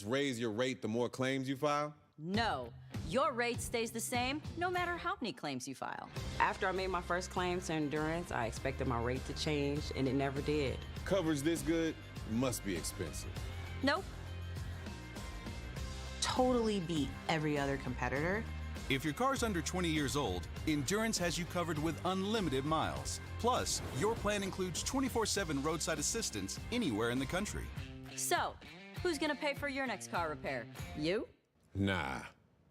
raise your rate the more claims you file? No. Your rate stays the same no matter how many claims you file. After I made my first claim to Endurance, I expected my rate to change, and it never did. Coverage this good must be expensive. Nope. Totally beat every other competitor. If your car's under 20 years old, Endurance has you covered with unlimited miles. Plus, your plan includes 24/7 roadside assistance anywhere in the country. So, who's gonna pay for your next car repair? You? Nah,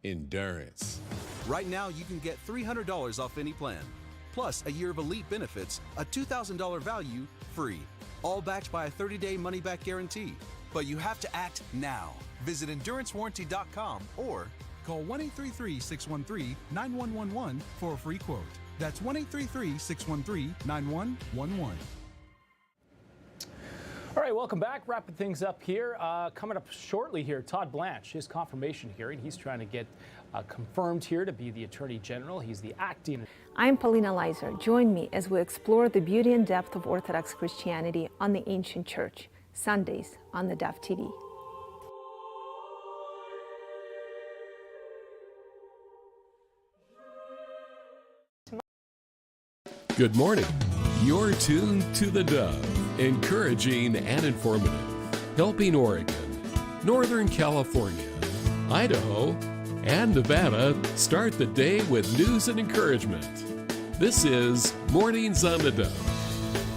Endurance. Right now, you can get $300 off any plan. Plus, a year of elite benefits, a $2,000 value, free. All backed by a 30-day money-back guarantee. But you have to act now. Visit EnduranceWarranty.com or call 1-833-613-9111 for a free quote. That's 1-833-613-9111. All right, welcome back. Wrapping things up here. Coming up shortly here, Todd Blanche, his confirmation hearing. He's trying to get confirmed here to be the Attorney General. He's the acting. I'm Paulina Leiser. Join me as we explore the beauty and depth of Orthodox Christianity on the ancient church. Sundays on theDove TV. Good morning. You're tuned to the Dove, encouraging and informative, helping Oregon, Northern California, Idaho, and Nevada start the day with news and encouragement. This is Mornings on the Dove.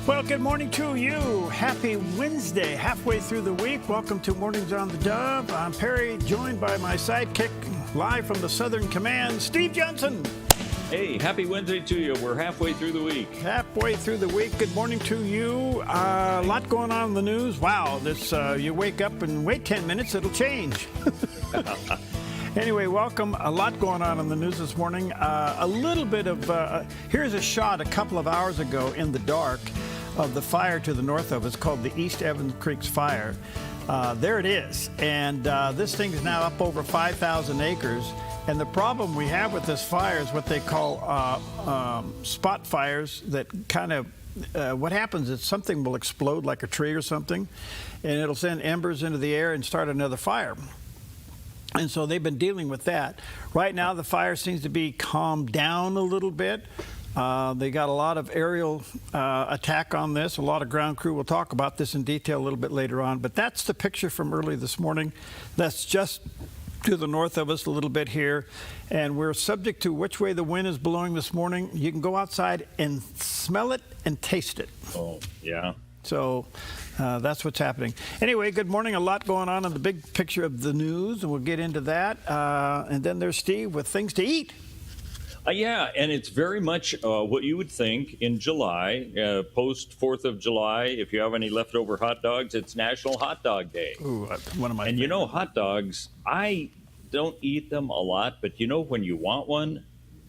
Well, good morning to you. Happy Wednesday, halfway through the week. Welcome to Mornings on the Dove. I'm Perry, joined by my sidekick, live from the Southern Command, Steve Johnson. Hey, happy Wednesday to you. We're halfway through the week. Halfway through the week. Good morning to you. A lot going on in the news. Wow, this you wake up and wait 10 minutes, it'll change. Anyway, welcome. A lot going on in the news this morning. A little bit of, here's a shot a couple of hours ago in the dark of the fire to the north of us called the East Evans Creeks Fire. There it is. And this thing is now up over 5,000 acres. And the problem we have with this fire is what they call spot fires that kind of, what happens is something will explode like a tree or something, and it'll send embers into the air and start another fire. And so they've been dealing with that. Right now the fire seems to be calmed down a little bit. They got a lot of aerial attack on this, a lot of ground crew. We'll talk about this in detail a little bit later on. But that's the picture from early this morning. That's just to the north of us a little bit here, and we're subject to which way the wind is blowing this morning. You can go outside and smell it and taste it. Oh, yeah. So that's what's happening. Anyway, good morning. A lot going on in the big picture of the news, and we'll get into that. And then there's Steve with things to eat. Yeah, and it's very much what you would think in July, post 4th of July. If you have any leftover hot dogs, it's National Hot Dog Day. Ooh, one of my And you know, hot dogs, I don't eat them a lot, but you know, when you want one,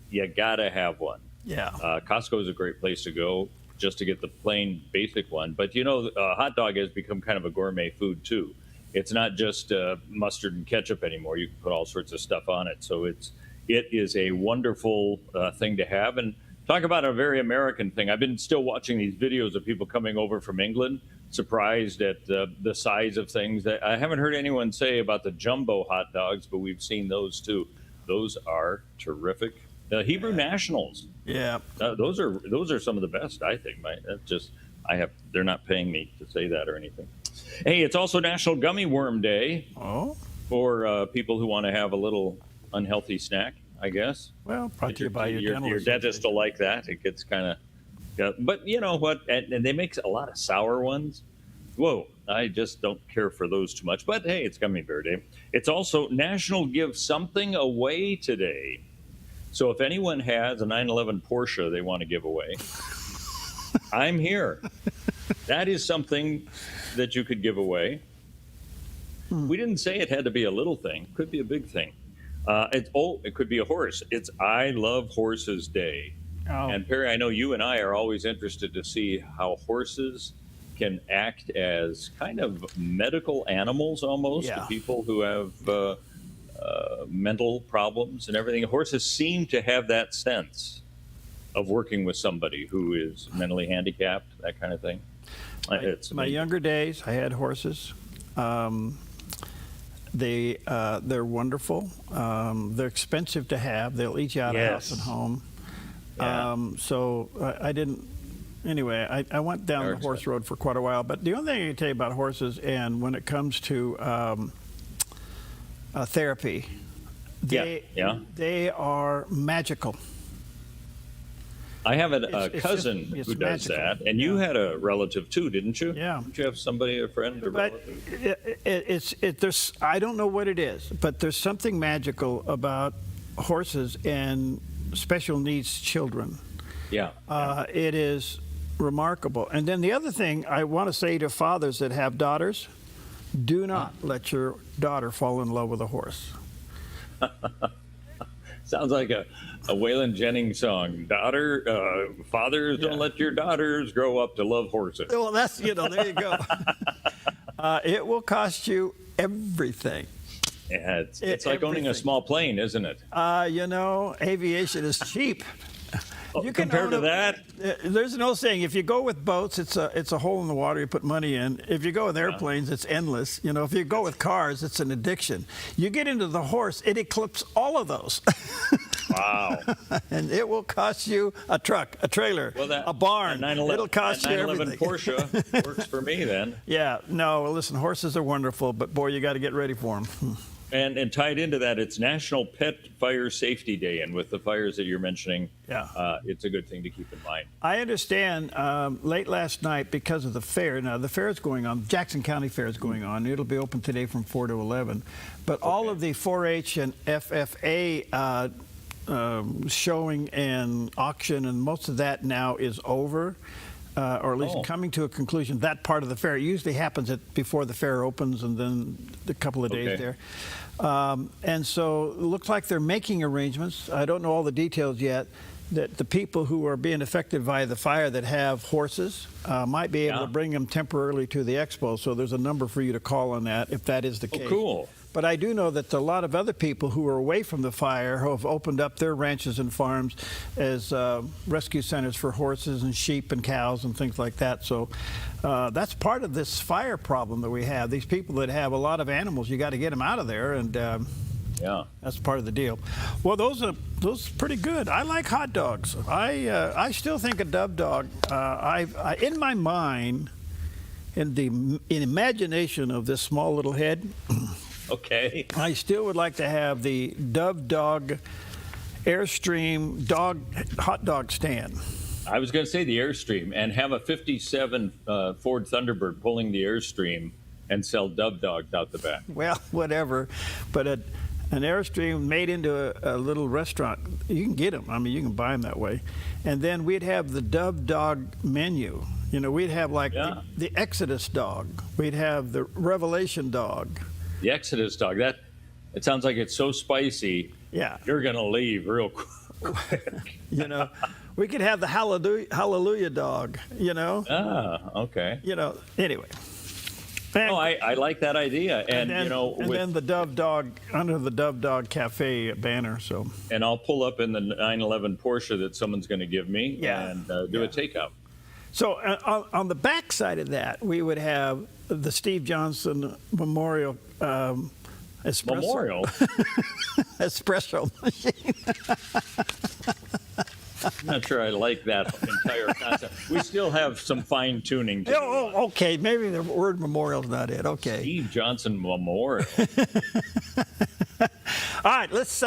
you gotta have one. Yeah. Costco is a great place to go just to get the plain basic one. But you know, hot dog has become kind of a gourmet food too. It's not just mustard and ketchup anymore. You can put all sorts of stuff on it. So it is a wonderful thing to have. And talk about a very American thing. I've been still watching these videos of people coming over from England, surprised at the size of things. That I haven't heard anyone say about the jumbo hot dogs, but we've seen those too. Those are terrific. Hebrew Nationals. Yeah. Those are some of the best, I think. They're not paying me to say that or anything. Hey, it's also National Gummy Worm Day. Oh. For people who want to have a little unhealthy snack, I guess. Well, brought to you by your dentist will like that. It gets kind of, yeah, but you know what? And they make a lot of sour ones. Whoa, I just don't care for those too much. But hey, it's Gummy Bear Day. It's also National Give Something Away Today. So if anyone has a 911 Porsche they want to give away, I'm here. That is something that you could give away. We didn't say it had to be a little thing. Could be a big thing. It could be a horse. It's I Love Horses Day. Oh. And Perry, I know you and I are always interested to see how horses can act as kind of medical animals almost to people who have mental problems and everything. Horses seem to have that sense of working with somebody who is mentally handicapped, that kind of thing. My younger days, I had horses. they're wonderful. They're expensive to have. They'll eat you out of house and home. Yeah. So I didn't. Anyway, I went down the horse road for quite a while. But the only thing I can tell you about horses, and when it comes to therapy, they are magical. I have a cousin who does that, and you had a relative too, didn't you? Yeah. Did you have somebody, a friend or relative? There's I don't know what it is, but there's something magical about horses and special needs children. Yeah. It is remarkable. And then the other thing I want to say to fathers that have daughters, do not let your daughter fall in love with a horse. Sounds like a Waylon Jennings song. Fathers, don't let your daughters grow up to love horses. Well, that's, there you go. It will cost you everything. Yeah, it's like owning a small plane, isn't it? Aviation is cheap. You compared to that? There's an old saying, if you go with boats, it's a hole in the water you put money in. If you go with airplanes, it's endless. If you go with cars, it's an addiction. You get into the horse, it eclipses all of those. Wow. And it will cost you a truck, a trailer, a barn. It'll cost you everything. 911 Porsche works for me then. Yeah. No, listen, horses are wonderful, but boy, you got to get ready for them. And tied into that, it's National Pet Fire Safety Day, and with the fires that you're mentioning, it's a good thing to keep in mind. I understand late last night because of the fair. Now, the fair is going on. Jackson County Fair is going on. It'll be open today from 4 to 11. But all of the 4-H and FFA showing and auction and most of that now is over. Or at least coming to a conclusion. That part of the fair usually happens before the fair opens and then a couple of days there. And so it looks like they're making arrangements. I don't know all the details yet, that the people who are being affected by the fire that have horses might be able to bring them temporarily to the expo. So there's a number for you to call on that if that is the case. Cool. But I do know that a lot of other people who are away from the fire who have opened up their ranches and farms as rescue centers for horses and sheep and cows and things like that. So that's part of this fire problem that we have. These people that have a lot of animals, you got to get them out of there, and that's part of the deal. Well, those are pretty good. I like hot dogs. I still think a Dove dog. In my mind, in imagination of this small little head. Okay. I still would like to have the Dove Dog Airstream hot dog stand. I was going to say the Airstream, and have a 57 Ford Thunderbird pulling the Airstream and sell Dove dogs out the back. Well, whatever. But an Airstream made into a little restaurant, you can get them. I mean, you can buy them that way. And then we'd have the Dove Dog menu. We'd have like the Exodus dog. We'd have the Revelation dog. The Exodus dog, it sounds like it's so spicy. Yeah. You're going to leave real quick. We could have the Hallelujah dog, Ah, okay. Anyway. I like that idea. And then the Dove Dog, under the Dove Dog Cafe banner. So. And I'll pull up in the 911 Porsche that someome's going to give me and do a takeout. So on the back side of that, we would have the Steve Johnson Memorial espresso. Memorial? Espresso machine. I'm not sure I like that entire concept. We still have some fine tuning to do. Okay. Maybe the word memorial is not it. Okay. Steve Johnson Memorial. All right, let's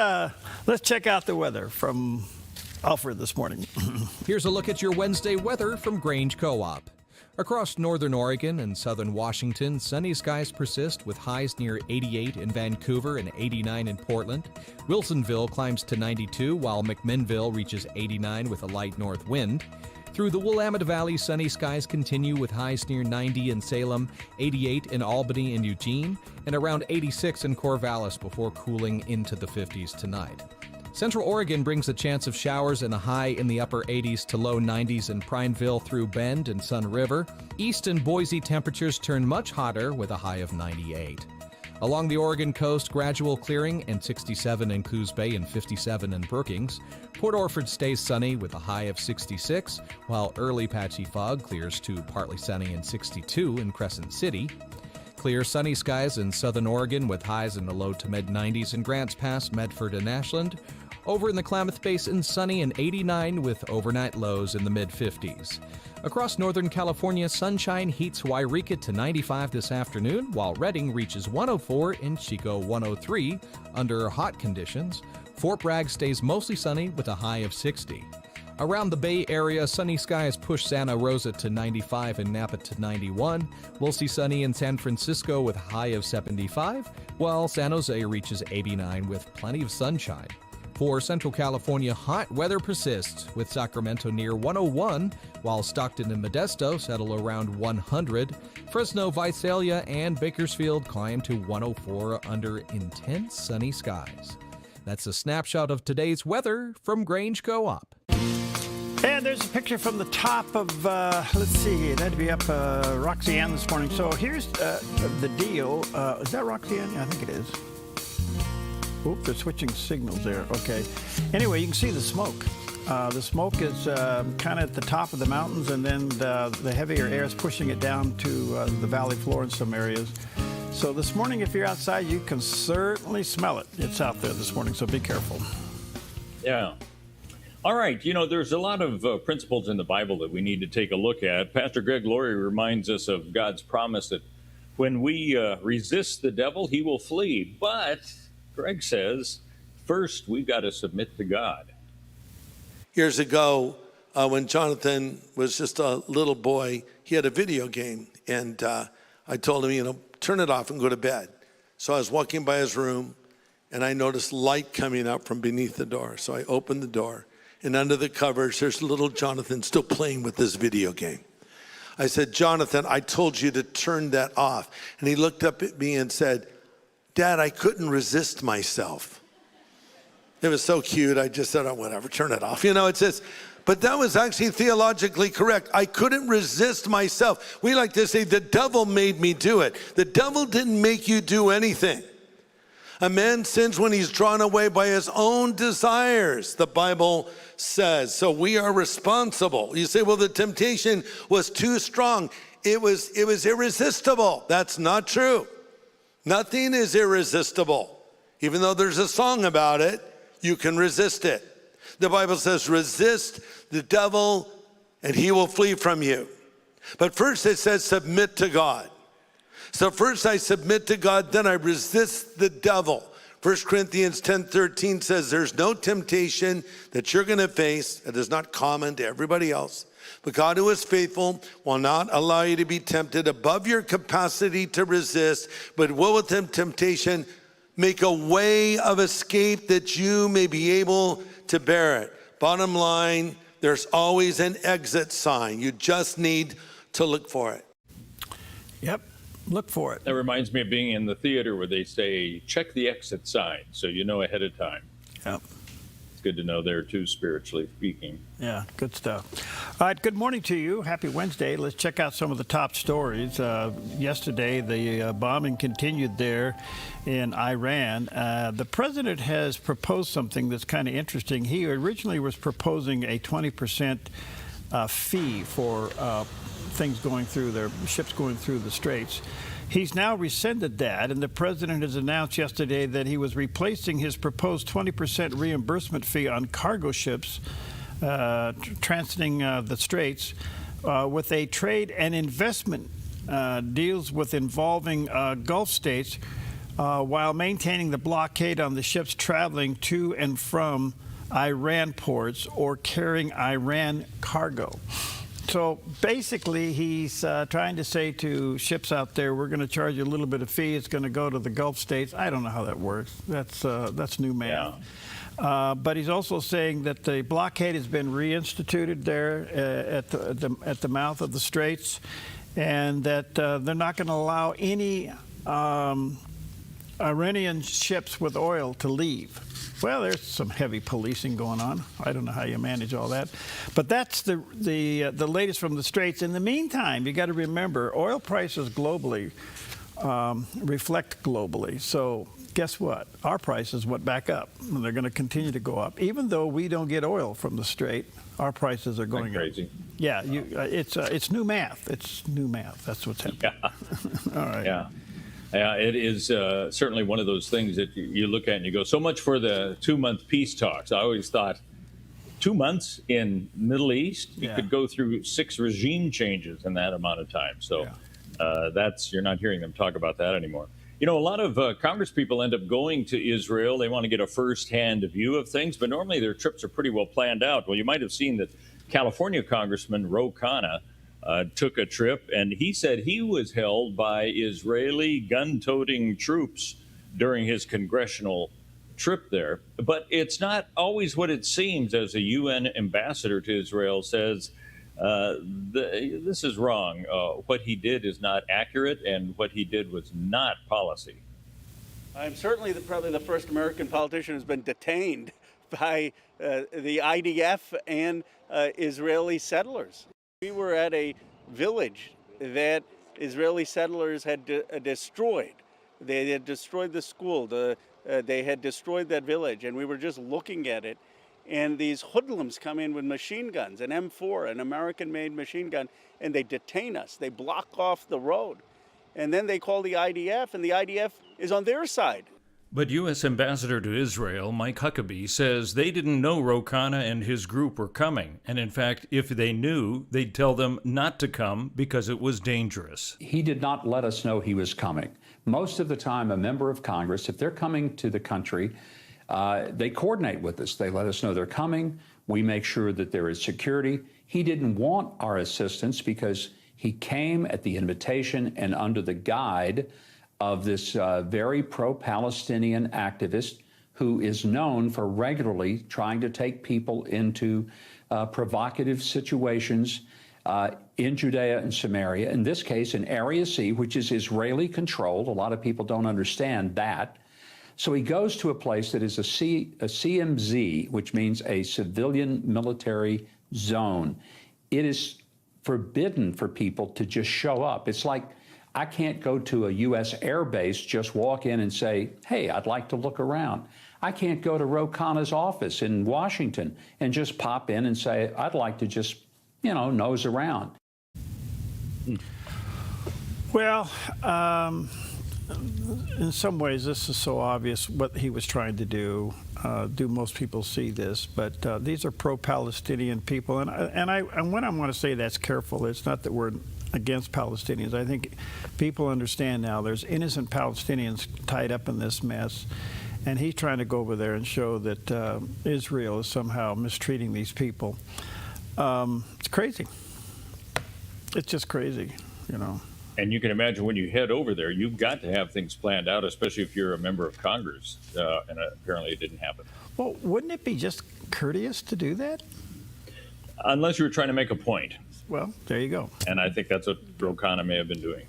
check out the weather from Alfred this morning. Here's a look at your Wednesday weather from Grange Co-op. Across northern Oregon and southern Washington, sunny skies persist with highs near 88 in Vancouver and 89 in Portland. Wilsonville climbs to 92, while McMinnville reaches 89 with a light north wind. Through the Willamette Valley, sunny skies continue with highs near 90 in Salem, 88 in Albany and Eugene, and around 86 in Corvallis before cooling into the 50s tonight. Central Oregon brings a chance of showers and a high in the upper 80s to low 90s in Prineville through Bend and Sun River. East and Boise temperatures turn much hotter with a high of 98. Along the Oregon coast, gradual clearing and 67 in Coos Bay and 57 in Brookings. Port Orford stays sunny with a high of 66, while early patchy fog clears to partly sunny and 62 in Crescent City. clear, sunny skies in southern Oregon with highs in the low to mid-90s in Grants Pass, Medford, and Ashland. Over in the Klamath Basin, sunny and 89 with overnight lows in the mid-50s. Across Northern California, sunshine heats Wairika to 95 this afternoon, while Redding reaches 104 and Chico 103 under hot conditions. Fort Bragg stays mostly sunny with a high of 60. Around the Bay Area, sunny skies push Santa Rosa to 95 and Napa to 91. We'll see sunny in San Francisco with a high of 75, while San Jose reaches 89 with plenty of sunshine. For Central California, hot weather persists with Sacramento near 101, while Stockton and Modesto settle around 100. Fresno, Visalia, and Bakersfield climb to 104 under intense sunny skies. That's a snapshot of today's weather from Grange Co-op. And there's a picture from the top of, let's see, it had to be up Roxanne this morning. So here's the deal. Is that Roxanne? Yeah, I think it is. Oop, they're switching signals there. Okay. Anyway, you can see the smoke. The smoke is kind of at the top of the mountains, and then the heavier air is pushing it down to the valley floor in some areas. So this morning, if you're outside, you can certainly smell it. It's out there this morning, so be careful. Yeah. All right. You know, there's a lot of principles in the Bible that we need to take a look at. Pastor Greg Laurie reminds us of God's promise that when we resist the devil, he will flee. But Greg says, first, we've got to submit to God. Years ago, when Jonathan was just a little boy, he had a video game. And I told him, turn it off and go to bed. So I was walking by his room, and I noticed light coming up from beneath the door. So I opened the door, and under the covers, there's little Jonathan still playing with this video game. I said, Jonathan, I told you to turn that off. And he looked up at me and said, Dad, I couldn't resist myself. It was so cute. I just said, oh, whatever, turn it off. It's just, but that was actually theologically correct. I couldn't resist myself. We like to say the devil made me do it. The devil didn't make you do anything. A man sins when he's drawn away by his own desires, the Bible says. So we are responsible. You say, well, the temptation was too strong. It was irresistible. That's not true. Nothing is irresistible. Even though there's a song about it, you can resist it. The Bible says, resist the devil and he will flee from you. But first it says, submit to God. So first I submit to God, then I resist the devil. 1 Corinthians 10:13 says, there's no temptation that you're going to face that is not common to everybody else. But God, who is faithful, will not allow you to be tempted above your capacity to resist, but will with temptation make a way of escape that you may be able to bear it. Bottom line, there's always an exit sign. You just need to look for it. Yep, look for it. That reminds me of being in the theater where they say, check the exit sign, so you know ahead of time. Yep. Good to know there too, spiritually speaking. Yeah, good stuff. All right, good morning to you. Happy Wednesday. Let's check out some of the top stories. Yesterday, the bombing continued there in Iran. The president has proposed something that's kind of interesting. He originally was proposing a 20% fee for things going through their ships going through the straits. He's now rescinded that, and the president has announced yesterday that he was replacing his proposed 20% reimbursement fee on cargo ships transiting the straits with a trade and investment deals with involving Gulf states while maintaining the blockade on the ships traveling to and from Iran ports or carrying Iran cargo. So basically, he's trying to say to ships out there, we're going to charge you a little bit of fee. It's going to go to the Gulf states. I don't know how that works. That's new math. Yeah. But he's also saying that the blockade has been reinstituted there at the mouth of the straits, and that they're not going to allow any Iranian ships with oil to leave. Well, there's some heavy policing going on. I don't know how you manage all that. But that's the latest from the Straits. In the meantime, you got to remember, oil prices globally reflect globally. So guess what? Our prices went back up, and they're going to continue to go up. Even though we don't get oil from the Strait, our prices are going up. Crazy. Yeah, it's new math. It's new math. That's what's happening. Yeah. All right. Yeah. It is certainly one of those things that you look at and you go, so much for the 2-month peace talks. I always thought 2 months in Middle East, you could go through 6 regime changes in that amount of time. So you're not hearing them talk about that anymore. You know, a lot of Congress people end up going to Israel. They want to get a firsthand view of things, but normally their trips are pretty well planned out. Well, you might have seen that California Congressman Ro Khanna took a trip, and he said he was held by Israeli gun-toting troops during his congressional trip there. But it's not always what it seems, as a UN ambassador to Israel says. This is wrong. What he did is not accurate, and what he did was not policy. I'm certainly probably the first American politician who's been detained by the IDF and Israeli settlers. We were at a village that Israeli settlers had destroyed. They had destroyed the school. They had destroyed that village, and we were just looking at it. And these hoodlums come in with machine guns, an M4, an American-made machine gun, and they detain us. They block off the road. And then they call the IDF, and the IDF is on their side. But U.S. Ambassador to Israel, Mike Huckabee, says they didn't know Ro Khanna and his group were coming. And in fact, if they knew, they'd tell them not to come because it was dangerous. He did not let us know he was coming. Most of the time, a member of Congress, if they're coming to the country, they coordinate with us. They let us know they're coming. We make sure that there is security. He didn't want our assistance because he came at the invitation and under the guide of this very pro-Palestinian activist who is known for regularly trying to take people into provocative situations in Judea and Samaria, in this case in Area C, which is Israeli-controlled. A lot of people don't understand that. So he goes to a place that is a CMZ, which means a civilian military zone. It is forbidden for people to just show up. It's like I can't go to a U.S. air base, just walk in and say, hey, I'd like to look around. I can't go to Ro Khanna's office in Washington and just pop in and say, I'd like to just, nose around. Well, in some ways, this is so obvious what he was trying to do. Do most people see this? But these are pro-Palestinian people, and when I want to say that's careful, it's not that we're against Palestinians. I think people understand now there's innocent Palestinians tied up in this mess, and he's trying to go over there and show that Israel is somehow mistreating these people. It's crazy. It's just crazy, And you can imagine when you head over there, you've got to have things planned out, especially if you're a member of Congress. And apparently it didn't happen. Well, wouldn't it be just courteous to do that? Unless you were trying to make a point. Well, there you go. And I think that's what Ro Khanna may have been doing.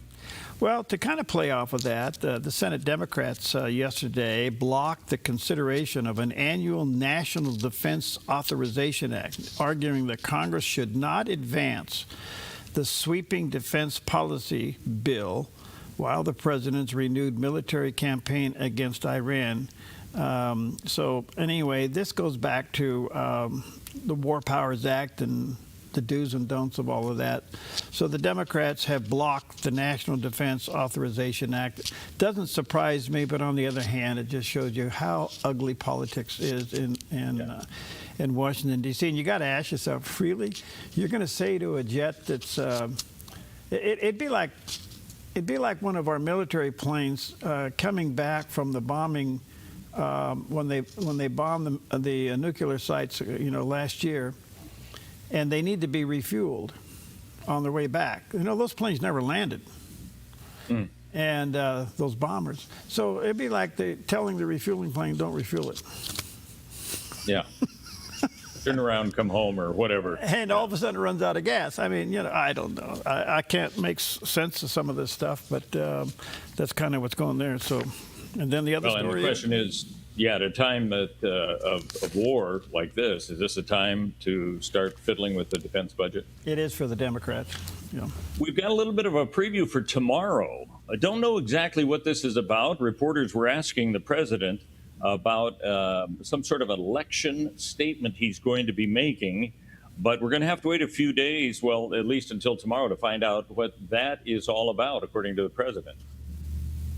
Well, to kind of play off of that, the Senate Democrats yesterday blocked the consideration of an annual National Defense Authorization Act, arguing that Congress should not advance the sweeping defense policy bill while the president's renewed military campaign against Iran. So anyway, this goes back to the War Powers Act and the do's and don'ts of all of that. So the Democrats have blocked the National Defense Authorization Act. Doesn't surprise me, but on the other hand, it just shows you how ugly politics is in Washington, D.C. And you got to ask yourself, really, you're going to say to a jet that's it'd be like one of our military planes coming back from the bombing when they bombed the nuclear sites, last year, and they need to be refueled on their way back. Those planes never landed. And those bombers. So it'd be like telling the refueling plane, don't refuel it. Yeah. Turn around, come home, or whatever. And all of a sudden it runs out of gas. I mean, I don't know. I can't make sense of some of this stuff, but that's kind of what's going there. So, and then the other story. And the question is, at a time of war like this, is this a time to start fiddling with the defense budget? It is for the Democrats. We've got a little bit of a preview for tomorrow. I don't know exactly what this is about. Reporters were asking the president about some sort of election statement he's going to be making, but we're going to have to wait a few days, well, at least until tomorrow, to find out what that is all about, according to the president.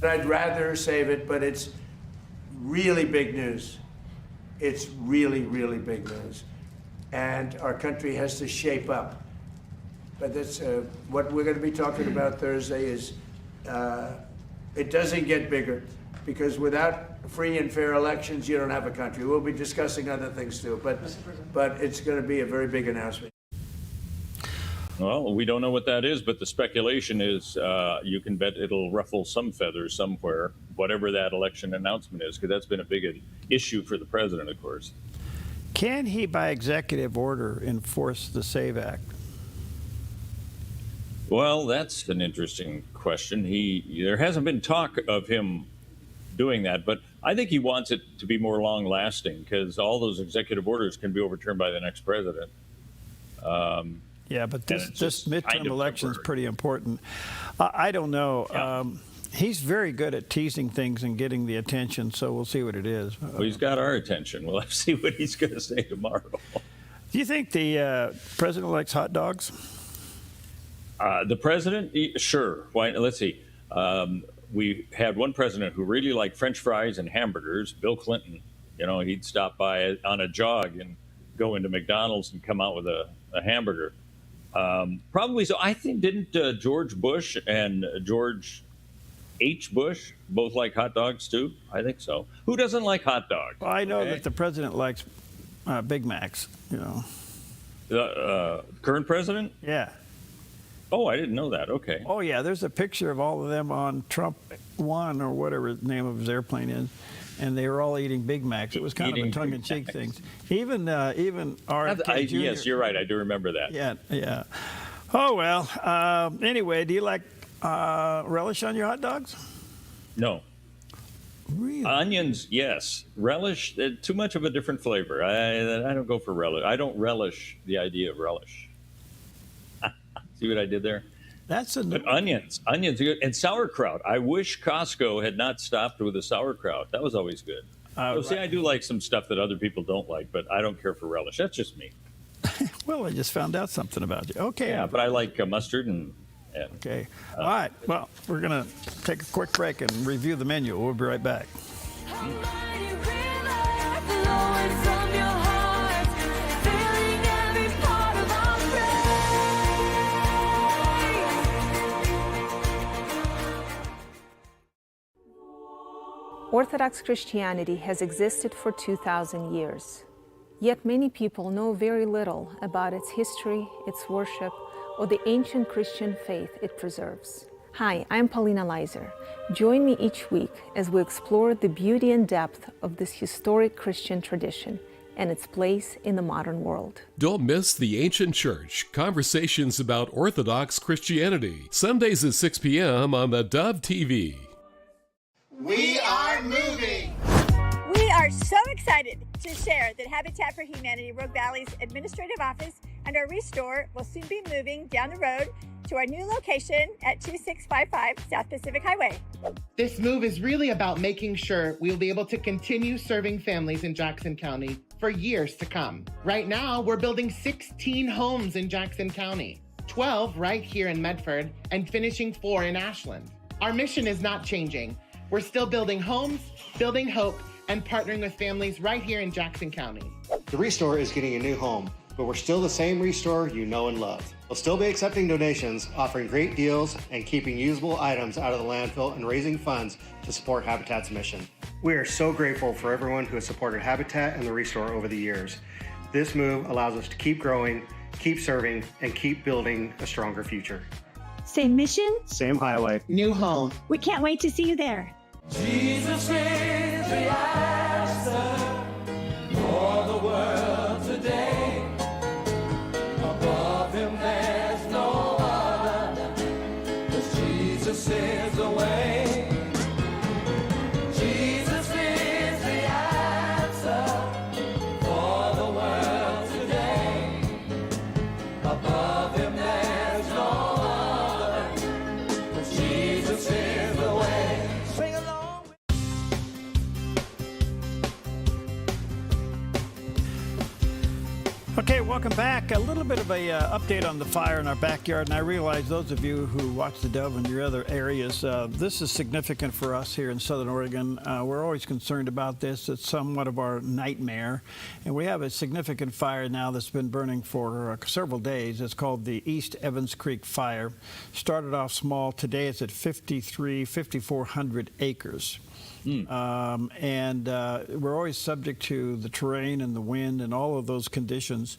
I'd rather save it, but it's really big news. It's really, really big news. And our country has to shape up. But that's what we're going to be talking about Thursday is it doesn't get bigger, because without free and fair elections, you don't have a country. We'll be discussing other things too, but it's going to be a very big announcement. Well, we don't know what that is, but the speculation is you can bet it'll ruffle some feathers somewhere, whatever that election announcement is, because that's been a big issue for the president, of course. Can he, by executive order, enforce the SAVE Act? Well, that's an interesting question. There hasn't been talk of him doing that, but I think he wants it to be more long-lasting, because all those executive orders can be overturned by the next president. Yeah, but this midterm election is pretty important. I don't know. Yeah. He's very good at teasing things and getting the attention, so we'll see what it is. Well, he's got our attention. We'll have to see what he's going to say tomorrow. Do you think the president likes hot dogs? The president? Sure. Why? Let's see. We had one president who really liked French fries and hamburgers, Bill Clinton. You know, he'd stop by on a jog and go into McDonald's and come out with a hamburger. Probably so. I think, didn't George Bush and George H. Bush both like hot dogs too? I think so. Who doesn't like hot dogs? Well, I know that the president likes Big Macs, you know. The current president? Yeah. Oh, I didn't know that. Okay. Oh, yeah. There's a picture of all of them on Trump 1 or whatever the name of his airplane is. And they were all eating Big Macs. It was kind of a tongue-in-cheek thing. Even RFK Jr. Yes, you're right. I do remember that. Yeah, yeah. Oh, well. Anyway, do you like relish on your hot dogs? No. Really? Onions, yes. Relish, too much of a different flavor. I don't go for relish. I don't relish the idea of relish. See what I did there? But onions are good. And sauerkraut. I wish Costco had not stopped with the sauerkraut. That was always good. See, I do like some stuff that other people don't like, but I don't care for relish. That's just me. Well, I just found out something about you. Okay. Yeah, but I like mustard and okay. All right. Well, we're going to take a quick break and review the menu. We'll be right back. Orthodox Christianity has existed for 2,000 years. Yet many people know very little about its history, its worship, or the ancient Christian faith it preserves. Hi, I'm Paulina Leiser. Join me each week as we explore the beauty and depth of this historic Christian tradition and its place in the modern world. Don't miss The Ancient Church, conversations about Orthodox Christianity, Sundays at 6 p.m. on theDove TV. We are moving! We are so excited to share that Habitat for Humanity Rogue Valley's administrative office and our Restore will soon be moving down the road to our new location at 2655 South Pacific Highway. This move is really about making sure we will be able to continue serving families in Jackson County for years to come. Right now, we're building 16 homes in Jackson County, 12 right here in Medford, and finishing 4 in Ashland. Our mission is not changing. We're still building homes, building hope, and partnering with families right here in Jackson County. The Restore is getting a new home, but we're still the same Restore you know and love. We'll still be accepting donations, offering great deals, and keeping usable items out of the landfill and raising funds to support Habitat's mission. We are so grateful for everyone who has supported Habitat and the Restore over the years. This move allows us to keep growing, keep serving, and keep building a stronger future. Same mission, same highway, new home. We can't wait to see you there. Jesus is the answer for the world today. Above him there's no other, 'cause Jesus is the way. Jesus is the answer for the world today. Above him there's no other, 'cause Jesus is the way. Sing along. Okay, welcome back. A little bit of a update on the fire in our backyard, and I realize those of you who watch the Dove in your other areas, this is significant for us here in Southern Oregon. We're always concerned about this. It's somewhat of our nightmare, and we have a significant fire now that's been burning for several days. It's called the East Evans Creek Fire. Started off small. Today it's at 5,400 acres. We're always subject to the terrain and the wind and all of those conditions.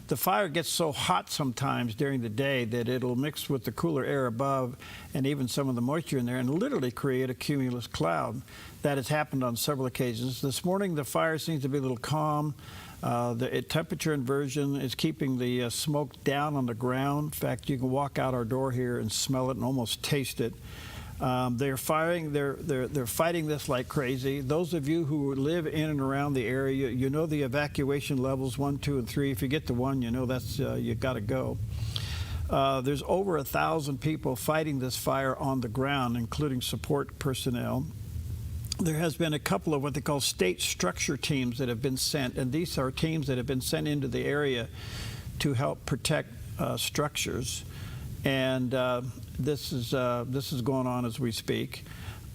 The fire gets so hot sometimes during the day that it'll mix with the cooler air above and even some of the moisture in there and literally create a cumulus cloud. That has happened on several occasions. This morning the fire seems to be a little calm. The temperature inversion is keeping the smoke down on the ground. In fact, you can walk out our door here and smell it and almost taste it. They're fighting this like crazy. Those of you who live in and around the area, you know the evacuation levels 1, 2, and 3. If you get to 1, you know that's you got to go. There's over 1,000 people fighting this fire on the ground, including support personnel. There has been a couple of what they call state structure teams that have been sent, and these are teams that have been sent into the area to help protect structures. And this is going on as we speak.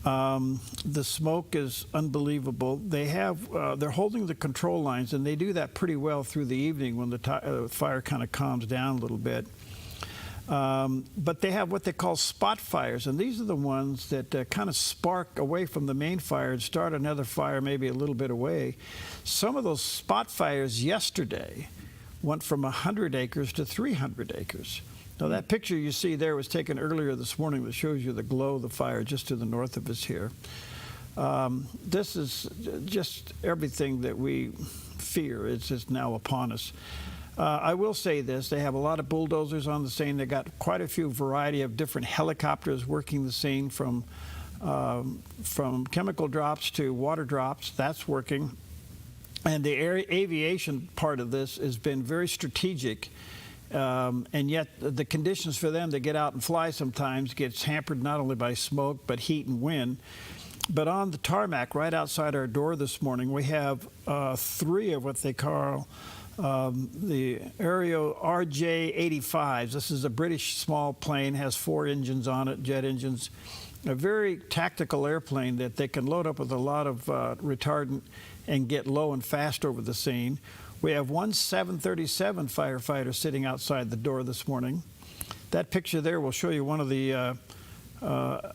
The smoke is unbelievable. They're holding the control lines, and they do that pretty well through the evening when the fire kind of calms down a little bit. But they have what they call spot fires, and these are the ones that kind of spark away from the main fire and start another fire maybe a little bit away. Some of those spot fires yesterday went from 100 acres to 300 acres. Now, that picture you see there was taken earlier this morning that shows you the glow of the fire just to the north of us here. This is just everything that we fear. It's just now upon us. I will say this. They have a lot of bulldozers on the scene. They got quite a few variety of different helicopters working the scene from chemical drops to water drops. That's working. And the aviation part of this has been very strategic. And yet the conditions for them to get out and fly sometimes gets hampered not only by smoke but heat and wind. But on the tarmac right outside our door this morning, we have 3 of what they call the Aero RJ-85s. This is a British small plane, has 4 engines on it, jet engines. A very tactical airplane that they can load up with a lot of retardant and get low and fast over the scene. We have 1 737 firefighter sitting outside the door this morning. That picture there will show you one of the Arvo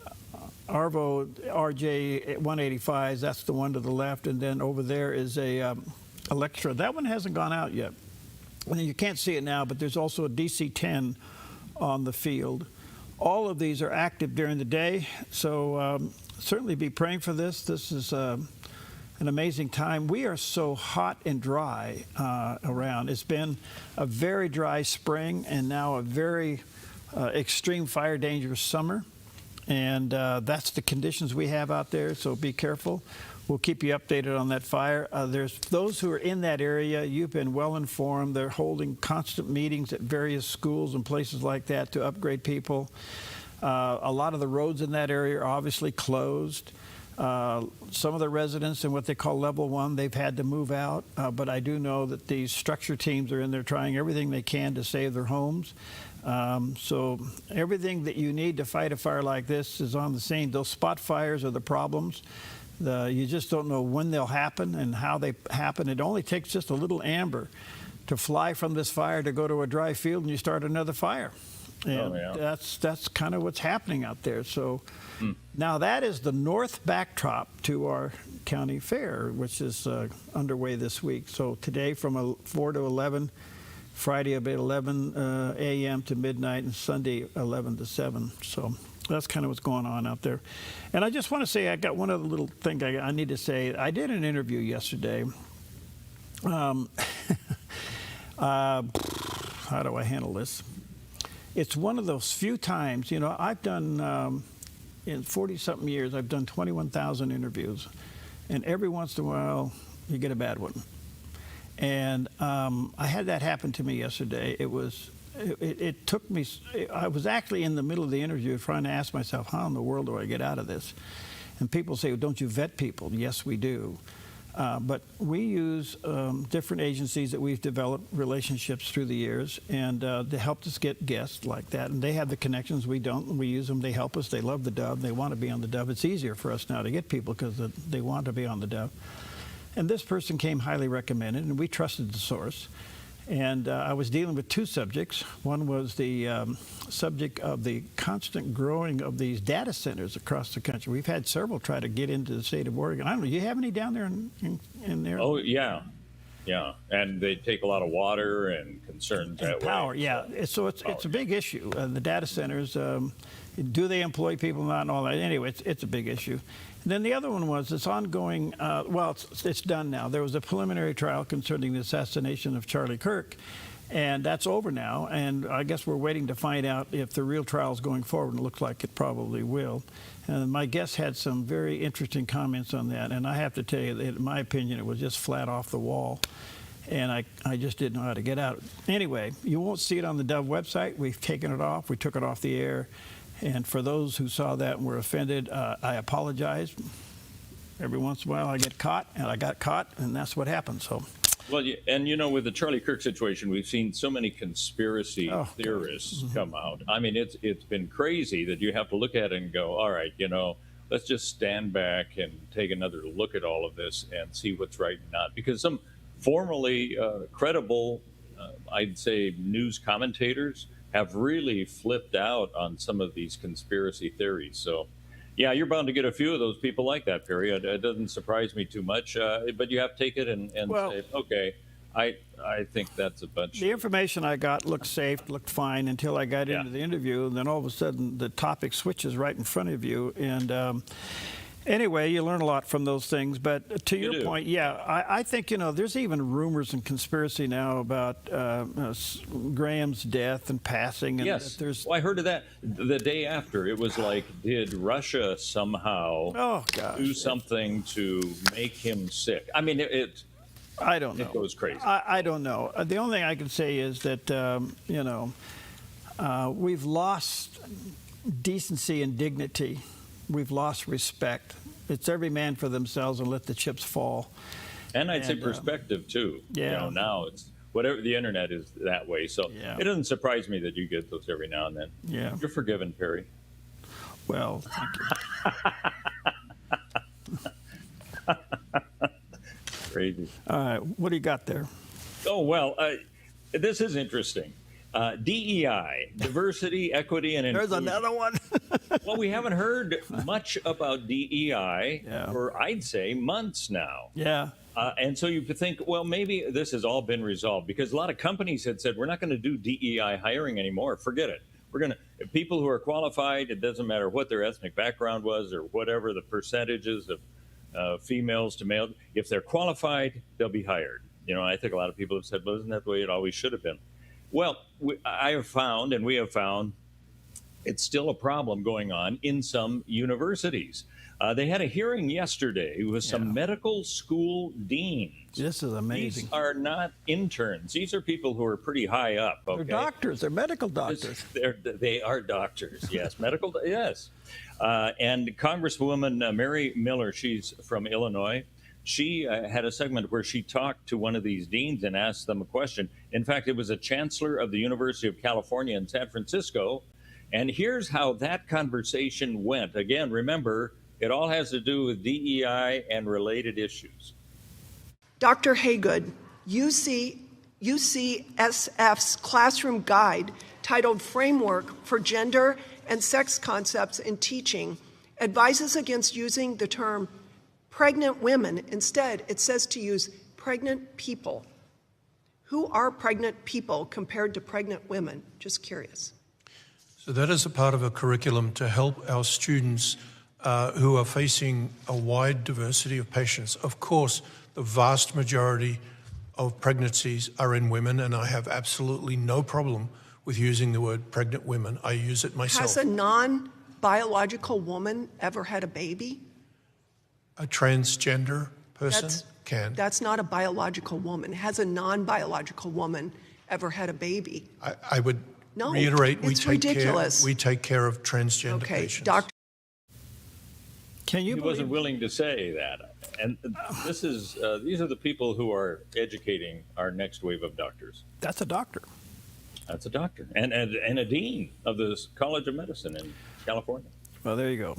RJ-185s. That's the one to the left, and then over there is a Electra. That one hasn't gone out yet. And you can't see it now, but there's also a DC-10 on the field. All of these are active during the day, so certainly be praying for this. This is an amazing time. We are so hot and dry around. It's been a very dry spring and now a very extreme fire dangerous summer. And that's the conditions we have out there, so be careful. We'll keep you updated on that fire. There's those who are in that area. You've been well informed. They're holding constant meetings at various schools and places like that to upgrade people. A lot of the roads in that area are obviously closed. Some of the residents in what they call level 1, they've had to move out, but I do know that these structure teams are in there trying everything they can to save their homes. So everything that you need to fight a fire like this is on the scene. Those spot fires are the problems. You just don't know when they'll happen and how they happen. It only takes just a little amber to fly from this fire to go to a dry field and you start another fire. And that's kind of what's happening out there. So now that is the north backdrop to our county fair, which is underway this week. So today from 4 to 11, Friday about 11 a.m. to midnight, and Sunday 11 to 7. So that's kind of what's going on out there. And I just want to say, I got one other little thing I need to say. I did an interview yesterday. How do I handle this? It's one of those few times, you know, I've done, in 40-something years, I've done 21,000 interviews. And every once in a while, you get a bad one. And I had that happen to me yesterday. It took me, I was actually in the middle of the interview trying to ask myself, how in the world do I get out of this? And people say, well, don't you vet people? Yes, we do. But we use different agencies that we've developed relationships through the years, and they helped us get guests like that. And they have the connections, we don't. We use them, they help us, they love the Dove, they want to be on the Dove. It's easier for us now to get people because they want to be on the Dove. And this person came highly recommended, and we trusted the source. And I was dealing with two subjects. One was the subject of the constant growing of these data centers across the country. We've had several try to get into the state of Oregon. I don't know, do you have any down there in there? Oh, yeah. Yeah, and they take a lot of water and concerns that power, way. yeah. So it's a big issue. The data centers, do they employ people, not and all that? Anyway, it's a big issue. And then the other one was this ongoing, well, it's done now. There was a preliminary trial concerning the assassination of Charlie Kirk, and that's over now. And I guess we're waiting to find out if the real trial is going forward. It looks like it probably will. And my guest had some very interesting comments on that. And I have to tell you that, in my opinion, it was just flat off the wall. And I just didn't know how to get out. Anyway, you won't see it on the Dove website. We've taken it off. We took it off the air. And for those who saw that and were offended, I apologize. Every once in a while I get caught, and I got caught, and that's what happened. So. Well, and you know, with the Charlie Kirk situation, we've seen so many conspiracy theorists come out. I mean, it's been crazy that you have to look at it and go, all right, you know, let's just stand back and take another look at all of this and see what's right and not. Because some formerly credible, I'd say, news commentators have really flipped out on some of these conspiracy theories. So, yeah, you're bound to get a few of those people like that, Perry. It doesn't surprise me too much, but you have to take it and say, okay, I think that's a bunch. The information I got looked safe, looked fine until I got into the interview, and then all of a sudden the topic switches right in front of you. And anyway, you learn a lot from those things. But to your point, yeah, I think, you know, there's even rumors and conspiracy now about Graham's death and passing. And yes, there's. Well, I heard of that the day after. It was like, did Russia somehow do something to make him sick? I mean, I don't know. It goes crazy. I don't know. The only thing I can say is that, you know, we've lost decency and dignity. We've lost respect. It's every man for themselves and let the chips fall. And I'd say perspective, too. Yeah. You know, now it's whatever, the internet is that way. So it doesn't surprise me that you get those every now and then. Yeah. You're forgiven, Perry. Well, thank you. Crazy. All right. What do you got there? Oh, well, this is interesting. DEI, diversity, equity, and inclusion. There's another one. Well, we haven't heard much about DEI for, I'd say, months now. Yeah. And so you think, well, maybe this has all been resolved because a lot of companies had said, we're not going to do DEI hiring anymore. Forget it. We're going to, people who are qualified, it doesn't matter what their ethnic background was or whatever the percentages of females to male, if they're qualified, they'll be hired. You know, I think a lot of people have said, well, isn't that the way it always should have been? Well, I have found, and we have found, it's still a problem going on in some universities. They had a hearing yesterday with some medical school deans. This is amazing. These are not interns. These are people who are pretty high up. Okay? They're doctors. They're medical doctors. They are doctors, yes. Medical, yes. And Congresswoman Mary Miller, she's from Illinois. She had a segment where she talked to one of these deans and asked them a question. In fact, it was a chancellor of the University of California in San Francisco. And here's how that conversation went. Again, remember, it all has to do with DEI and related issues. Dr. Haygood, UCSF's classroom guide titled Framework for Gender and Sex Concepts in Teaching advises against using the term pregnant women. Instead, it says to use pregnant people. Who are pregnant people compared to pregnant women? Just curious. So that is a part of a curriculum to help our students who are facing a wide diversity of patients. Of course, the vast majority of pregnancies are in women, and I have absolutely no problem with using the word pregnant women. I use it myself. Has a non-biological woman ever had a baby? A transgender person can. That's not a biological woman. Has a non-biological woman ever had a baby? I would reiterate, we take care of transgender patients. Can He wasn't willing to say that. And these are the people who are educating our next wave of doctors. That's a doctor. That's a doctor. And a dean of the College of Medicine in California. Well, there you go.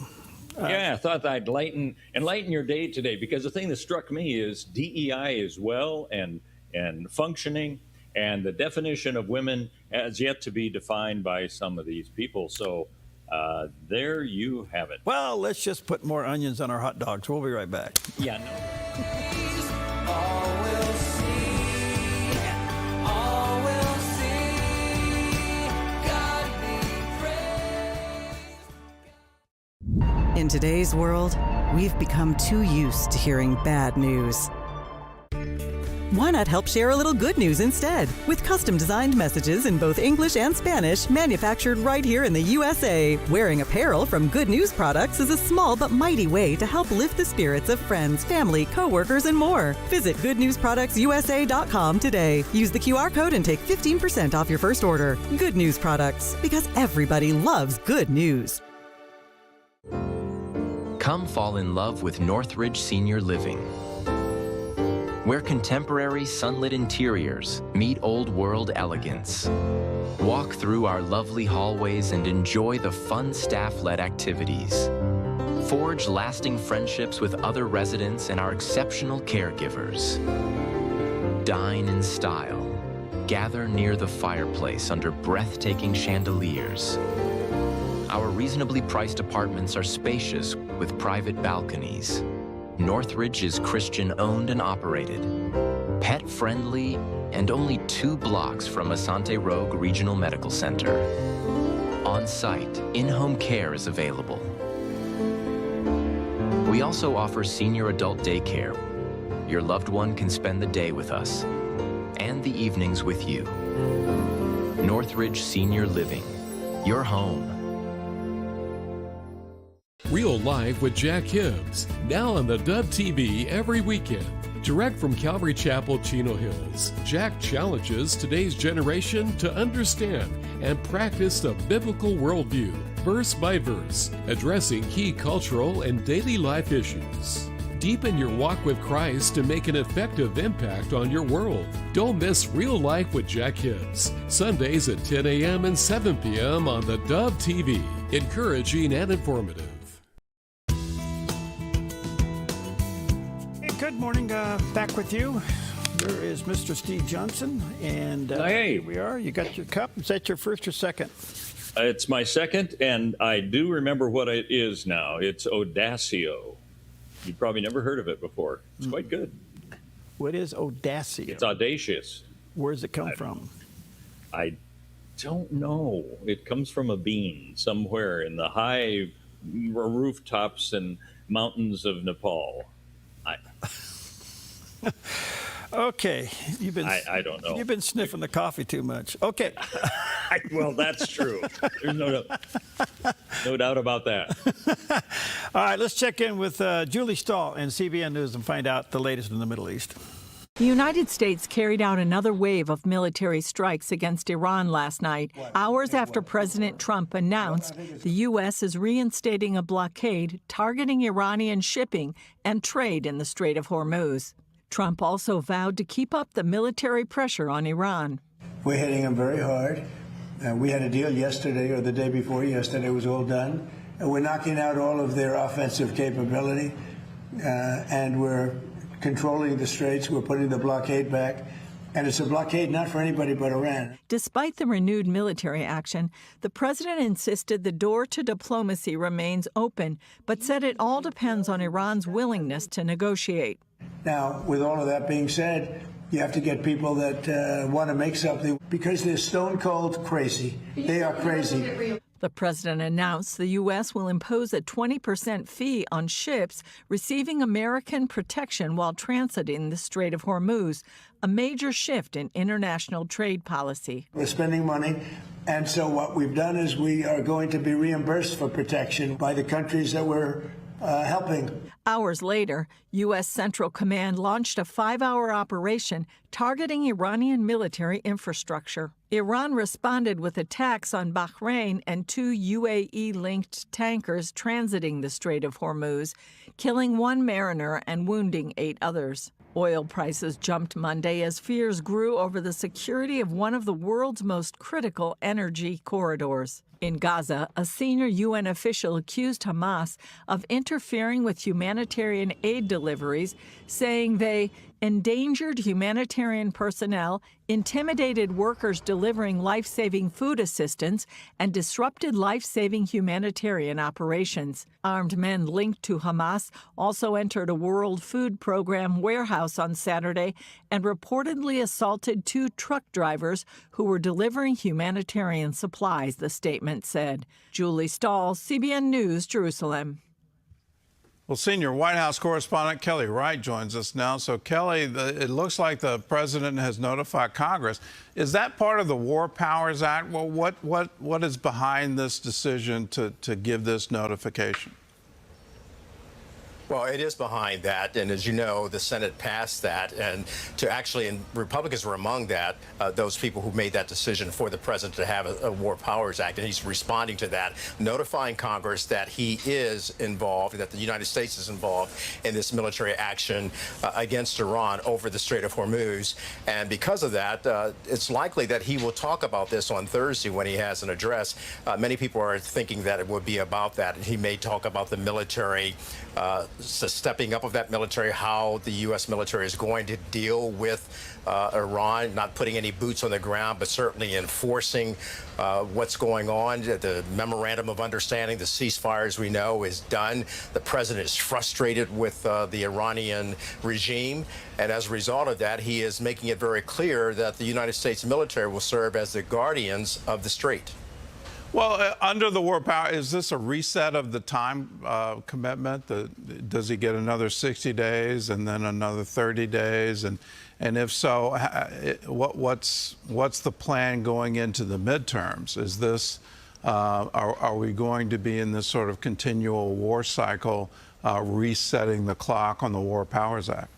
Yeah, I thought I'd enlighten your day today, because the thing that struck me is DEI is well and functioning, and the definition of women has yet to be defined by some of these people. So there you have it. Well, let's just put more onions on our hot dogs. We'll be right back. Yeah, no. In today's world, we've become too used to hearing bad news. Why not help share a little good news instead? With custom-designed messages in both English and Spanish, manufactured right here in the USA. Wearing apparel from Good News Products is a small but mighty way to help lift the spirits of friends, family, coworkers, and more. Visit goodnewsproductsusa.com today. Use the QR code and take 15% off your first order. Good News Products, because everybody loves good news. Come fall in love with Northridge Senior Living, where contemporary sunlit interiors meet old-world elegance. Walk through our lovely hallways and enjoy the fun staff-led activities. Forge lasting friendships with other residents and our exceptional caregivers. Dine in style. Gather near the fireplace under breathtaking chandeliers. Our reasonably priced apartments are spacious with private balconies. Northridge is Christian-owned and operated, pet-friendly, and only 2 blocks from Asante Rogue Regional Medical Center. On-site, in-home care is available. We also offer senior adult daycare. Your loved one can spend the day with us, and the evenings with you. Northridge Senior Living, your home. Real Life with Jack Hibbs, now on the Dove TV every weekend. Direct from Calvary Chapel, Chino Hills, Jack challenges today's generation to understand and practice the biblical worldview, verse by verse, addressing key cultural and daily life issues. Deepen your walk with Christ to make an effective impact on your world. Don't miss Real Life with Jack Hibbs, Sundays at 10 a.m. and 7 p.m. on the Dove TV. Encouraging and informative. Good morning, back with you. There is Mr. Steve Johnson, and hey, here we are. You got your cup. Is that your first or second? It's my second, and I do remember what it is now. It's Audacio. You probably never heard of it before. It's quite good. What is Audacio? It's audacious. Where does it come from? I don't know. It comes from a bean somewhere in the high rooftops and mountains of Nepal. Okay, you've been. I don't know. You've been sniffing the coffee too much. Okay. Well, that's true. There's no doubt about that. All right, let's check in with Julie Stahl in CBN News and find out the latest in the Middle East. The United States carried out another wave of military strikes against Iran last night, hours after President Trump announced the U.S. is reinstating a blockade targeting Iranian shipping and trade in the Strait of Hormuz. Trump also vowed to keep up the military pressure on Iran. We're hitting them very hard. We had a deal yesterday or the day before yesterday. It was all done. And we're knocking out all of their offensive capability, and we're controlling the straits. We're putting the blockade back. And it's a blockade not for anybody but Iran. Despite the renewed military action, the president insisted the door to diplomacy remains open, but said it all depends on Iran's willingness to negotiate. Now, with all of that being said, you have to get people that want to make something, because they're stone cold crazy. They are crazy. The president announced the U.S. will impose a 20% fee on ships receiving American protection while transiting the Strait of Hormuz, a major shift in international trade policy. We're spending money, and so what we've done is we are going to be reimbursed for protection by the countries that we're helping. Hours later, U.S. Central Command launched a 5-hour operation targeting Iranian military infrastructure. Iran responded with attacks on Bahrain and 2 UAE-linked tankers transiting the Strait of Hormuz, killing 1 mariner and wounding 8 others. Oil prices jumped Monday as fears grew over the security of one of the world's most critical energy corridors. In Gaza, a senior UN official accused Hamas of interfering with humanitarian aid deliveries, saying they endangered humanitarian personnel, intimidated workers delivering life-saving food assistance, and disrupted life-saving humanitarian operations. Armed men linked to Hamas also entered a World Food Program warehouse on Saturday and reportedly assaulted 2 truck drivers who were delivering humanitarian supplies, the statement said. Julie Stahl, CBN News, Jerusalem. Well, senior White House correspondent Kelly Wright joins us now. So, Kelly, it looks like the president has notified Congress. Is that part of the War Powers Act? Well, what is behind this decision to give this notification? Well, it is behind that, and as you know, the Senate passed that, and and Republicans were among that, those people who made that decision for the president to have a War Powers Act, and he's responding to that, notifying Congress that he is involved, that the United States is involved in this military action against Iran over the Strait of Hormuz, and because of that, it's likely that he will talk about this on Thursday when he has an address. Many people are thinking that it would be about that, and he may talk about the military stepping up of that military, how the U.S. military is going to deal with Iran, not putting any boots on the ground, but certainly enforcing what's going on. The memorandum of understanding, the ceasefire, as we know, is done. The president is frustrated with the Iranian regime, and as a result of that, he is making it very clear that the United States military will serve as the guardians of the strait. Well, under the war power, is this a reset of the time commitment? Does he get another 60 days and then another 30 days? And if so, what's the plan going into the midterms? Is this are we going to be in this sort of continual war cycle, resetting the clock on the War Powers Act?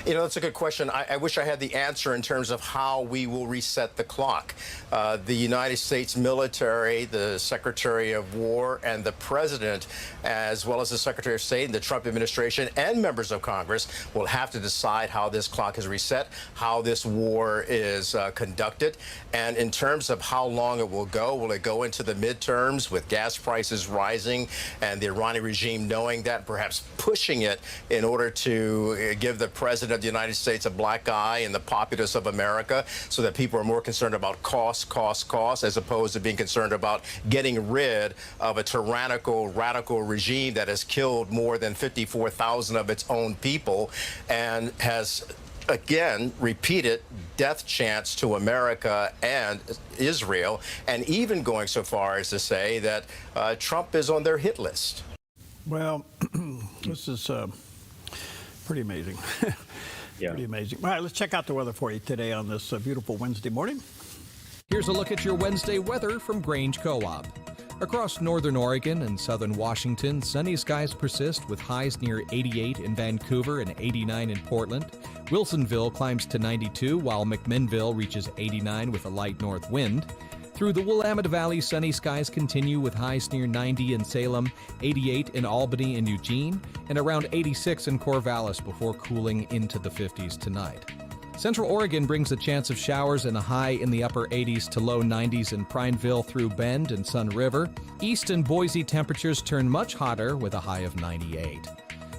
You know, that's a good question. I wish I had the answer in terms of how we will reset the clock. The United States military, the Secretary of War, and the President, as well as the Secretary of State and the Trump administration and members of Congress, will have to decide how this clock is reset, how this war is conducted. And in terms of how long it will it go into the midterms with gas prices rising and the Iranian regime knowing that, perhaps pushing it in order to give the President of the United States a black eye in the populace of America, so that people are more concerned about cost, as opposed to being concerned about getting rid of a tyrannical, radical regime that has killed more than 54,000 of its own people and has again repeated death chants to America and Israel, and even going so far as to say that Trump is on their hit list. Well, this is pretty amazing. Yeah. Pretty amazing. All right, let's check out the weather for you today on this beautiful Wednesday morning. Here's a look at your Wednesday weather from Grange Co-op. Across northern Oregon and southern Washington, sunny skies persist with highs near 88 in Vancouver and 89 in Portland. Wilsonville climbs to 92, while McMinnville reaches 89 with a light north wind. Through the Willamette Valley, sunny skies continue with highs near 90 in Salem, 88 in Albany and Eugene, and around 86 in Corvallis before cooling into the 50s tonight. Central Oregon brings a chance of showers and a high in the upper 80s to low 90s in Prineville through Bend and Sun River. East and Boise temperatures turn much hotter with a high of 98.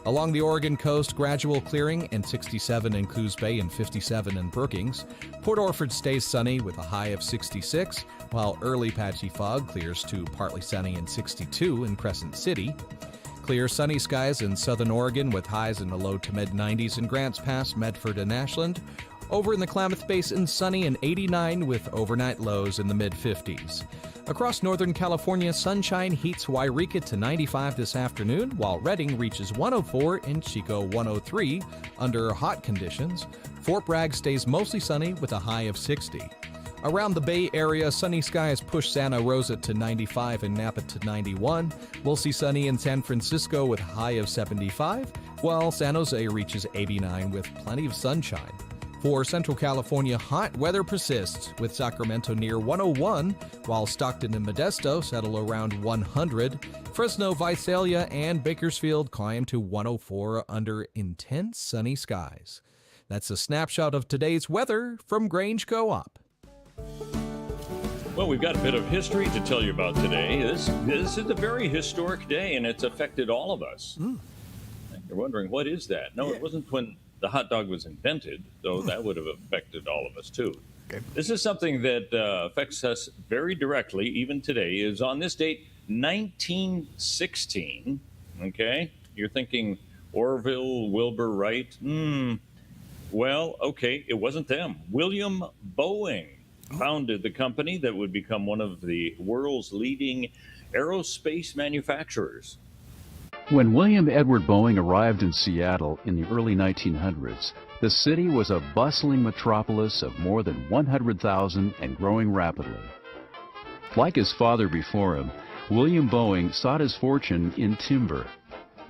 Along the Oregon coast, gradual clearing and 67 in Coos Bay and 57 in Brookings. Port Orford stays sunny with a high of 66, while early patchy fog clears to partly sunny and 62 in Crescent City. Clear sunny skies in southern Oregon with highs in the low to mid-90s in Grants Pass, Medford, and Ashland. Over in the Klamath Basin, sunny and 89 with overnight lows in the mid-50s. Across Northern California, sunshine heats Wairika to 95 this afternoon, while Redding reaches 104 and Chico 103 under hot conditions. Fort Bragg stays mostly sunny with a high of 60. Around the Bay Area, sunny skies push Santa Rosa to 95 and Napa to 91. We'll see sunny in San Francisco with a high of 75, while San Jose reaches 89 with plenty of sunshine. For Central California, hot weather persists, with Sacramento near 101, while Stockton and Modesto settle around 100. Fresno, Visalia, and Bakersfield climb to 104 under intense sunny skies. That's a snapshot of today's weather from Grange Co-op. Well, we've got a bit of history to tell you about today. This is a very historic day, and it's affected all of us. You're wondering, what is that? No, it wasn't when the hot dog was invented, though that would have affected all of us, too. Okay. This is something that affects us very directly, even today. Is on this date, 1916, okay? You're thinking Orville, Wilbur Wright? Well, okay, it wasn't them. William Boeing founded the company that would become one of the world's leading aerospace manufacturers. When William Edward Boeing arrived in Seattle in the early 1900s, the city was a bustling metropolis of more than 100,000 and growing rapidly. Like his father before him, William Boeing sought his fortune in timber.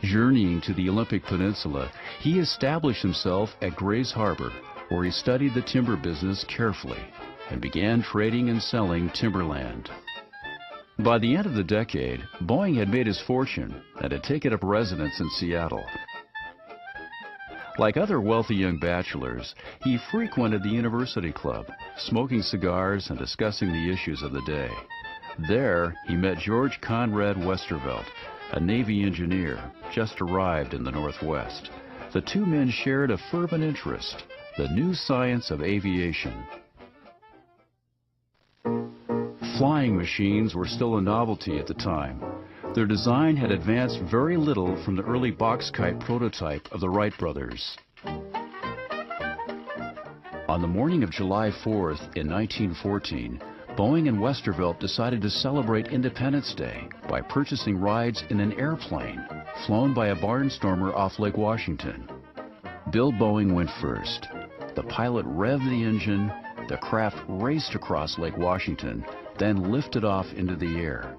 Journeying to the Olympic Peninsula, he established himself at Grays Harbor, where he studied the timber business carefully and began trading and selling timberland. By the end of the decade, Boeing had made his fortune and had taken up residence in Seattle. Like other wealthy young bachelors, he frequented the University Club, smoking cigars and discussing the issues of the day. There, he met George Conrad Westervelt, a Navy engineer just arrived in the Northwest. The two men shared a fervent interest, the new science of aviation. Flying machines were still a novelty at the time. Their design had advanced very little from the early box kite prototype of the Wright brothers. On the morning of July 4th in 1914, Boeing and Westervelt decided to celebrate Independence Day by purchasing rides in an airplane flown by a barnstormer off Lake Washington. Bill Boeing went first. The pilot revved the engine, the craft raced across Lake Washington, then lifted off into the air.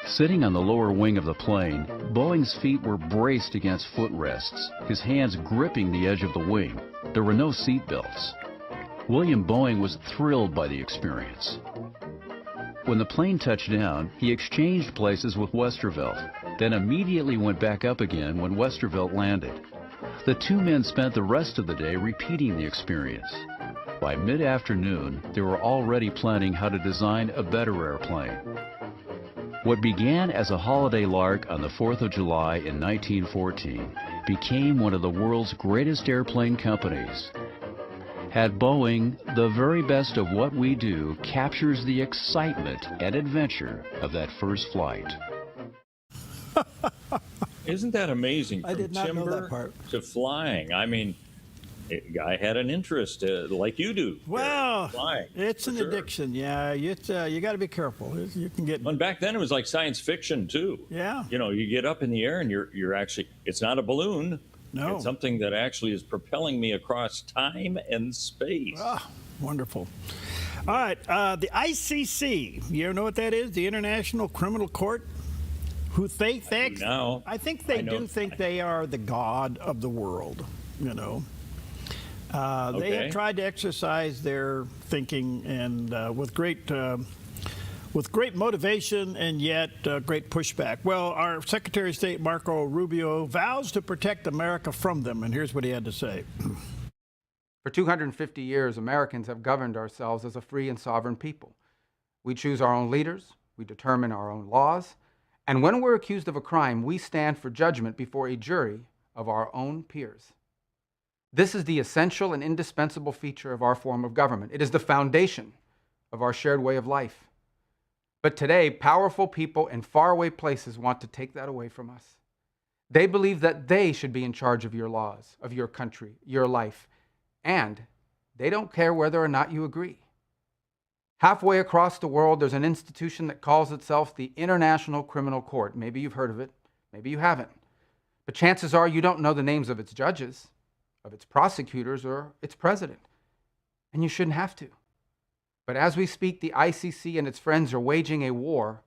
Sitting on the lower wing of the plane, Boeing's feet were braced against footrests, his hands gripping the edge of the wing. There were no seat belts. William Boeing was thrilled by the experience. When the plane touched down, he exchanged places with Westervelt, then immediately went back up again when Westervelt landed. The two men spent the rest of the day repeating the experience. By mid-afternoon, they were already planning how to design a better airplane. What began as a holiday lark on the 4th of July in 1914 became one of the world's greatest airplane companies. At Boeing, the very best of what we do captures the excitement and adventure of that first flight. Isn't that amazing? I did not know that Timber part. to flying. I mean, I had an interest like you do. Well, flying, it's an sure. addiction. Yeah, you got to be careful. You can get. And back then it was like science fiction too. Yeah. You know, you get up in the air and you're actually, it's not a balloon. No. It's something that actually is propelling me across time and space. Ah, wonderful. All right, the ICC. You know what that is? The International Criminal Court. Who they think? I think they do think they are the god of the world. You know. They have tried to exercise their thinking and with great motivation and yet great pushback. Well, our Secretary of State, Marco Rubio, vows to protect America from them, and here's what he had to say. For 250 years, Americans have governed ourselves as a free and sovereign people. We choose our own leaders, we determine our own laws, and when we're accused of a crime, we stand for judgment before a jury of our own peers. This is the essential and indispensable feature of our form of government. It is the foundation of our shared way of life. But today, powerful people in faraway places want to take that away from us. They believe that they should be in charge of your laws, of your country, your life, and they don't care whether or not you agree. Halfway across the world, there's an institution that calls itself the International Criminal Court. Maybe you've heard of it, maybe you haven't. But chances are you don't know the names of its judges, of its prosecutors, or its president. And you shouldn't have to. But as we speak, the ICC and its friends are waging a war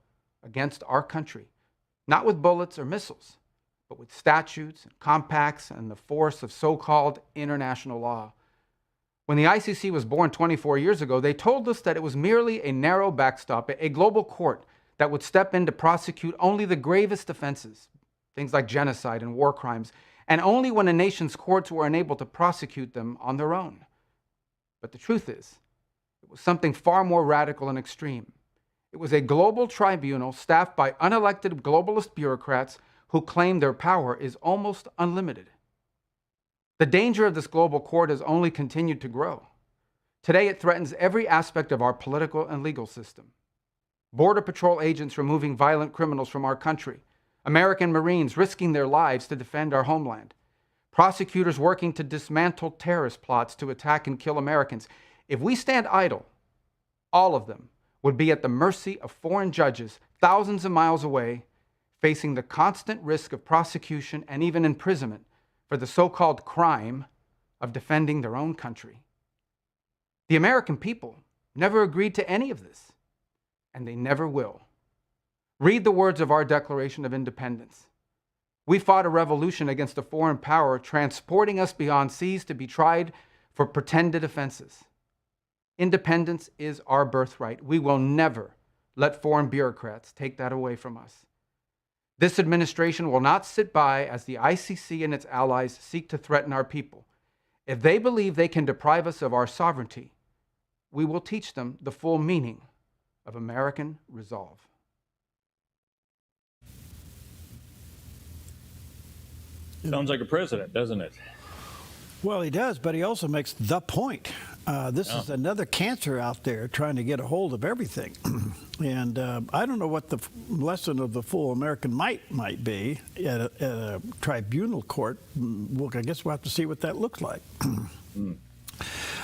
against our country, not with bullets or missiles, but with statutes and compacts and the force of so-called international law. When the ICC was born 24 years ago, they told us that it was merely a narrow backstop, a global court that would step in to prosecute only the gravest offenses, things like genocide and war crimes, and only when a nation's courts were unable to prosecute them on their own. But the truth is, it was something far more radical and extreme. It was a global tribunal staffed by unelected globalist bureaucrats who claim their power is almost unlimited. The danger of this global court has only continued to grow. Today, it threatens every aspect of our political and legal system. Border Patrol agents removing violent criminals from our country, American Marines risking their lives to defend our homeland, prosecutors working to dismantle terrorist plots to attack and kill Americans. If we stand idle, all of them would be at the mercy of foreign judges thousands of miles away, facing the constant risk of prosecution and even imprisonment for the so-called crime of defending their own country. The American people never agreed to any of this, and they never will. Read the words of our Declaration of Independence. We fought a revolution against a foreign power transporting us beyond seas to be tried for pretended offenses. Independence is our birthright. We will never let foreign bureaucrats take that away from us. This administration will not sit by as the ICC and its allies seek to threaten our people. If they believe they can deprive us of our sovereignty, we will teach them the full meaning of American resolve. Sounds like a president, doesn't it? Well, he does, but he also makes the point. This is another cancer out there trying to get a hold of everything. And I don't know what the lesson of the full American might be at a tribunal court. Well, I guess we'll have to see what that looks like. All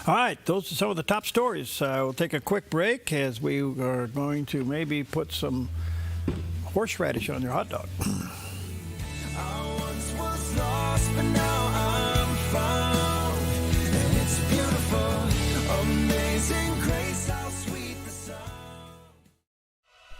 right, those are some of the top stories. We'll take a quick break as we are going to maybe put some horseradish on your hot dog. I once was lost, but now I'm found. And it's beautiful, amazing grace, how sweet the sound.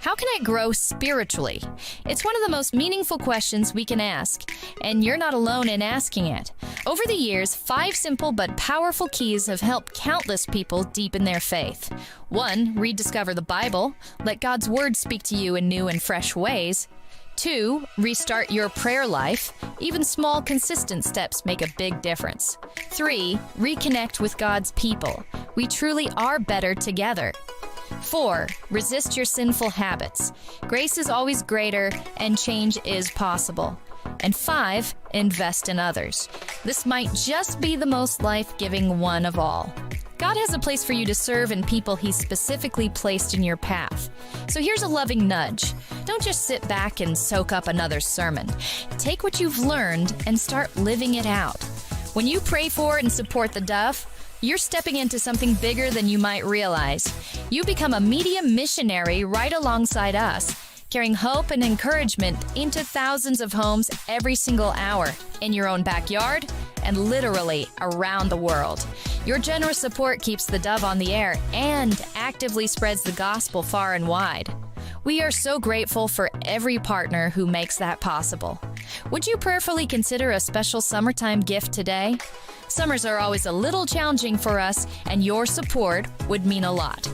How can I grow spiritually? It's one of the most meaningful questions we can ask, and you're not alone in asking it. Over the years, 5 simple but powerful keys have helped countless people deepen their faith. 1, rediscover the Bible. Let God's Word speak to you in new and fresh ways. 2, restart your prayer life. Even small, consistent steps make a big difference. 3, reconnect with God's people. We truly are better together. 4, resist your sinful habits. Grace is always greater, and change is possible. And 5, invest in others. This might just be the most life-giving one of all. God has a place for you to serve and people He's specifically placed in your path. So here's a loving nudge. Don't just sit back and soak up another sermon. Take what you've learned and start living it out. When you pray for and support the Dove, you're stepping into something bigger than you might realize. You become a media missionary right alongside us, carrying hope and encouragement into thousands of homes every single hour, in your own backyard and literally around the world. Your generous support keeps the Dove on the air and actively spreads the gospel far and wide. We are so grateful for every partner who makes that possible. Would you prayerfully consider a special summertime gift today? Summers are always a little challenging for us, and your support would mean a lot.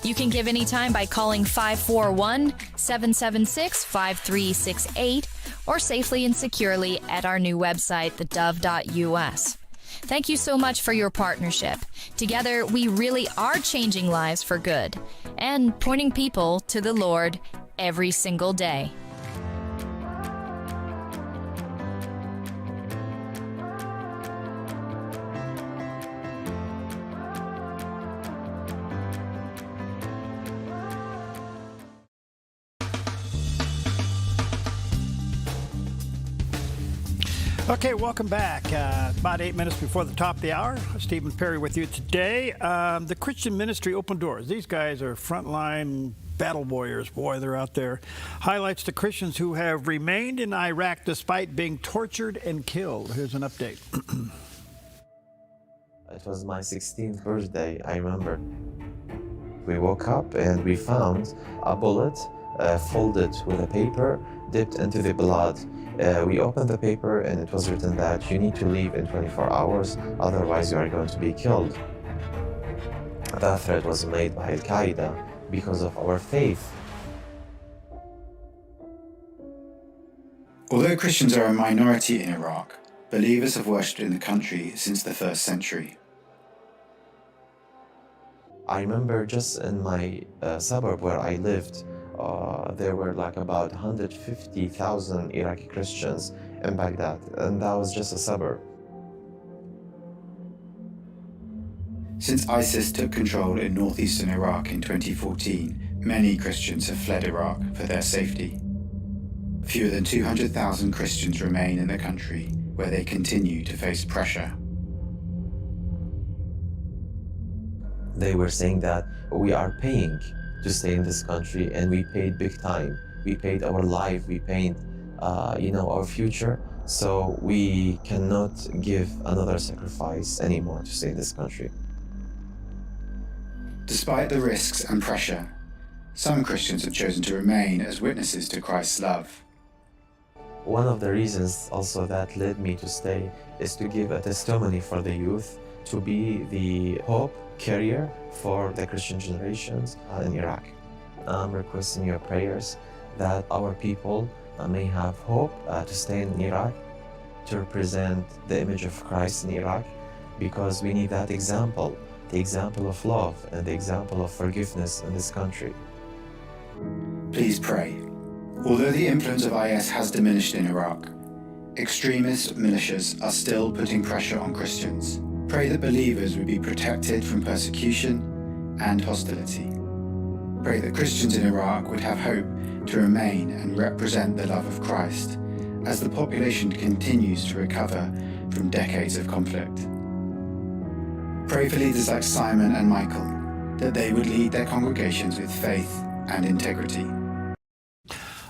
You can give anytime by calling 541-776-5368 or safely and securely at our new website, thedove.us. Thank you so much for your partnership. Together, we really are changing lives for good and pointing people to the Lord every single day. Okay, welcome back. About 8 minutes before the top of the hour. Stephen Perry with you today. The Christian Ministry Open Doors. These guys are frontline battle warriors. Boy, they're out there. Highlights the Christians who have remained in Iraq despite being tortured and killed. Here's an update. It was my 16th birthday, I remember. We woke up and we found a bullet folded with a paper dipped into the blood. We opened the paper and it was written that you need to leave in 24 hours, otherwise you are going to be killed. That threat was made by Al-Qaeda because of our faith. Although Christians are a minority in Iraq, believers have worshipped in the country since the 1st century. I remember just in my suburb where I lived, there were like about 150,000 Iraqi Christians in Baghdad, and that was just a suburb. Since ISIS took control in northeastern Iraq in 2014, many Christians have fled Iraq for their safety. Fewer than 200,000 Christians remain in the country, where they continue to face pressure. They were saying that we are paying to stay in this country, and we paid big time. We paid our life, we paid our future, so we cannot give another sacrifice anymore to stay in this country. Despite the risks and pressure, some Christians have chosen to remain as witnesses to Christ's love. One of the reasons also that led me to stay is to give a testimony for the youth, to be the hope carrier for the Christian generations in Iraq. I'm requesting your prayers that our people may have hope to stay in Iraq, to represent the image of Christ in Iraq, because we need that example, the example of love and the example of forgiveness in this country. Please pray. Although the influence of IS has diminished in Iraq, extremist militias are still putting pressure on Christians. Pray that believers would be protected from persecution and hostility. Pray that Christians in Iraq would have hope to remain and represent the love of Christ as the population continues to recover from decades of conflict. Pray for leaders like Simon and Michael, that they would lead their congregations with faith and integrity.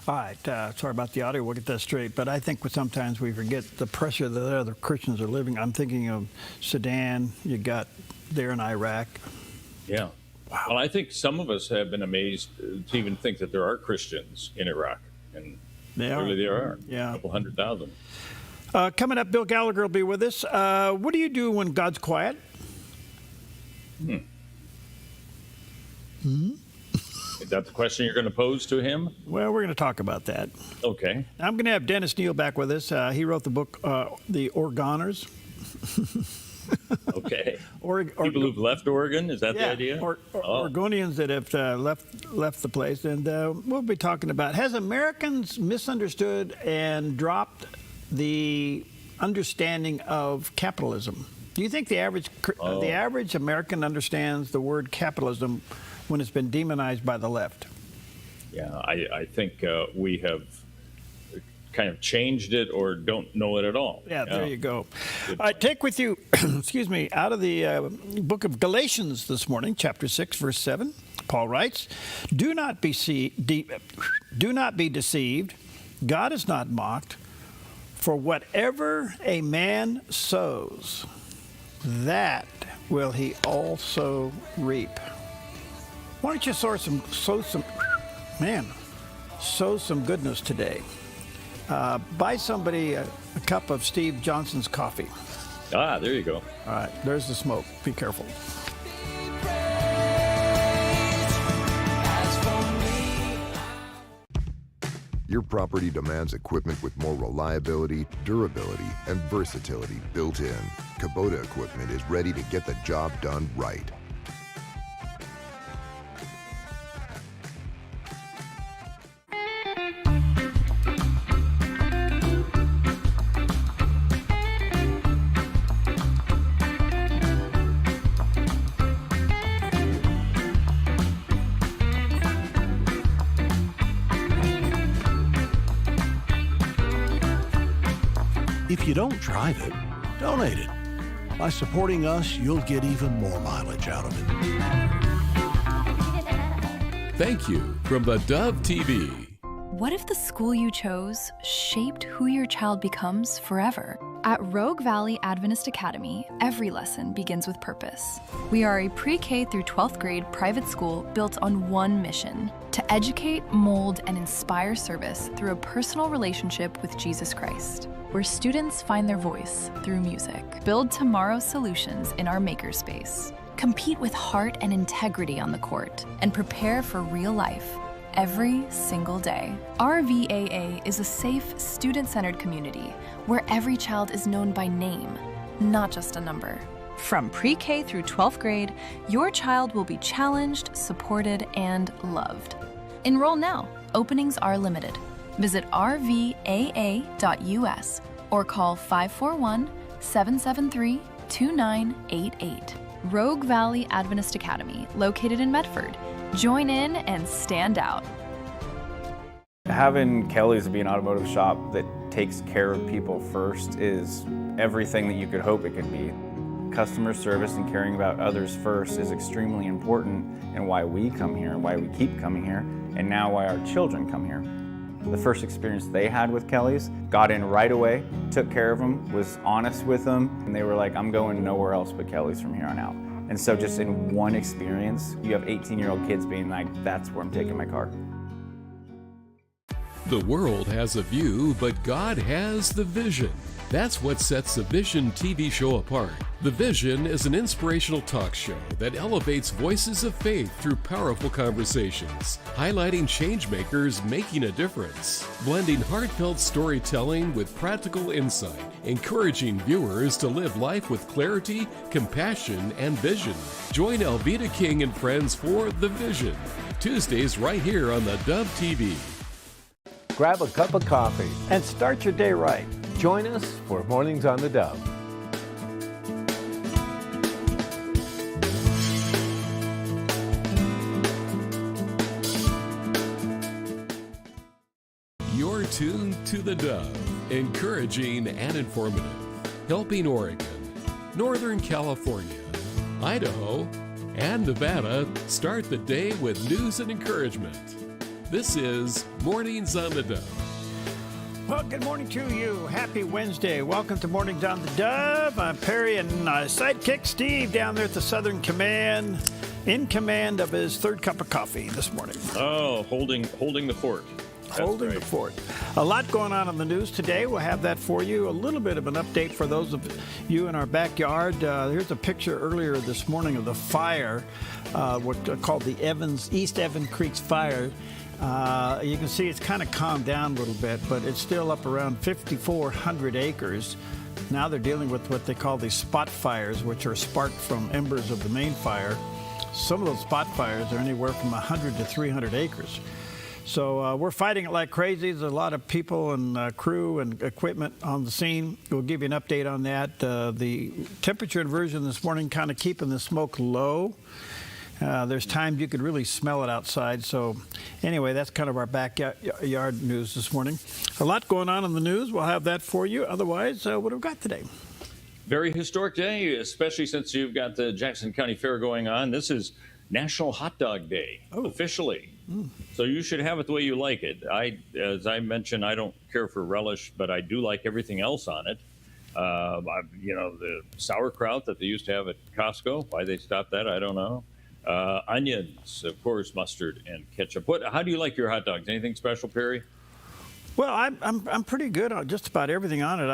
All right, sorry about the audio, we'll get that straight, but I think sometimes we forget the pressure that other Christians are living. I'm thinking of Sudan, you got there in Iraq. Yeah. Wow. Well, I think some of us have been amazed to even think that there are Christians in Iraq, and clearly there are, a couple 100,000. Coming up, Bill Gallagher will be with us. What do you do when God's quiet? Is that the question you're going to pose to him? Well, we're going to talk about that. Okay. I'm going to have Dennis Neal back with us. He wrote the book, The Oregoners. Okay. People who've left Oregon, is that the idea? Oregonians that have left the place. And we'll be talking about, has Americans misunderstood and dropped the understanding of capitalism? Do you think the average American understands the word capitalism when it's been demonized by the left? Yeah, I think we have kind of changed it or don't know it at all. Yeah, there you go. I take with you, excuse me, out of the book of Galatians this morning, chapter 6, verse 7. Paul writes, do not be deceived. God is not mocked. For whatever a man sows, that will he also reap. Why don't you sow some goodness today? Buy somebody a cup of Steve Johnson's coffee. Ah, there you go. All right, there's the smoke. Be careful. Your property demands equipment with more reliability, durability, and versatility built in. Kubota equipment is ready to get the job done right. If you don't drive it, donate it. By supporting us, you'll get even more mileage out of it. Thank you from the Dove TV. What if the school you chose shaped who your child becomes forever? At Rogue Valley Adventist Academy, every lesson begins with purpose. We are a pre-K through 12th grade private school built on one mission: to educate, mold, and inspire service through a personal relationship with Jesus Christ, where students find their voice through music, build tomorrow's solutions in our makerspace, compete with heart and integrity on the court, and prepare for real life every single day. RVAA is a safe, student-centered community where every child is known by name, not just a number. From pre-K through 12th grade, your child will be challenged, supported, and loved. Enroll now. Openings are limited. Visit rvaa.us or call 541-773-2988. Rogue Valley Adventist Academy, located in Medford. Join in and stand out. Having Kelly's be an automotive shop that takes care of people first is everything that you could hope it could be. Customer service and caring about others first is extremely important, and why we come here and why we keep coming here, and now why our children come here. The first experience they had with Kelly's, got in right away, took care of them, was honest with them, and they were like, I'm going nowhere else but Kelly's from here on out. And so just in one experience, you have 18-year-old kids being like, that's where I'm taking my car. The world has a view, but God has the vision. That's what sets the Vision TV show apart. The Vision is an inspirational talk show that elevates voices of faith through powerful conversations, highlighting changemakers making a difference, blending heartfelt storytelling with practical insight, encouraging viewers to live life with clarity, compassion, and vision. Join Elvita King and friends for The Vision, Tuesdays right here on theDove TV. Grab a cup of coffee and start your day right. Join us for Mornings on the Dove. You're tuned to the Dove, encouraging and informative, helping Oregon, Northern California, Idaho, and Nevada start the day with news and encouragement. This is Mornings on the Dove. Well, good morning to you. Happy Wednesday. Welcome to Mornings on the Dove. I'm Perry and sidekick Steve down there at the Southern Command, in command of his third cup of coffee this morning. Oh, holding the fort. Holding the fort. A lot going on in the news today. We'll have that for you. A little bit of an update for those of you in our backyard. Here's a picture earlier this morning of the fire, what called the East Evan Creeks fire. You can see it's kind of calmed down a little bit, but it's still up around 5,400 acres. Now they're dealing with what they call these spot fires, which are sparked from embers of the main fire. Some of those spot fires are anywhere from 100 to 300 acres. So we're fighting it like crazy. There's a lot of people and crew and equipment on the scene. We'll give you an update on that. The temperature inversion this morning kind of keeping the smoke low. There's times you could really smell it outside. So anyway, that's kind of our backyard news this morning. A lot going on in the news. We'll have that for you. Otherwise, what have we got today? Very historic day, especially since you've got the Jackson County Fair going on. This is National Hot Dog Day, officially. So you should have it the way you like it. As I mentioned, I don't care for relish, but I do like everything else on it. The sauerkraut that they used to have at Costco, why they stopped that, I don't know. Onions, of course, mustard and ketchup. How do you like your hot dogs? Anything special, Perry? Well, I'm pretty good on just about everything on it.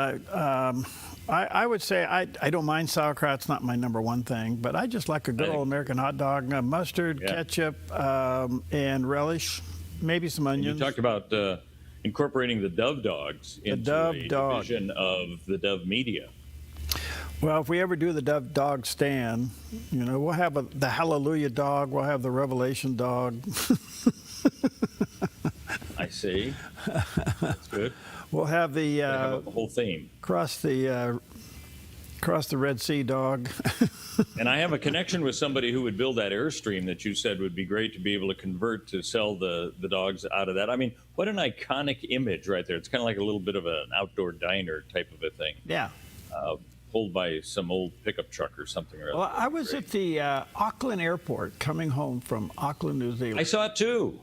I would say I don't mind sauerkraut. It's not my number one thing, but I just like a good old American hot dog. Mustard, ketchup, and relish, maybe some onions. You talked about incorporating the Dove dogs into a division of the Dove Media. Well, if we ever do the Dove Dog Stand, we'll have the Hallelujah dog. We'll have the Revelation dog. I see. That's good. We'll have the whole theme. Cross the Red Sea dog. And I have a connection with somebody who would build that Airstream that you said would be great to be able to convert to sell the dogs out of that. I mean, what an iconic image right there. It's kind of like a little bit of an outdoor diner type of a thing. Yeah. Pulled by some old pickup truck or something. Or well, I was at the Auckland airport coming home from Auckland, New Zealand. I saw it too.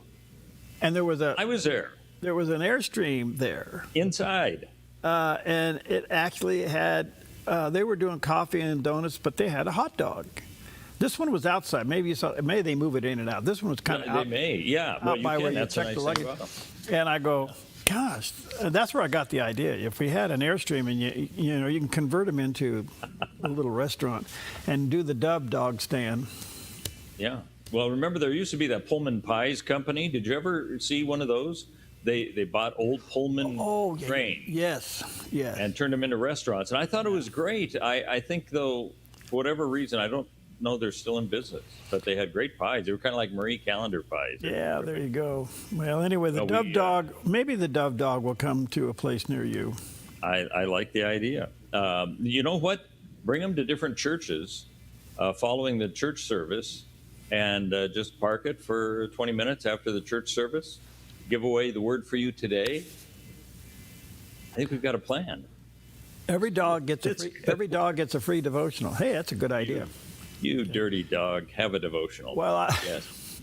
And I was there. There was an Airstream there. Inside. and it actually had, they were doing coffee and donuts, but they had a hot dog. This one was outside. Maybe you saw. Maybe they move it in and out. This one was kind of out. They may, yeah. Well, out by where you That's a check nice the thing luggage. about them. And I go, gosh, that's where I got the idea. If we had an Airstream and you can convert them into a little restaurant and do the Dove dog stand. Yeah. Well, remember there used to be that Pullman Pies company. Did you ever see one of those? They bought old Pullman trains. Yes. And turned them into restaurants. And I thought it was great. I think, though, for whatever reason, I don't know they're still in business. But they had great pies. They were kind of like Marie Callender pies. Yeah, there you go. Well, anyway, the Dove dog, maybe the Dove dog will come to a place near you. I like the idea. You know what? Bring them to different churches following the church service and just park it for 20 minutes after the church service. Give away the word for you today. I think we've got a plan. Every dog gets a free devotional. Hey, that's a good idea. You dirty dog, have a devotional. Well, yes.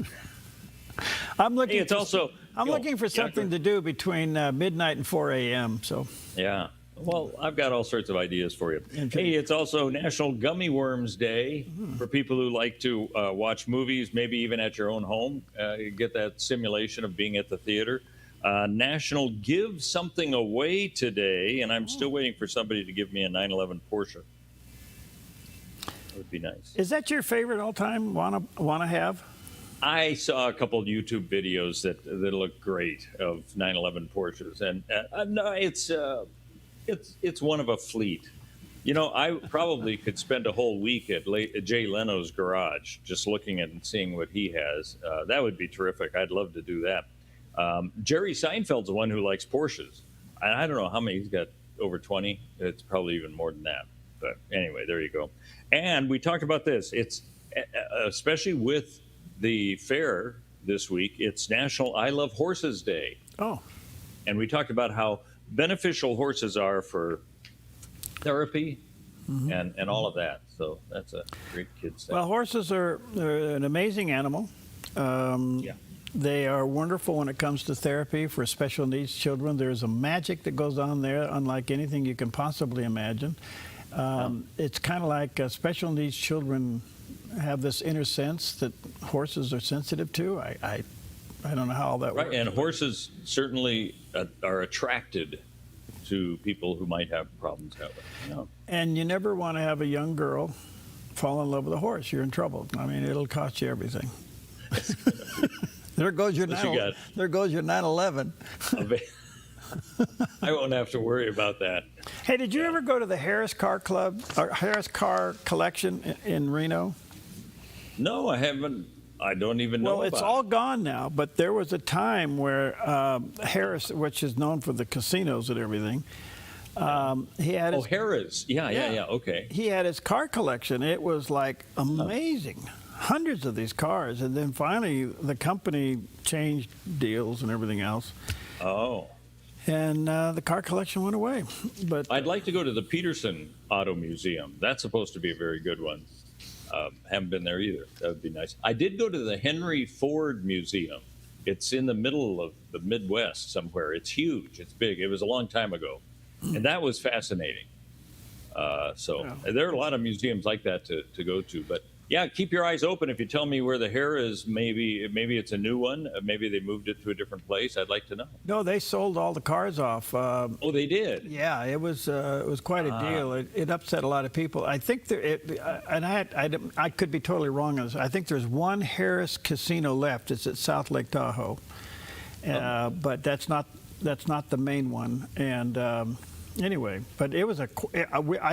I'm looking. Hey, it's also. I'm looking for something to do between midnight and 4 a.m. So. Yeah. Well, I've got all sorts of ideas for you. Hey, it's also National Gummy Worms Day for people who like to watch movies, maybe even at your own home. You get that simulation of being at the theater. National Give Something Away today, and I'm still waiting for somebody to give me a 911 Porsche. That would be nice. Is that your favorite all-time wanna have? I saw a couple of YouTube videos that look great of 911 Porsches, and no, it's one of a fleet. You know, I probably could spend a whole week at Jay Leno's garage just looking at and seeing what he has. That would be terrific. I'd love to do that. Jerry Seinfeld's the one who likes Porsches. I don't know how many. He's got over 20. It's probably even more than that. But anyway, there you go. And we talked about this. It's especially with the fair this week, it's National I Love Horses Day. Oh. And we talked about how beneficial horses are for therapy and all of that. So that's a great kid's thing. Well, horses are an amazing animal. They are wonderful when it comes to therapy for special needs children. There's a magic that goes on there unlike anything you can possibly imagine. It's kind of like special needs children have this inner sense that horses are sensitive to. I don't know how all that works. Right, and horses certainly are attracted to people who might have problems that way. Yeah. And you never want to have a young girl fall in love with a horse. You're in trouble. I mean, it'll cost you everything. There goes your 911. I won't have to worry about that. Hey, did you ever go to the Harris Car Club or Harris Car Collection in Reno? No, I haven't. I don't even know. Well, it's all gone now, but there was a time where Harris, which is known for the casinos and everything, he had his... Harris. Yeah, okay. He had his car collection. It was like amazing. Hundreds of these cars, and then finally the company changed deals and everything else. Oh. And the car collection went away. But I'd like to go to the Peterson Auto Museum. That's supposed to be a very good one. Haven't been there either. That would be nice. I did go to the Henry Ford Museum. It's in the middle of the Midwest somewhere. It's huge. It's big. It was a long time ago. And that was fascinating. There are a lot of museums like that to go to. But yeah, keep your eyes open. If you tell me where the hair is, maybe it's a new one. Maybe they moved it to a different place. I'd like to know. No, they sold all the cars off. Oh, they did? Yeah, it was quite a deal. It upset a lot of people. I think I could be totally wrong on this. I think there's one Harris casino left. It's at South Lake Tahoe, but that's not the main one. And anyway, but it was I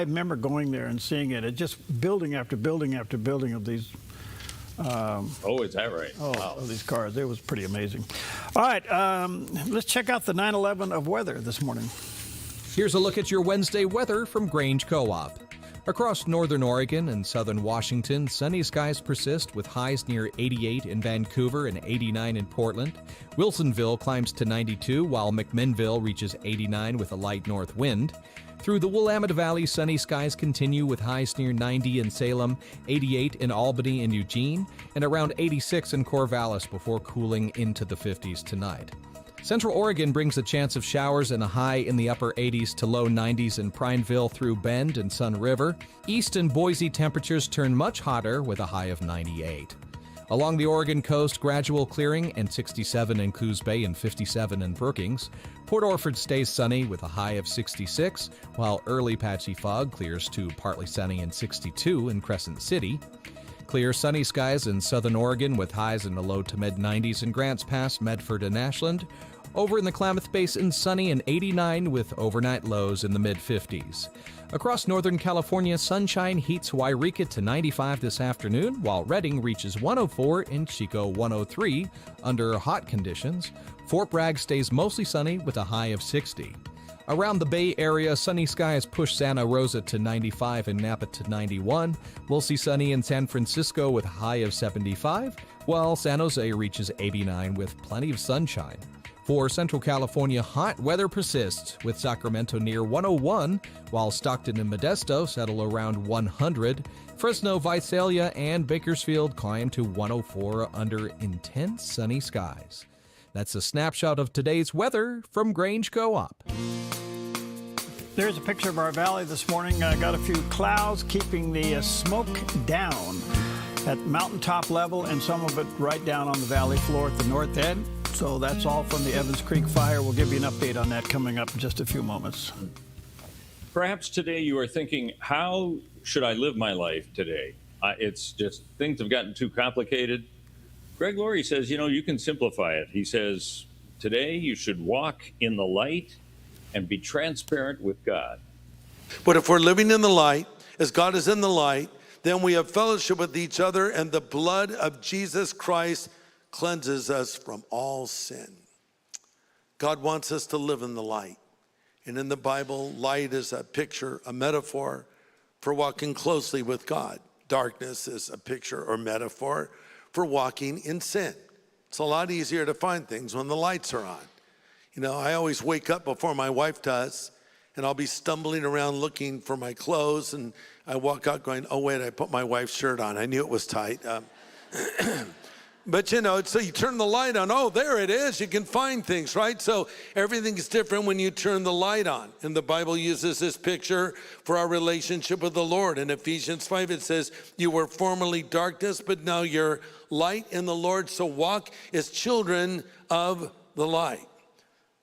remember going there and seeing it. It just building after building after building of these. Is that right? Wow. Of these cars. It was pretty amazing. All right, let's check out the 9/11 of weather this morning. Here's a look at your Wednesday weather from Grange Co-op. Across northern Oregon and southern Washington, sunny skies persist with highs near 88 in Vancouver and 89 in Portland. Wilsonville climbs to 92, while McMinnville reaches 89 with a light north wind. Through the Willamette Valley, sunny skies continue with highs near 90 in Salem, 88 in Albany and Eugene, and around 86 in Corvallis before cooling into the 50s tonight. Central Oregon brings a chance of showers and a high in the upper 80s to low 90s in Prineville through Bend and Sun River. East and Boise temperatures turn much hotter with a high of 98. Along the Oregon coast, gradual clearing and 67 in Coos Bay and 57 in Brookings. Port Orford stays sunny with a high of 66, while early patchy fog clears to partly sunny and 62 in Crescent City. Clear sunny skies in southern Oregon with highs in the low to mid-90s in Grants Pass, Medford, and Ashland. Over in the Klamath Basin, sunny and 89 with overnight lows in the mid-50s. Across Northern California, sunshine heats Wairika to 95 this afternoon, while Redding reaches 104 and Chico 103 under hot conditions. Fort Bragg stays mostly sunny with a high of 60. Around the Bay Area, sunny skies push Santa Rosa to 95 and Napa to 91. We'll see sunny in San Francisco with a high of 75, while San Jose reaches 89 with plenty of sunshine. For Central California, hot weather persists, with Sacramento near 101, while Stockton and Modesto settle around 100. Fresno, Visalia, and Bakersfield climb to 104 under intense sunny skies. That's a snapshot of today's weather from Grange Co-op. There's a picture of our valley this morning. Got a few clouds keeping the smoke down at mountaintop level, and some of it right down on the valley floor at the north end. So that's all from the Evans Creek fire. We'll give you an update on that coming up in just a few moments. Perhaps today you are thinking, how should I live my life today? It's just things have gotten too complicated. Greg Laurie says, you can simplify it. He says, today you should walk in the light and be transparent with God. But if we're living in the light, as God is in the light, then we have fellowship with each other, and the blood of Jesus Christ cleanses us from all sin. God wants us to live in the light. And in the Bible, light is a picture, a metaphor for walking closely with God. Darkness is a picture or metaphor for walking in sin. It's a lot easier to find things when the lights are on. I always wake up before my wife does, and I'll be stumbling around looking for my clothes, and I walk out going, oh wait, I put my wife's shirt on. I knew it was tight. But so you turn the light on, oh, there it is. You can find things, right? So everything is different when you turn the light on. And the Bible uses this picture for our relationship with the Lord. In Ephesians 5, it says, you were formerly darkness, but now you're light in the Lord. So walk as children of the light.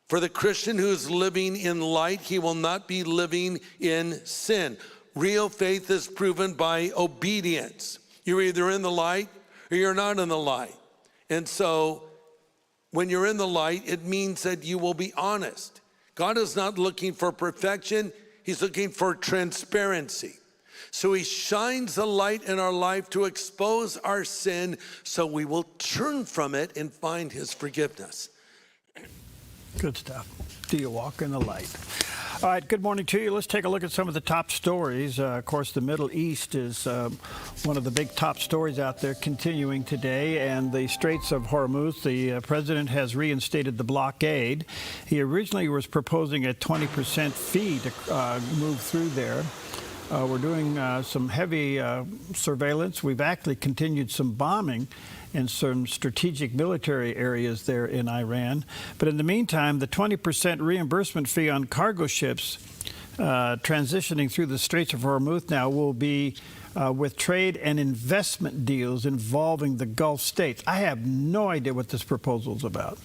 For the Christian who is living in light, he will not be living in sin. Real faith is proven by obedience. You're either in the light or you're not in the light. And so when you're in the light, it means that you will be honest. God is not looking for perfection. He's looking for transparency. So he shines the light in our life to expose our sin so we will turn from it and find his forgiveness. Good stuff. Do you walk in the light? All right, good morning to you. Let's take a look at some of the top stories. Of course, the Middle East is one of the big top stories out there continuing today, and the Straits of Hormuz, the president has reinstated the blockade. He originally was proposing a 20% fee to move through there. We're doing some heavy surveillance. We've actually continued some bombing in some strategic military areas there in Iran. But in the meantime, the 20% reimbursement fee on cargo ships transitioning through the Straits of Hormuz now will be with trade and investment deals involving the Gulf states. I have no idea what this proposal is about,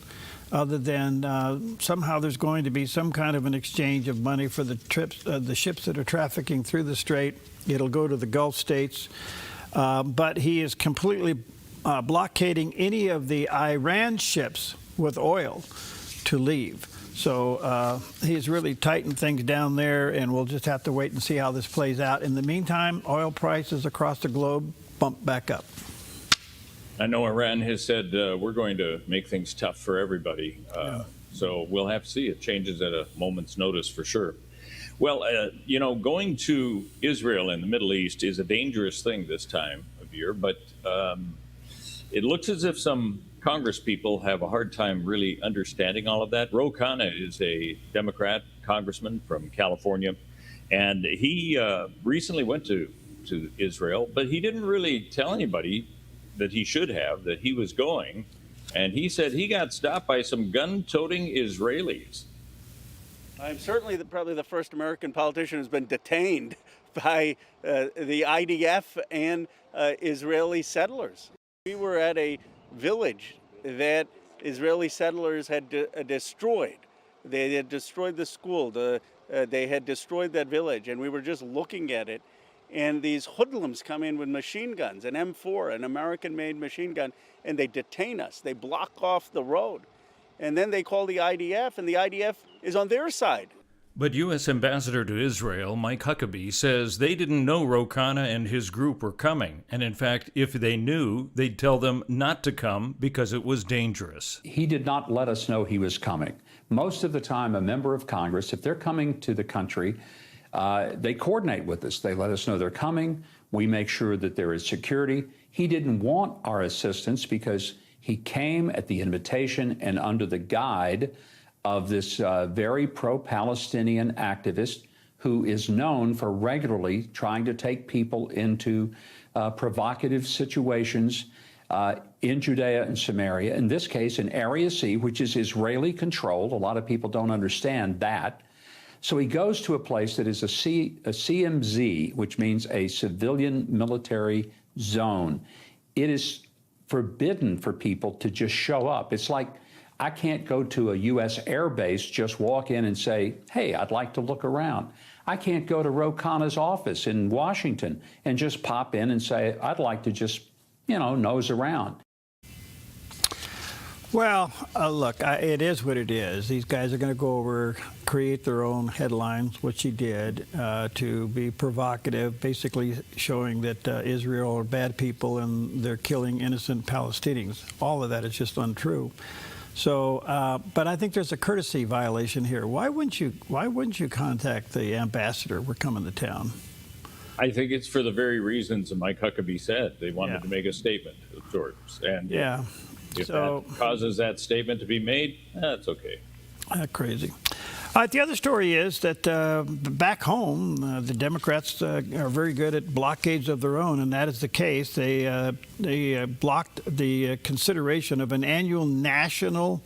other than somehow there's going to be some kind of an exchange of money for the ships that are trafficking through the strait. It'll go to the Gulf states. But he is completely blockading any of the Iran ships with oil to leave. So he's really tightened things down there, and we'll just have to wait and see how this plays out. In the meantime, oil prices across the globe bump back up. I know Iran has said we're going to make things tough for everybody. So we'll have to see. It changes at a moment's notice for sure. Well, going to Israel in the Middle East is a dangerous thing this time of year, but it looks as if some Congress people have a hard time really understanding all of that. Ro Khanna is a Democrat congressman from California, and he recently went to Israel, but he didn't really tell anybody that he should have, that he was going. and he said he got stopped by some gun-toting Israelis. I'm certainly probably the first American politician who's been detained by the IDF and Israeli settlers. We were at a village that Israeli settlers had destroyed. They had destroyed the school. They had destroyed that village, and we were just looking at it. And these hoodlums come in with machine guns, an M4, an American-made machine gun, and they detain us. They block off the road. And then they call the IDF, and the IDF is on their side. But U.S. Ambassador to Israel, Mike Huckabee, says they didn't know Ro Khanna and his group were coming. And in fact, if they knew, they'd tell them not to come because it was dangerous. He did not let us know he was coming. Most of the time, a member of Congress, if they're coming to the country, they coordinate with us. They let us know they're coming. We make sure that there is security. He didn't want our assistance because he came at the invitation and under the guide of this very pro-Palestinian activist who is known for regularly trying to take people into provocative situations in Judea and Samaria, in this case in Area C, which is Israeli-controlled. A lot of people don't understand that. So he goes to a place that is a CMZ, which means a civilian military zone. It is forbidden for people to just show up. It's like I can't go to a U.S. air base, just walk in and say, hey, I'd like to look around. I can't go to Ro Khanna's office in Washington and just pop in and say, I'd like to just, nose around. Well, look, it is what it is. These guys are going to go over, create their own headlines, which he did, to be provocative, basically showing that Israel are bad people and they're killing innocent Palestinians. All of that is just untrue. So, but I think there's a courtesy violation here. Why wouldn't you contact the ambassador? We're coming to town. I think it's for the very reasons that Mike Huckabee said. They wanted to make a statement of sorts. And yeah. If that causes that statement to be made, that's okay. Crazy. The other story is that back home, the Democrats are very good at blockades of their own, and that is the case. They blocked the consideration of an annual National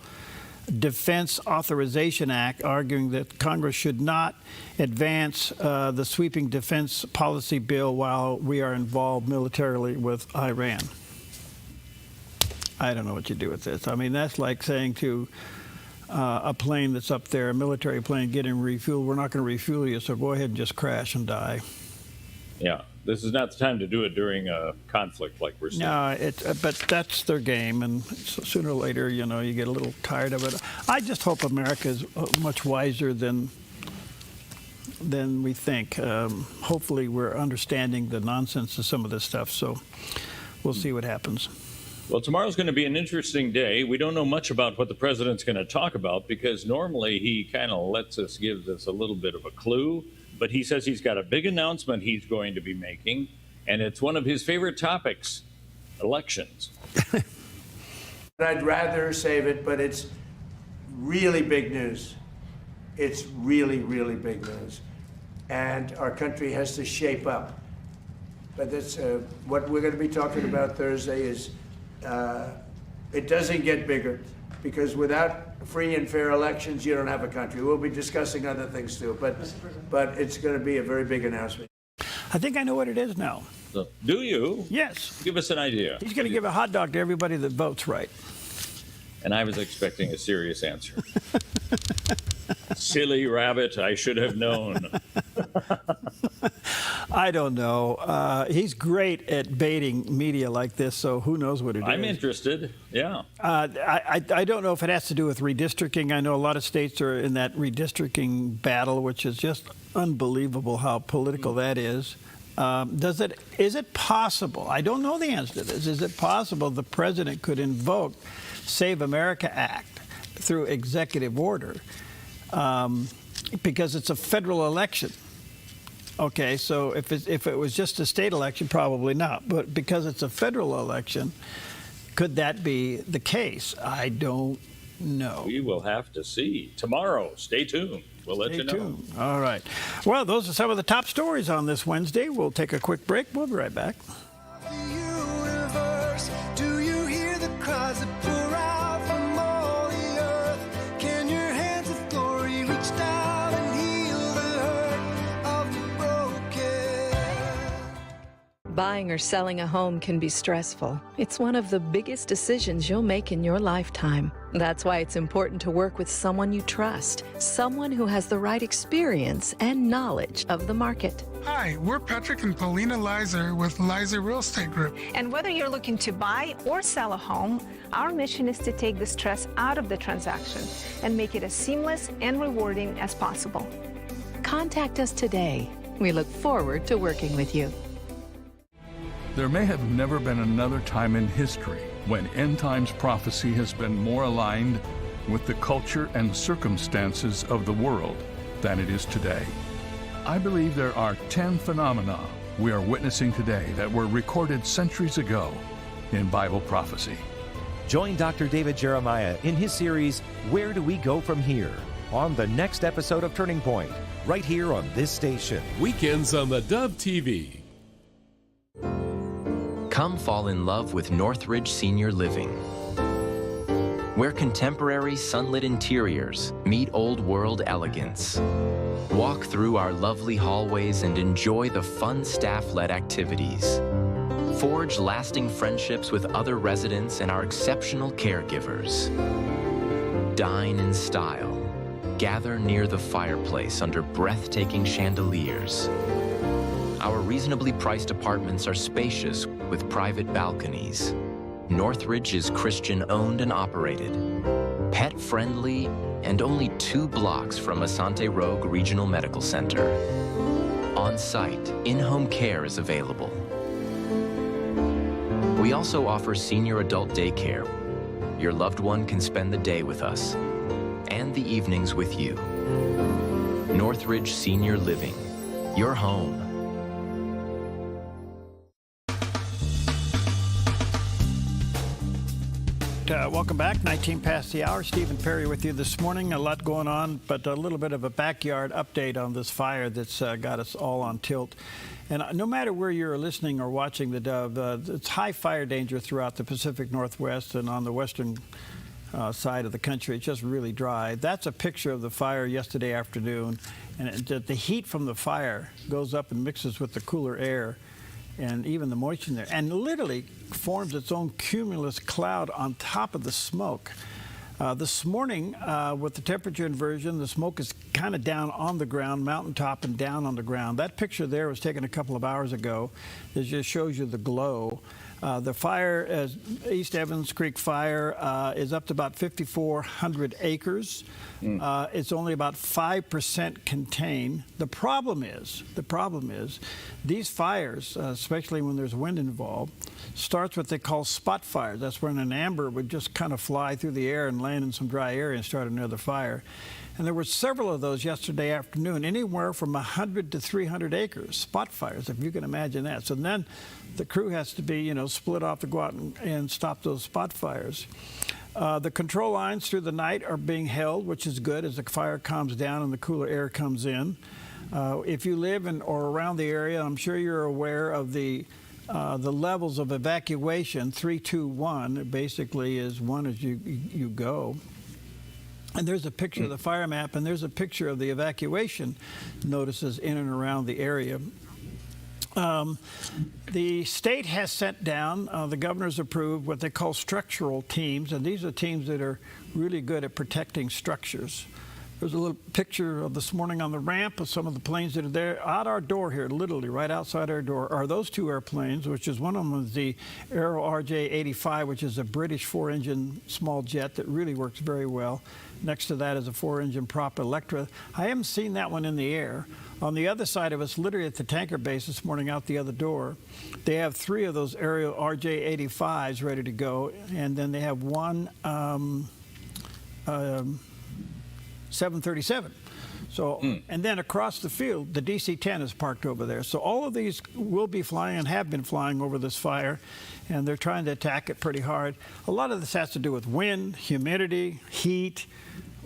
Defense Authorization Act, arguing that Congress should not advance the sweeping defense policy bill while we are involved militarily with Iran. I don't know what you do with this. I mean, that's like saying to a plane that's up there, a military plane, getting refueled, we're not going to refuel you, so go ahead and just crash and die. Yeah, this is not the time to do it during a conflict like we're seeing. No, but that's their game, and sooner or later, you get a little tired of it. I just hope America is much wiser than we think. Hopefully, we're understanding the nonsense of some of this stuff, so we'll see what happens. Well, tomorrow's going to be an interesting day. We don't know much about what the president's going to talk about because normally he kind of gives us a little bit of a clue. But he says he's got a big announcement he's going to be making, and it's one of his favorite topics, elections. I'd rather save it, but it's really big news. It's really, really big news. And our country has to shape up. But that's what we're going to be talking about Thursday is it doesn't get bigger, because without free and fair elections, you don't have a country. We'll be discussing other things too, but it's going to be a very big announcement. I think I know what it is now. So, do you? Yes. Give us an idea. He's going to give a hot dog to everybody that votes right. And I was expecting a serious answer. Silly rabbit, I should have known. I don't know. He's great at baiting media like this, so who knows what it is. I'm interested, yeah. I don't know if it has to do with redistricting. I know a lot of states are in that redistricting battle, which is just unbelievable how political that is. Is it possible, I don't know the answer to this, is it possible the president could invoke Save America Act through executive order because it's a federal election? Okay, so if it was just a state election, probably not. But because it's a federal election, could that be the case? I don't know. We will have to see. Tomorrow, stay tuned. We'll let you know. Tuned. All right. Well, those are some of the top stories on this Wednesday. We'll take a quick break. We'll be right back. Do you hear the cries that pour out? Buying or selling a home can be stressful. It's one of the biggest decisions you'll make in your lifetime. That's why it's important to work with someone you trust, someone who has the right experience and knowledge of the market. Hi, we're Patrick and Paulina Leiser with Leiser Real Estate Group. And whether you're looking to buy or sell a home, our mission is to take the stress out of the transaction and make it as seamless and rewarding as possible. Contact us today. We look forward to working with you. There may have never been another time in history when end times prophecy has been more aligned with the culture and circumstances of the world than it is today. I believe there are 10 phenomena we are witnessing today that were recorded centuries ago in Bible prophecy. Join Dr. David Jeremiah in his series, Where Do We Go From Here? On the next episode of Turning Point, right here on this station. Weekends on the Dove TV. Come fall in love with Northridge Senior Living, where contemporary sunlit interiors meet old world elegance. Walk through our lovely hallways and enjoy the fun staff-led activities. Forge lasting friendships with other residents and our exceptional caregivers. Dine in style. Gather near the fireplace under breathtaking chandeliers. Our reasonably priced apartments are spacious with private balconies. Northridge is Christian-owned and operated, pet-friendly, and only 2 blocks from Asante Rogue Regional Medical Center. On-site, in-home care is available. We also offer senior adult daycare. Your loved one can spend the day with us and the evenings with you. Northridge Senior Living, your home. Welcome back. 19 past the hour. Stephen Perry with you this morning. A lot going on, but a little bit of a backyard update on this fire that's got us all on tilt. And no matter where you're listening or watching the Dove, it's high fire danger throughout the Pacific Northwest and on the western side of the country. It's just really dry. That's a picture of the fire yesterday afternoon. And the heat from the fire goes up and mixes with the cooler air and even the moisture in there, and literally forms its own cumulus cloud on top of the smoke. This morning, with the temperature inversion, the smoke is kind of down on the ground, mountaintop and down on the ground. That picture there was taken a couple of hours ago. It just shows you the glow. The fire, East Evans Creek fire, is up to about 5,400 acres. It's only about 5% contained. The problem is, these fires, especially when there's wind involved, starts what they call spot fires. That's when an amber would just kind of fly through the air and land in some dry area and start another fire. And there were several of those yesterday afternoon, anywhere from 100 to 300 acres, spot fires, if you can imagine that. So then the crew has to be, split off to go out and stop those spot fires. The control lines through the night are being held, which is good as the fire calms down and the cooler air comes in. If you live in or around the area, I'm sure you're aware of the levels of evacuation. 3, 2, 1 basically is 1 as you go. And there's a picture of the fire map, and there's a picture of the evacuation notices in and around the area. The state has sent down, the governor's approved, what they call structural teams, and these are teams that are really good at protecting structures. There's a little picture of this morning on the ramp of some of the planes that are there. Out our door here, literally right outside our door, are those 2 airplanes, which is one of them is the Aero RJ-85, which is a British 4-engine small jet that really works very well. Next to that is a 4-engine prop Electra. I haven't seen that one in the air. On the other side of us, literally at the tanker base this morning out the other door, they have 3 of those Aero RJ-85s ready to go, and then they have one 737. So, and then across the field, the DC-10 is parked over there. So all of these will be flying and have been flying over this fire, and they're trying to attack it pretty hard. A lot of this has to do with wind, humidity, heat,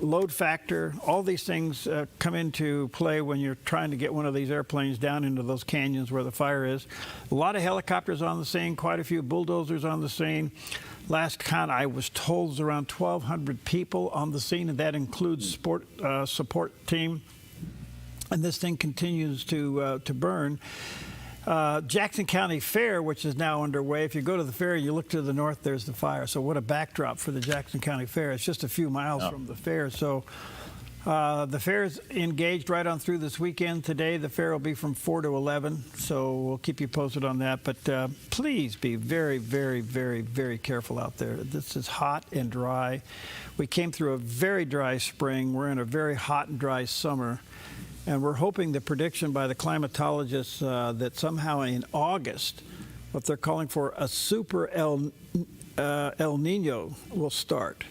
load factor. All these things come into play when you're trying to get one of these airplanes down into those canyons where the fire is. A lot of helicopters on the scene, quite a few bulldozers on the scene. Last count, I was told, is around 1,200 people on the scene, and that includes support team. And this thing continues to burn. Jackson County Fair, which is now underway. If you go to the fair, you look to the north, there's the fire. So what a backdrop for the Jackson County Fair. It's just a few miles from the fair. So the fair is engaged right on through this weekend. Today, the fair will be from 4 to 11. So we'll keep you posted on that. But please be very, very, very, very careful out there. This is hot and dry. We came through a very dry spring. We're in a very hot and dry summer. And we're hoping the prediction by the climatologists that somehow in August, what they're calling for a super El Nino will start.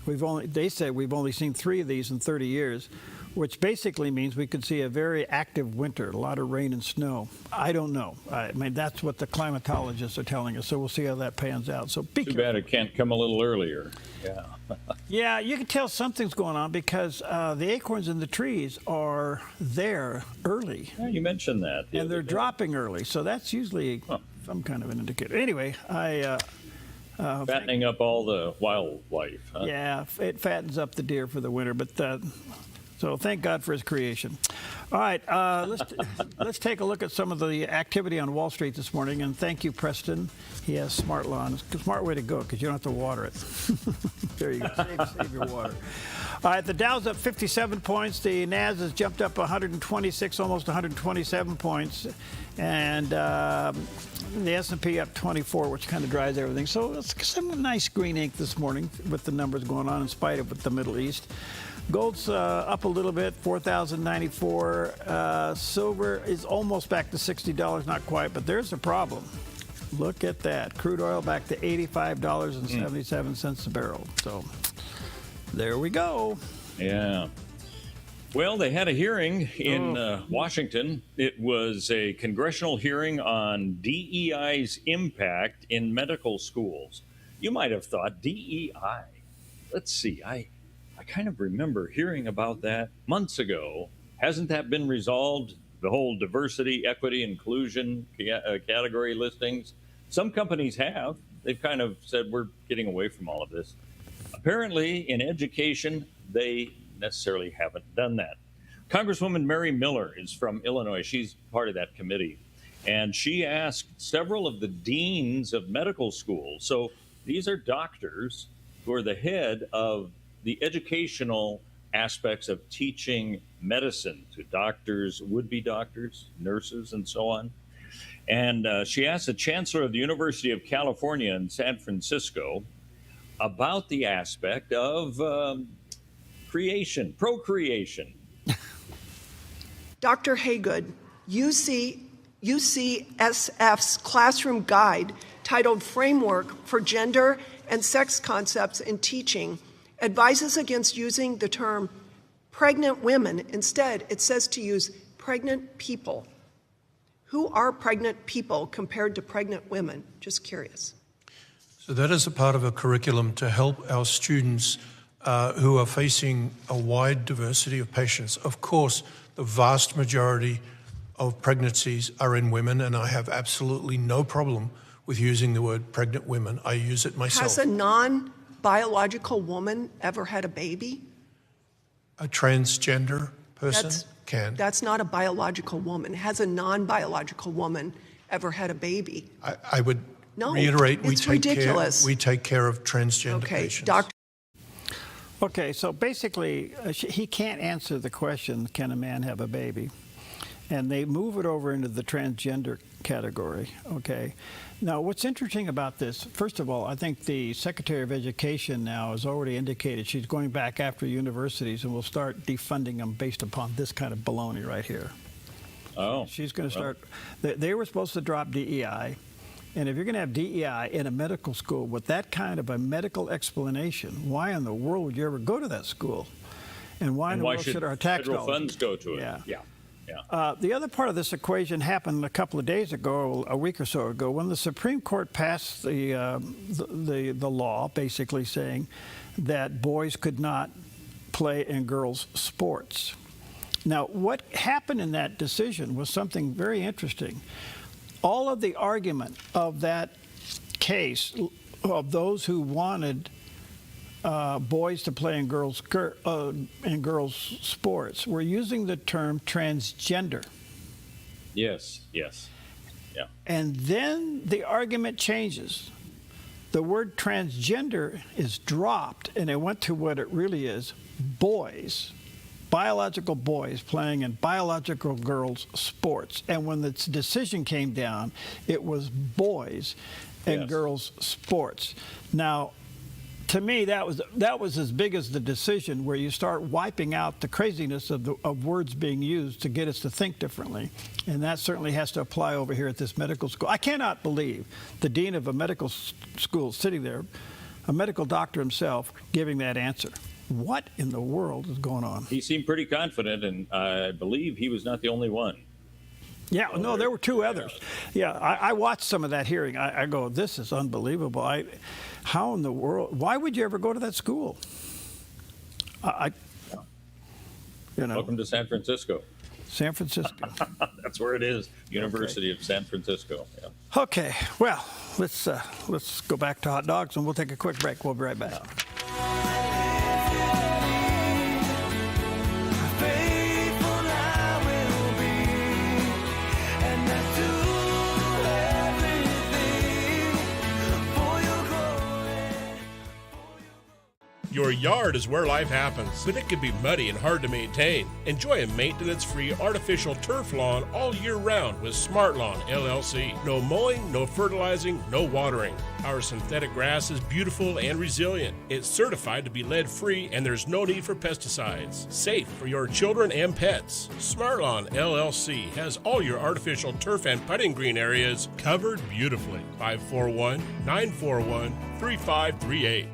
They say we've only seen 3 of these in 30 years, which basically means we could see a very active winter, a lot of rain and snow. I don't know. I mean, that's what the climatologists are telling us. So we'll see how that pans out. So be Too careful. bad it can't come a little earlier. Yeah. Yeah, you can tell something's going on because the acorns in the trees are there early. Yeah, you mentioned that. And they're dropping early, so that's usually some kind of an indicator. Anyway, fattening up all the wildlife. Huh? Yeah, it fattens up the deer for the winter, but so thank God for his creation. All right, let's take a look at some of the activity on Wall Street this morning, and thank you, Preston. He has Smart Lawn. It's a smart way to go because you don't have to water it. There you go. Save your water. All right, the Dow's up 57 points. The Nas has jumped up 126, almost 127 points, and the S&P up 24, which kind of drives everything. So it's some nice green ink this morning with the numbers going on in spite of the Middle East. Gold's up a little bit, 4,094. Silver is almost back to $60, not quite, but there's a problem. Look at that. Crude oil back to $85.77 a barrel. So there we go. Yeah. Well, they had a hearing in Washington. It was a congressional hearing on DEI's impact in medical schools. You might have thought, DEI? Let's see, I kind of remember hearing about that months ago. Hasn't that been resolved? The whole diversity, equity, inclusion category listings? Some companies have. They've kind of said, we're getting away from all of this. Apparently, in education, they necessarily haven't done that. Congresswoman Mary Miller is from Illinois. She's part of that committee. And she asked several of the deans of medical schools. So these are doctors who are the head of the educational aspects of teaching medicine to doctors, would-be doctors, nurses, and so on. And she asked the chancellor of the University of California in San Francisco about the aspect of procreation. Dr. Haygood, UCSF's classroom guide titled Framework for Gender and Sex Concepts in Teaching advises against using the term pregnant women. Instead, it says to use pregnant people. Who are pregnant people compared to pregnant women? Just curious. So that is a part of a curriculum to help our students who are facing a wide diversity of patients. Of course, the vast majority of pregnancies are in women, and I have absolutely no problem with using the word pregnant women. I use it myself. Has a non-biological woman ever had a baby? A transgender person can. That's not a biological woman. Has a non-biological woman ever had a baby? I would reiterate, we take care of transgender patients. Doctor. Okay, so basically, he can't answer the question, can a man have a baby? And they move it over into the transgender category, okay? Now, what's interesting about this, first of all, I think the Secretary of Education now has already indicated she's going back after universities and will start defunding them based upon this kind of baloney right here. Oh. She's going to start, they were supposed to drop DEI. And if you're going to have DEI in a medical school with that kind of a medical explanation, why in the world would you ever go to that school? And why in the world should our tax federal dollars funds go to it? Yeah. Yeah. The other part of this equation happened a couple of days ago, a week or so ago, when the Supreme Court passed the law basically saying that boys could not play in girls' sports. Now, what happened in that decision was something very interesting. All of the argument of that case, of those who wanted boys to play in girls' sports, were using the term transgender. Yes, yes. Yeah. And then the argument changes. The word transgender is dropped, and it went to what it really is, boys. Biological boys playing in biological girls' sports. And when the decision came down, it was boys and girls' sports. Now, to me, that was as big as the decision, where you start wiping out the craziness of words being used to get us to think differently. And that certainly has to apply over here at this medical school. I cannot believe the dean of a medical school sitting there, a medical doctor himself, giving that answer. What in the world is going on? He seemed pretty confident, and I believe he was not the only one. Yeah, no, there were two others. Yeah, I watched some of that hearing. I go, this is unbelievable. How in the world? Why would you ever go to that school? Welcome to San Francisco. San Francisco. That's where it is. University of San Francisco. Yeah. Okay, well, let's go back to hot dogs, and we'll take a quick break. We'll be right back. Your yard is where life happens, but it can be muddy and hard to maintain. Enjoy a maintenance-free artificial turf lawn all year round with Smart Lawn LLC. No mowing, no fertilizing, no watering. Our synthetic grass is beautiful and resilient. It's certified to be lead-free, and there's no need for pesticides. Safe for your children and pets. Smart Lawn LLC has all your artificial turf and putting green areas covered beautifully. 541-941-3538.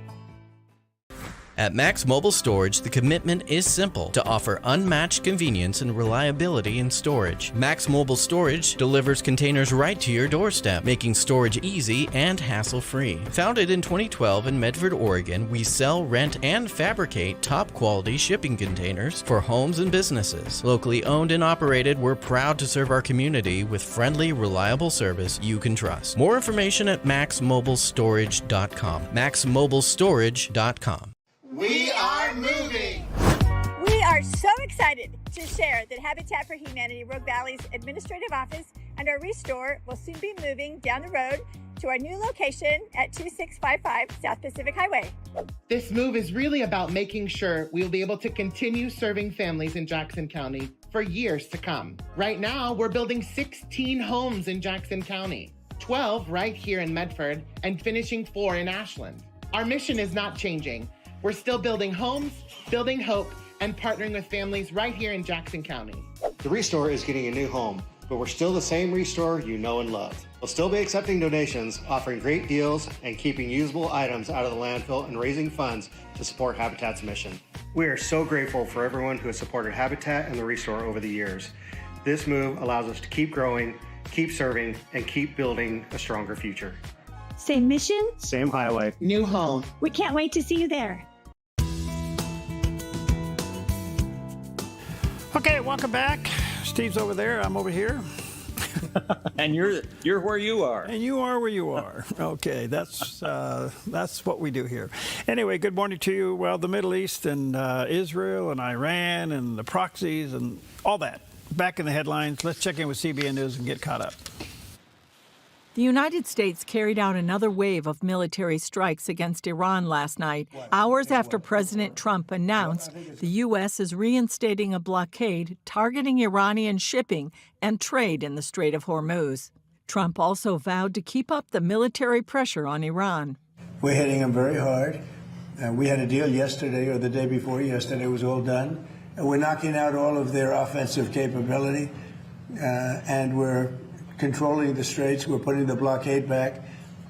At Max Mobile Storage, the commitment is simple: to offer unmatched convenience and reliability in storage. Max Mobile Storage delivers containers right to your doorstep, making storage easy and hassle-free. Founded in 2012 in Medford, Oregon, we sell, rent, and fabricate top-quality shipping containers for homes and businesses. Locally owned and operated, we're proud to serve our community with friendly, reliable service you can trust. More information at maxmobilestorage.com. maxmobilestorage.com. We are moving! We are so excited to share that Habitat for Humanity Rogue Valley's administrative office and our Restore will soon be moving down the road to our new location at 2655 South Pacific Highway. This move is really about making sure we'll be able to continue serving families in Jackson County for years to come. Right now, we're building 16 homes in Jackson County, 12 right here in Medford, and finishing 4 in Ashland. Our mission is not changing. We're still building homes, building hope, and partnering with families right here in Jackson County. The Restore is getting a new home, but we're still the same Restore you know and love. We'll still be accepting donations, offering great deals, and keeping usable items out of the landfill and raising funds to support Habitat's mission. We are so grateful for everyone who has supported Habitat and the Restore over the years. This move allows us to keep growing, keep serving, and keep building a stronger future. Same mission, Same highway. new home. We can't wait to see you there. Okay, welcome back. Steve's over there. I'm over here. And you're where you are. And you are where you are. Okay, that's what we do here. Anyway, good morning to you. Well, the Middle East and Israel and Iran and the proxies and all that. Back in the headlines. Let's check in with CBN News and get caught up. The United States carried out another wave of military strikes against Iran last night, hours after President Trump announced the U.S. is reinstating a blockade targeting Iranian shipping and trade in the Strait of Hormuz. Trump also vowed to keep up the military pressure on Iran. We're hitting them very hard. We had a deal yesterday or the day before yesterday. It was all done. And we're knocking out all of their offensive capability, and we're controlling the straits. We're putting the blockade back.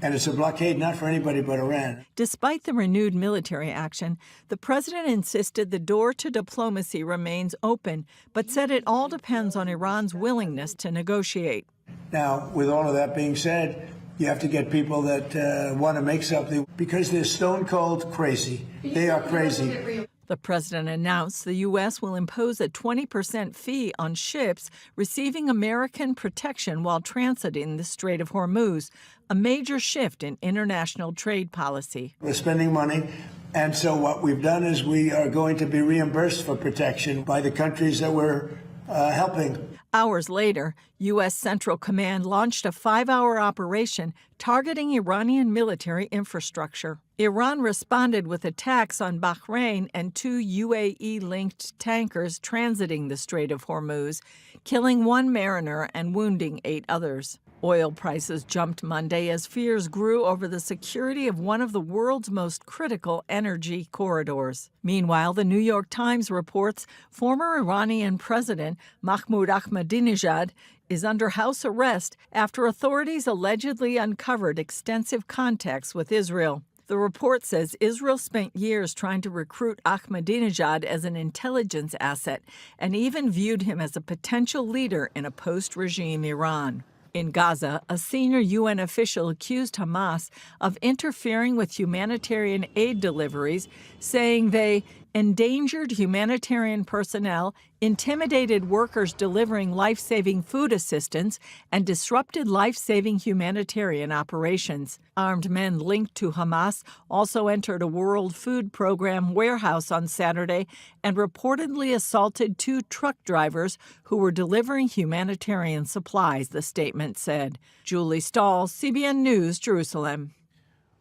And it's a blockade not for anybody but Iran. Despite the renewed military action, the president insisted the door to diplomacy remains open, but said it all depends on Iran's willingness to negotiate. Now, with all of that being said, you have to get people that want to make something, because they're stone cold crazy. They are crazy. The president announced the U.S. will impose a 20% fee on ships receiving American protection while transiting the Strait of Hormuz, a major shift in international trade policy. We're spending money, and so what we've done is we are going to be reimbursed for protection by the countries that we're helping. Hours later, U.S. Central Command launched a 5-hour operation targeting Iranian military infrastructure. Iran responded with attacks on Bahrain and 2 UAE-linked tankers transiting the Strait of Hormuz, killing 1 mariner and wounding 8 others. Oil prices jumped Monday as fears grew over the security of one of the world's most critical energy corridors. Meanwhile, the New York Times reports former Iranian President Mahmoud Ahmadinejad is under house arrest after authorities allegedly uncovered extensive contacts with Israel. The report says Israel spent years trying to recruit Ahmadinejad as an intelligence asset and even viewed him as a potential leader in a post-regime Iran. In Gaza, a senior UN official accused Hamas of interfering with humanitarian aid deliveries, saying they endangered humanitarian personnel, intimidated workers delivering life-saving food assistance, and disrupted life-saving humanitarian operations. Armed men linked to Hamas also entered a World Food Program warehouse on Saturday and reportedly assaulted 2 truck drivers who were delivering humanitarian supplies, the statement said. Julie Stahl, CBN News, Jerusalem.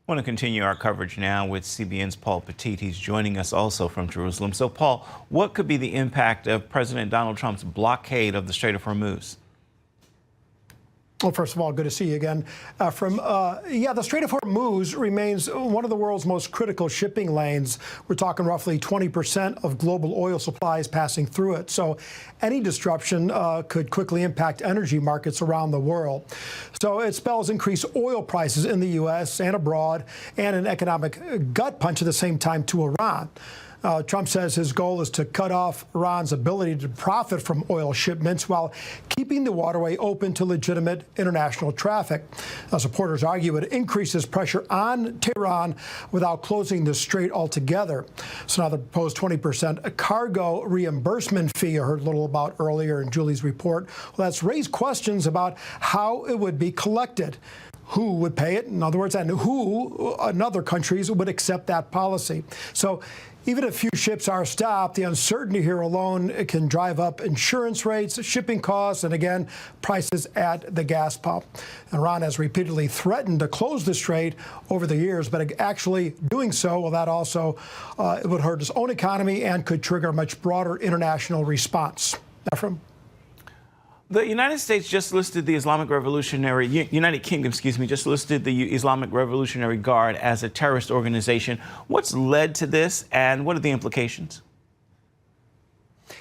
I want to continue our coverage now with CBN's Paul Petit. He's joining us also from Jerusalem. So, Paul, what could be the impact of President Donald Trump's blockade of the Strait of Hormuz? Well, first of all, good to see you again. The Strait of Hormuz remains one of the world's most critical shipping lanes. We're talking roughly 20% of global oil supplies passing through it. So any disruption could quickly impact energy markets around the world. So it spells increased oil prices in the U.S. and abroad, and an economic gut punch at the same time to Iran. Trump says his goal is to cut off Iran's ability to profit from oil shipments while keeping the waterway open to legitimate international traffic. Supporters argue it increases pressure on Tehran without closing the strait altogether. So now the proposed 20% cargo reimbursement fee I heard a little about earlier in Julie's report, well, that's raised questions about how it would be collected. Who would pay it, in other words, and who in other countries would accept that policy. So even if few ships are stopped, the uncertainty here alone can drive up insurance rates, shipping costs, and again, prices at the gas pump. Iran has repeatedly threatened to close the strait over the years, but actually doing so, well, that also it would hurt its own economy and could trigger a much broader international response. Ephraim? The United States just listed the United Kingdom, just listed the Islamic Revolutionary Guard as a terrorist organization. What's led to this, and what are the implications?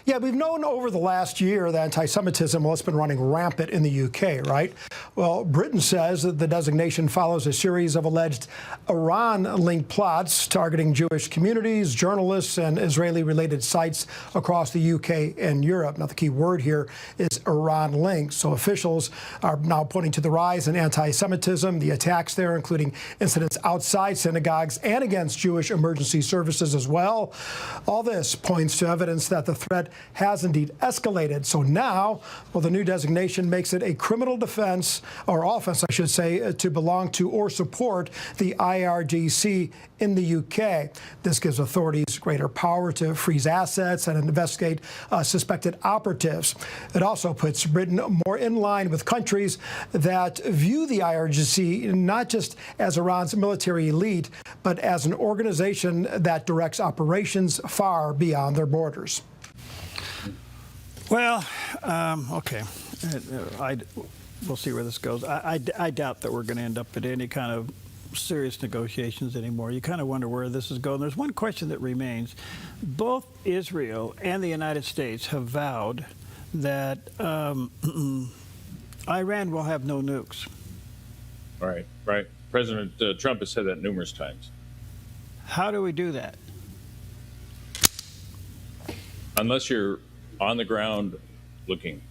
Yeah, we've known over the last year that anti-Semitism, well, it's been running rampant in the UK, right? Well, Britain says that the designation follows a series of alleged Iran-linked plots targeting Jewish communities, journalists, and Israeli-related sites across the UK and Europe. Now, the key word here is Iran-linked. So officials are now pointing to the rise in anti-Semitism, the attacks there, including incidents outside synagogues and against Jewish emergency services as well. All this points to evidence that the threat has indeed escalated. So now, well, the new designation makes it a criminal defense, or offense, I should say, to belong to or support the IRGC in the UK. This gives authorities greater power to freeze assets and investigate suspected operatives. It also puts Britain more in line with countries that view the IRGC not just as Iran's military elite, but as an organization that directs operations far beyond their borders. Well, okay. We'll see where this goes. I doubt that we're going to end up at any kind of serious negotiations anymore. You kind of wonder where this is going. There's one question that remains. Both Israel and the United States have vowed that Iran will have no nukes. Right. President Trump has said that numerous times. How do we do that? Unless you're on the ground looking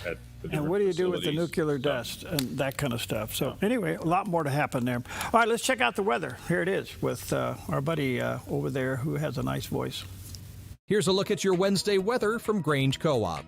at the different And what do you do with the facilities, nuclear dust and that kind of stuff? So anyway, a lot more to happen there. All right, let's check out the weather. Here it is with our buddy over there who has a nice voice. Here's a look at your Wednesday weather from Grange Co-op.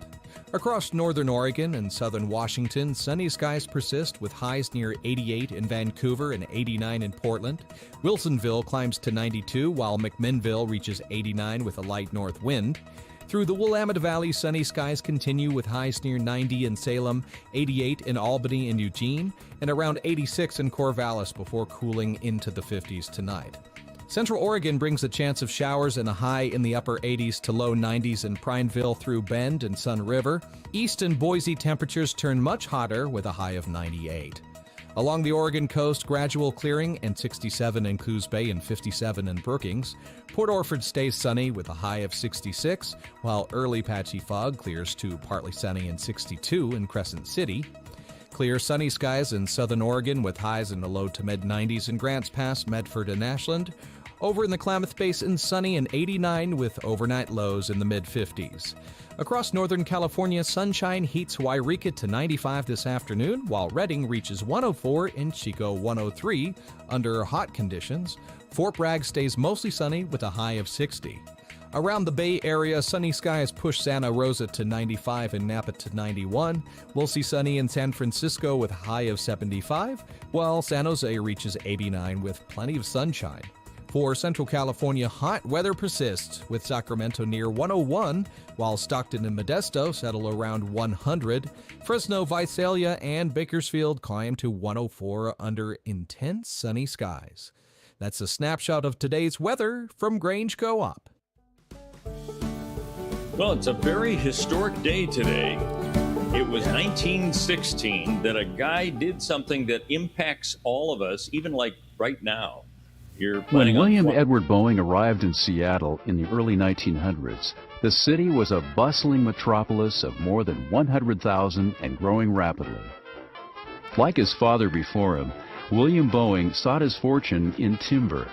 Across northern Oregon and southern Washington, sunny skies persist with highs near 88 in Vancouver and 89 in Portland. Wilsonville climbs to 92, while McMinnville reaches 89 with a light north wind. Through the Willamette Valley, sunny skies continue with highs near 90 in Salem, 88 in Albany and Eugene, and around 86 in Corvallis before cooling into the 50s tonight. Central Oregon brings a chance of showers and a high in the upper 80s to low 90s in Prineville through Bend and Sun River. East and Boise temperatures turn much hotter with a high of 98. Along the Oregon coast, gradual clearing and 67 in Coos Bay and 57 in Brookings. Port Orford stays sunny with a high of 66, while early patchy fog clears to partly sunny and 62 in Crescent City. Clear sunny skies in southern Oregon with highs in the low to mid-90s in Grants Pass, Medford, and Ashland. Over in the Klamath Basin, sunny and 89 with overnight lows in the mid-50s. Across Northern California, sunshine heats Wairika to 95 this afternoon, while Redding reaches 104 and Chico 103 under hot conditions. Fort Bragg stays mostly sunny with a high of 60. Around the Bay Area, sunny skies push Santa Rosa to 95 and Napa to 91. We'll see sunny in San Francisco with a high of 75, while San Jose reaches 89 with plenty of sunshine. For Central California, hot weather persists, with Sacramento near 101, while Stockton and Modesto settle around 100. Fresno, Visalia, and Bakersfield climb to 104 under intense sunny skies. That's a snapshot of today's weather from Grange Co-op. Well, it's a very historic day today. It was 1916 that a guy did something that impacts all of us, even like right now. When William Edward Boeing arrived in Seattle in the early 1900s, the city was a bustling metropolis of more than 100,000 and growing rapidly. Like his father before him, William Boeing sought his fortune in timber.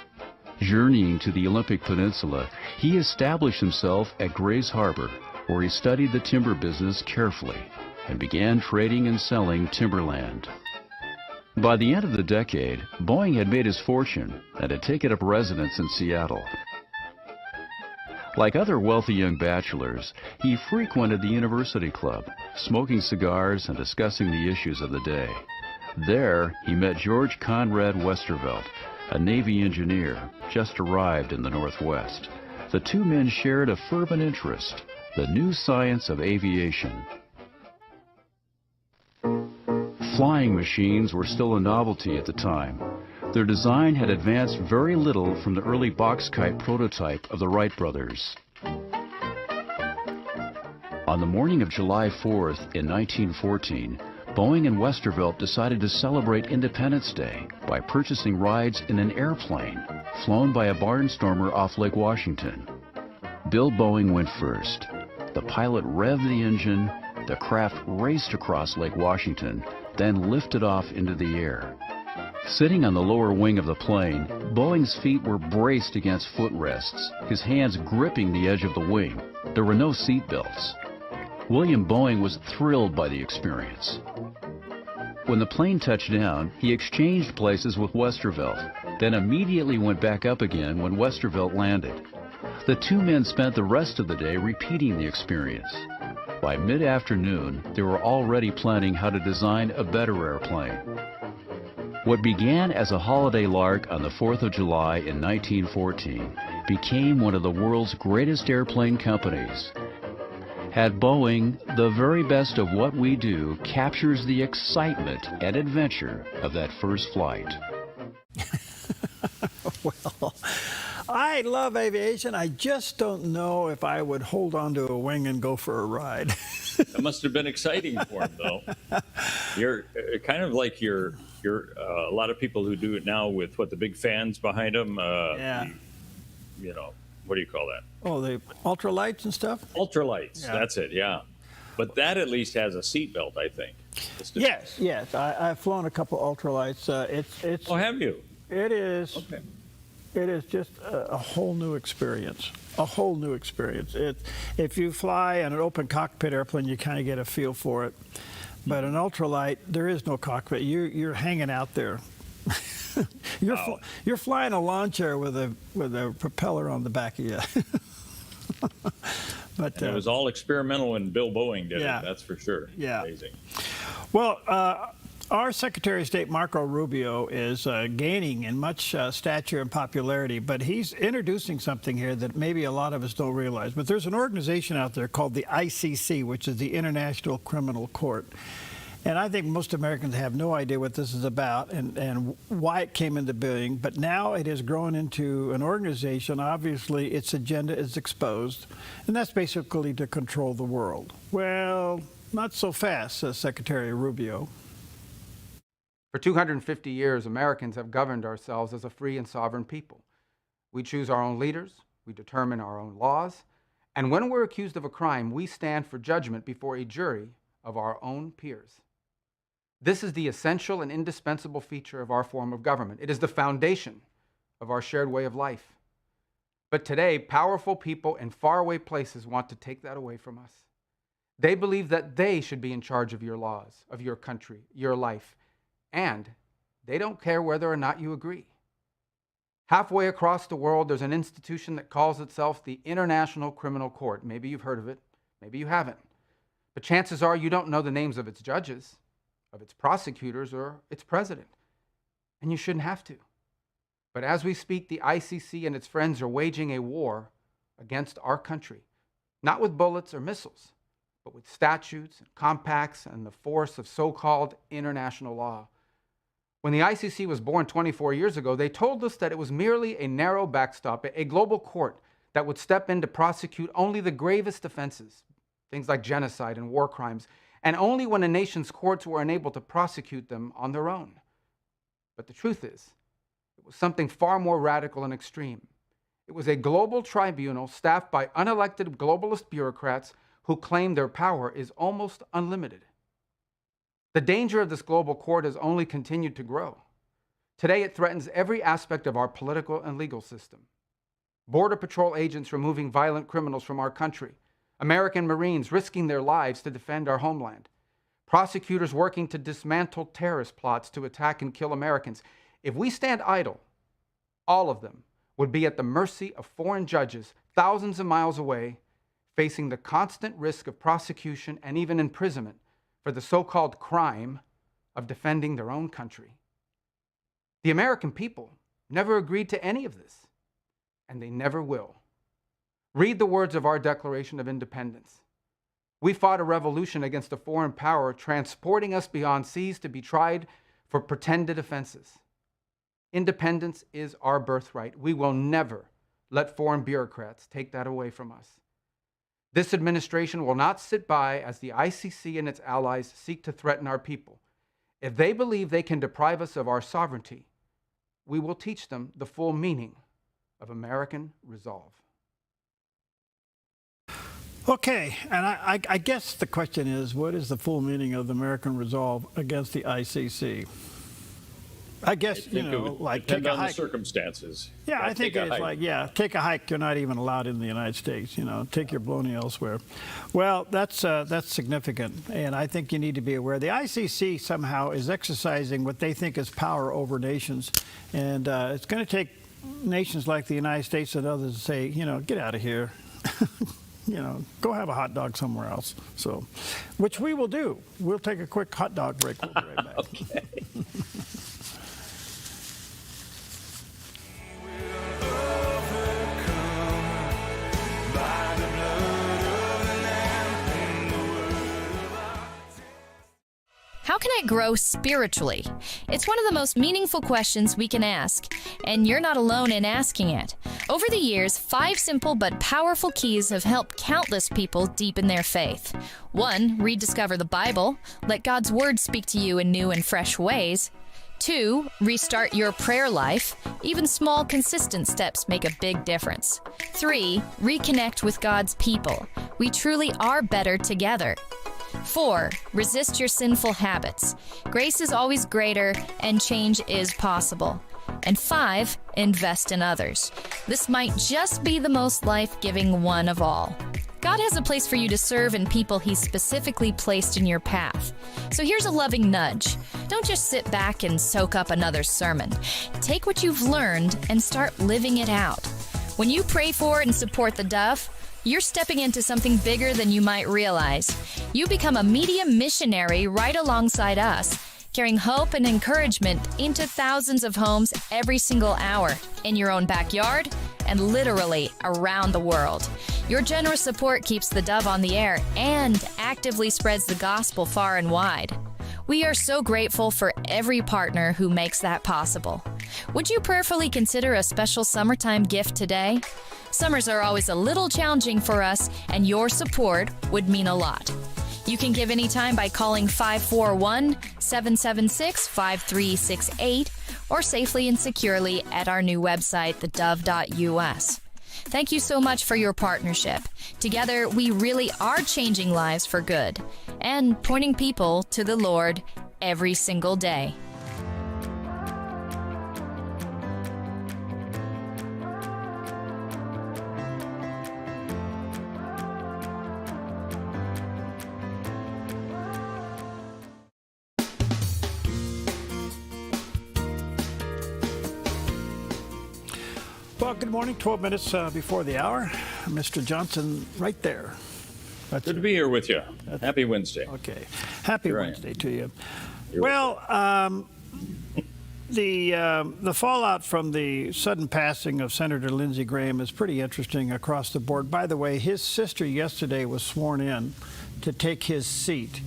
Journeying to the Olympic Peninsula, he established himself at Grays Harbor, where he studied the timber business carefully and began trading and selling timberland. By the end of the decade, Boeing had made his fortune and had taken up residence in Seattle. Like other wealthy young bachelors, he frequented the University Club, smoking cigars and discussing the issues of the day. There, he met George Conrad Westervelt, a Navy engineer just arrived in the Northwest. The two men shared a fervent interest, the new science of aviation. Flying machines were still a novelty at the time. Their design had advanced very little from the early box kite prototype of the Wright brothers. On the morning of July 4th in 1914, Boeing and Westervelt decided to celebrate Independence Day by purchasing rides in an airplane flown by a barnstormer off Lake Washington. Bill Boeing went first. The pilot revved the engine, the craft raced across Lake Washington, then lifted off into the air. Sitting on the lower wing of the plane, Boeing's feet were braced against footrests, his hands gripping the edge of the wing. There were no seat belts. William Boeing was thrilled by the experience. When the plane touched down, he exchanged places with Westervelt, then immediately went back up again when Westervelt landed. The two men spent the rest of the day repeating the experience. By mid-afternoon, they were already planning how to design a better airplane. What began as a holiday lark on the 4th of July in 1914 became one of the world's greatest airplane companies. At Boeing, the very best of what we do captures the excitement and adventure of that first flight. Well, I love aviation. I just don't know if I would hold onto a wing and go for a ride. That must have been exciting for him, though. You're kind of like a lot of people who do it now with the big fans behind them. Yeah. What do you call that? Oh, the ultralights and stuff? Ultralights, Yeah. That's it, yeah. But that at least has a seatbelt, I think. Yes. I've flown a couple ultralights. It's. Oh, have you? It is. Okay. It is just a whole new experience. A whole new experience. If you fly an open cockpit airplane, you kind of get a feel for it. But an ultralight, there is no cockpit. You're hanging out there. You're flying a lawn chair with a propeller on the back of you. But it was all experimental when Bill Boeing did yeah. it. That's for sure. Yeah. Amazing. Well, Our Secretary of State, Marco Rubio, is gaining in much stature and popularity, but he's introducing something here that maybe a lot of us don't realize. But there's an organization out there called the ICC, which is the International Criminal Court. And I think most Americans have no idea what this is about and why it came into being. But now it has grown into an organization. Obviously, its agenda is exposed, and that's basically to control the world. Well, not so fast, says Secretary Rubio. For 250 years, Americans have governed ourselves as a free and sovereign people. We choose our own leaders, we determine our own laws, and when we're accused of a crime, we stand for judgment before a jury of our own peers. This is the essential and indispensable feature of our form of government. It is the foundation of our shared way of life. But today, powerful people in faraway places want to take that away from us. They believe that they should be in charge of your laws, of your country, your life. And they don't care whether or not you agree. Halfway across the world, there's an institution that calls itself the International Criminal Court. Maybe you've heard of it, maybe you haven't. But chances are you don't know the names of its judges, of its prosecutors, or its president. And you shouldn't have to. But as we speak, the ICC and its friends are waging a war against our country, not with bullets or missiles, but with statutes and compacts and the force of so-called international law. When the ICC was born 24 years ago, they told us that it was merely a narrow backstop, a global court that would step in to prosecute only the gravest offenses, things like genocide and war crimes, and only when a nation's courts were unable to prosecute them on their own. But the truth is, it was something far more radical and extreme. It was a global tribunal staffed by unelected globalist bureaucrats who claim their power is almost unlimited. The danger of this global court has only continued to grow. Today, it threatens every aspect of our political and legal system. Border Patrol agents removing violent criminals from our country. American Marines risking their lives to defend our homeland. Prosecutors working to dismantle terrorist plots to attack and kill Americans. If we stand idle, all of them would be at the mercy of foreign judges thousands of miles away, facing the constant risk of prosecution and even imprisonment for the so-called crime of defending their own country. The American people never agreed to any of this, and they never will. Read the words of our Declaration of Independence. We fought a revolution against a foreign power, transporting us beyond seas to be tried for pretended offenses. Independence is our birthright. We will never let foreign bureaucrats take that away from us. This administration will not sit by as the ICC and its allies seek to threaten our people. If they believe they can deprive us of our sovereignty, we will teach them the full meaning of American resolve. Okay, and I guess the question is, what is the full meaning of the American resolve against the ICC? I guess, you know, like take a hike. Depend on the circumstances. Yeah, I think it's like, yeah, take a hike. You're not even allowed in the United States. You know, take your baloney elsewhere. Well, that's significant, and I think you need to be aware. The ICC somehow is exercising what they think is power over nations, and it's going to take nations like the United States and others to say, you know, get out of here. You know, go have a hot dog somewhere else. So, which we will do. We'll take a quick hot dog break. We'll be right back. Okay. How can I grow spiritually? It's one of the most meaningful questions we can ask, and you're not alone in asking it. Over the years, 5 simple but powerful keys have helped countless people deepen their faith. 1, rediscover the Bible. Let God's Word speak to you in new and fresh ways. 2, restart your prayer life. Even small, consistent steps make a big difference. 3, reconnect with God's people. We truly are better together. 4, resist your sinful habits. Grace is always greater, and change is possible. And 5, invest in others. This might just be the most life-giving one of all. God has a place for you to serve in people He's specifically placed in your path. So here's a loving nudge. Don't just sit back and soak up another sermon. Take what you've learned and start living it out. When you pray for and support the Dove, you're stepping into something bigger than you might realize. You become a media missionary right alongside us, carrying hope and encouragement into thousands of homes every single hour, in your own backyard and literally around the world. Your generous support keeps the Dove on the air and actively spreads the gospel far and wide. We are so grateful for every partner who makes that possible. Would you prayerfully consider a special summertime gift today? Summers are always a little challenging for us, and your support would mean a lot. You can give anytime by calling 541-776-5368 or safely and securely at our new website, theDove.us. Thank you so much for your partnership. Together, we really are changing lives for good and pointing people to the Lord every single day. Well, good morning. 12 minutes before the hour. Mr. Johnson, right there. Good to be here with you. Happy Wednesday. Okay. Happy Wednesday to you. Well, the fallout from the sudden passing of Senator Lindsey Graham is pretty interesting across the board. By the way, his sister yesterday was sworn in to take his seat.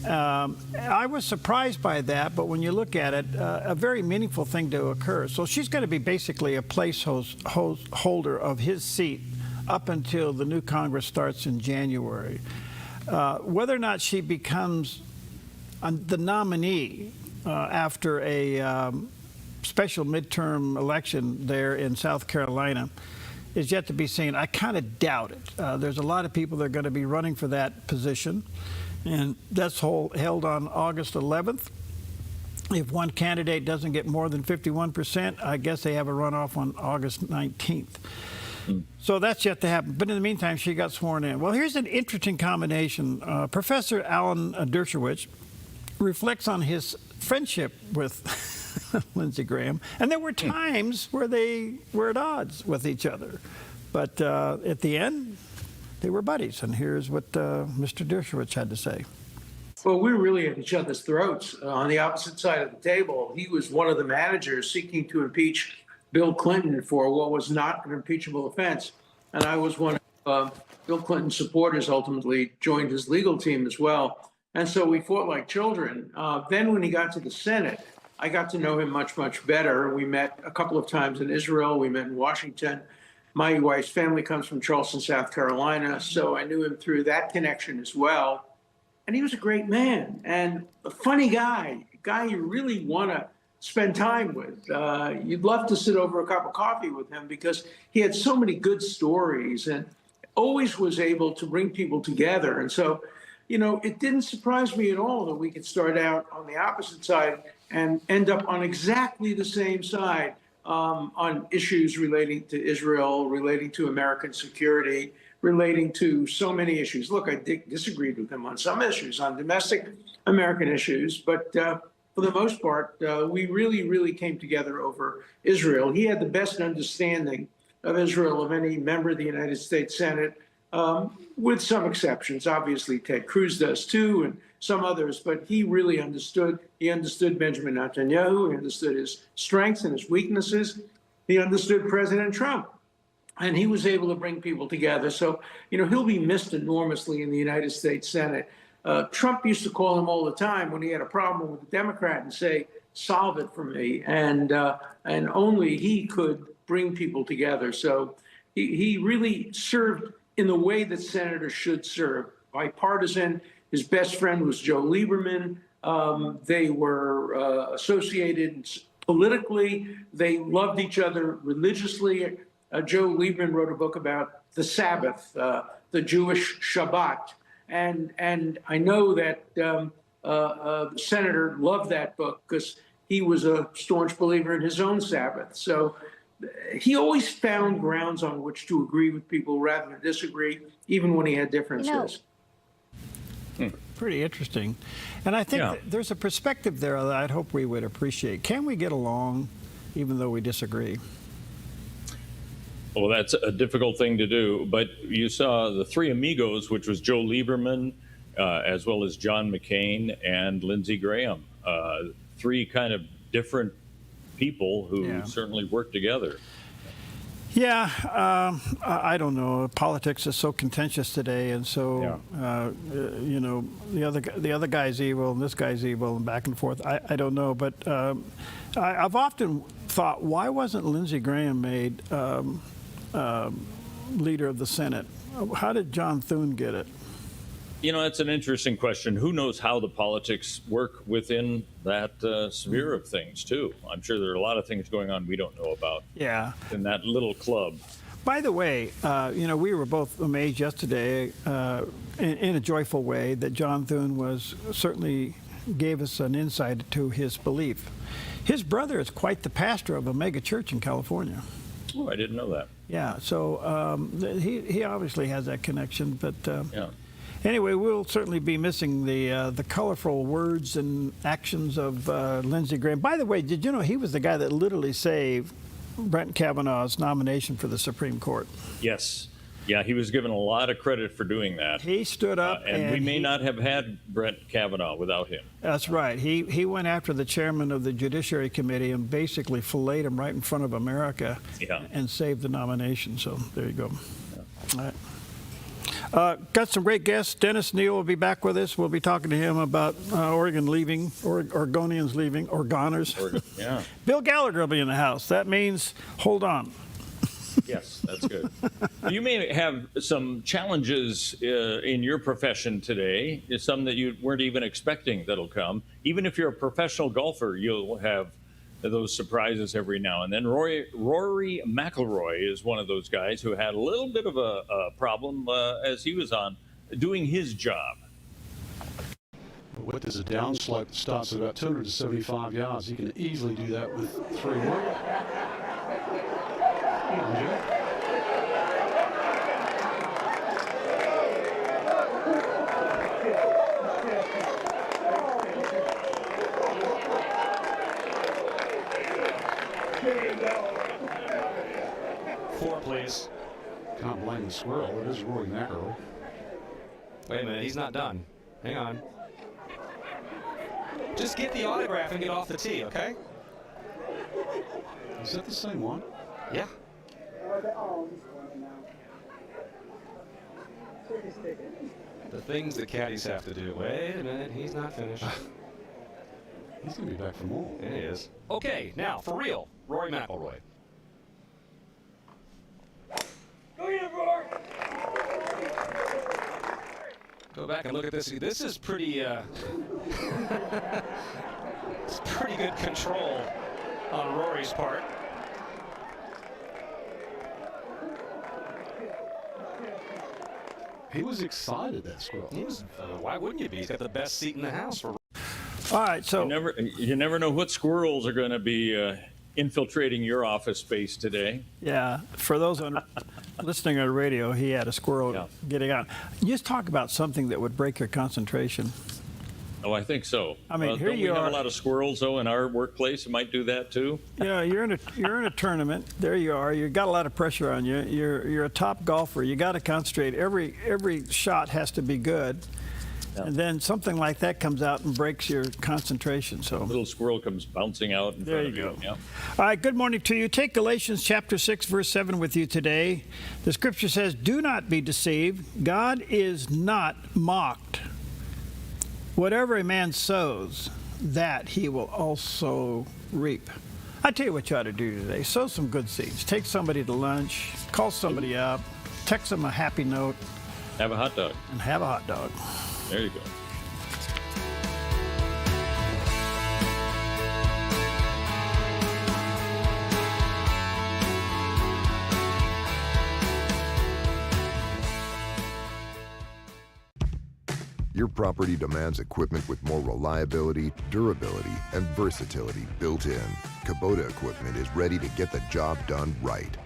I was surprised by that, but when you look at it, a very meaningful thing to occur. So she's going to be basically a placeholder of his seat up until the new Congress starts in January. Whether or not she becomes the nominee after a special midterm election there in South Carolina is yet to be seen. I kind of doubt it. There's a lot of people that are going to be running for that position. And that's held on August 11th. If one candidate doesn't get more than 51%, I guess they have a runoff on August 19th. So that's yet to happen. But in the meantime, she got sworn in. Well, here's an interesting combination. Professor Alan Dershowitz reflects on his friendship with Lindsey Graham. And there were times where they were at odds with each other. But at the end, they were buddies, and here's what Mr. Dershowitz had to say. Well, we were really at each other's throats. On the opposite side of the table, he was one of the managers seeking to impeach Bill Clinton for what was not an impeachable offense. And I was one of Bill Clinton's supporters, ultimately joined his legal team as well. And so we fought like children. Then when he got to the Senate, I got to know him much, much better. We met a couple of times in Israel. We met in Washington. My wife's family comes from Charleston, South Carolina, so I knew him through that connection as well. And he was a great man and a funny guy, a guy you really want to spend time with. You'd love to sit over a cup of coffee with him because he had so many good stories and always was able to bring people together. And so, you know, it didn't surprise me at all that we could start out on the opposite side and end up on exactly the same side. On issues relating to Israel, relating to American security, relating to so many issues. Look, I disagreed with him on some issues, on domestic American issues, but for the most part, we really came together over Israel. He had the best understanding of Israel of any member of the United States Senate, with some exceptions. Obviously, Ted Cruz does too, and some others, but he really understood. He understood Benjamin Netanyahu. He understood his strengths and his weaknesses. He understood President Trump, and he was able to bring people together. So, you know, he'll be missed enormously in the United States Senate. Trump used to call him all the time when he had a problem with a Democrat and say, "Solve it for me," and only he could bring people together. So he really served in the way that senators should serve, bipartisan. His best friend was Joe Lieberman. They were associated politically. They loved each other religiously. Joe Lieberman wrote a book about the Sabbath, the Jewish Shabbat. And I know that the senator loved that book because he was a staunch believer in his own Sabbath. So he always found grounds on which to agree with people rather than disagree, even when he had differences. Pretty interesting. And I think there's a perspective there that I'd hope we would appreciate. Can we get along even though we disagree? Well, that's a difficult thing to do. But you saw the three amigos, which was Joe Lieberman, as well as John McCain and Lindsey Graham. Three kind of different people who certainly work together. Yeah, I don't know. Politics is so contentious today, and so you know, the other guy's evil and this guy's evil, and back and forth. I don't know, but I've often thought, why wasn't Lindsey Graham made leader of the Senate? How did John Thune get it? You know, it's an interesting question. Who knows how the politics work within that sphere of things, too? I'm sure there are a lot of things going on we don't know about in that little club. By the way, you know, we were both amazed yesterday in a joyful way that John Thune was certainly gave us an insight to his belief. His brother is quite the pastor of a mega church in California. Oh, I didn't know that. Yeah, so he obviously has that connection, but anyway, we'll certainly be missing the colorful words and actions of Lindsey Graham. By the way, did you know he was the guy that literally saved Brett Kavanaugh's nomination for the Supreme Court? Yes. Yeah, he was given a lot of credit for doing that. He stood up, and we may not have had Brett Kavanaugh without him. That's right. He went after the chairman of the Judiciary Committee and basically filleted him right in front of America and saved the nomination. So there you go. All right. Got some great guests. Dennis Neal will be back with us. We'll be talking to him about Oregon leaving, Oregonians leaving, Oregoners. Yeah. Bill Gallagher will be in the house. That means hold on. Yes, that's good. You may have some challenges in your profession today, some that you weren't even expecting that'll come. Even if you're a professional golfer, you'll have those surprises every now and then. Rory McIlroy is one of those guys who had a little bit of a problem as he was on doing his job. Width is a downslope that starts at about 275 yards. You can easily do that with 3 wood. Four, please. Can't blame the squirrel. It is Rory McIlroy. Wait a minute, he's not done. Hang on. Just get the autograph and get off the tee, okay? Is that the same one? Yeah. The things that caddies have to do. Wait a minute, he's not finished. He's going to be back for more. It is. Okay, now, for real, Rory McIlroy. Go back and look at this. This is pretty, it's pretty good control on Rory's part. He was excited, that squirrel. He was, why wouldn't you be? He's got the best seat in the house. For. All right, so you never know what squirrels are going to be infiltrating your office space today. Yeah, for those listening on the radio, he had a squirrel getting out. Just talk about something that would break your concentration. Oh, I think so. I mean, here don't you we have are. a lot of squirrels though in our workplace. It might do that too. You know, you're in a tournament. There you are. You got a lot of pressure on you. You're a top golfer. You got to concentrate. Every shot has to be good. Yeah. And then something like that comes out and breaks your concentration. So a little squirrel comes bouncing out in front of you. Yeah. All right, good morning to you. Take Galatians chapter 6, verse 7 with you today. The scripture says, "Do not be deceived. God is not mocked. Whatever a man sows, that he will also reap." I tell you what you ought to do today. Sow some good seeds. Take somebody to lunch. Call somebody up. Text them a happy note. Have a hot dog. And have a hot dog. There you go. Your property demands equipment with more reliability, durability, and versatility built in. Kubota equipment is ready to get the job done right.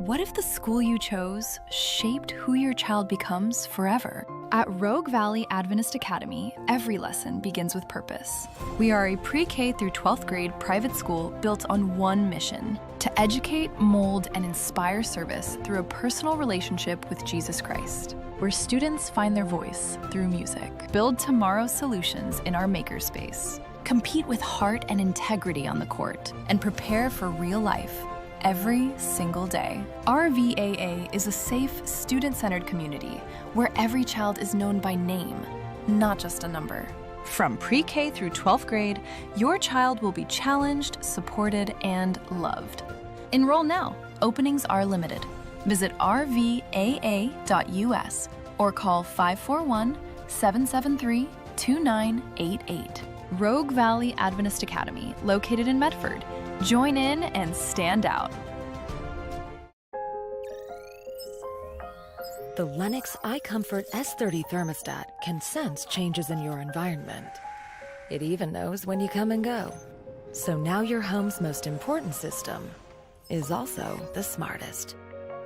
What if the school you chose shaped who your child becomes forever? At Rogue Valley Adventist Academy, every lesson begins with purpose. We are a pre-K through 12th grade private school built on one mission: to educate, mold, and inspire service through a personal relationship with Jesus Christ, where students find their voice through music. Build tomorrow's solutions in our makerspace. Compete with heart and integrity on the court, and prepare for real life every single day. RVAA is a safe, student-centered community where every child is known by name, not just a number. From pre-K through 12th grade, your child will be challenged, supported, and loved. Enroll now. Openings are limited. Visit rvaa.us or call 541-773-2988. Rogue Valley Adventist Academy, located in Medford. Join in and stand out. The Lennox iComfort S30 thermostat can sense changes in your environment. It even knows when you come and go. So now your home's most important system is also the smartest.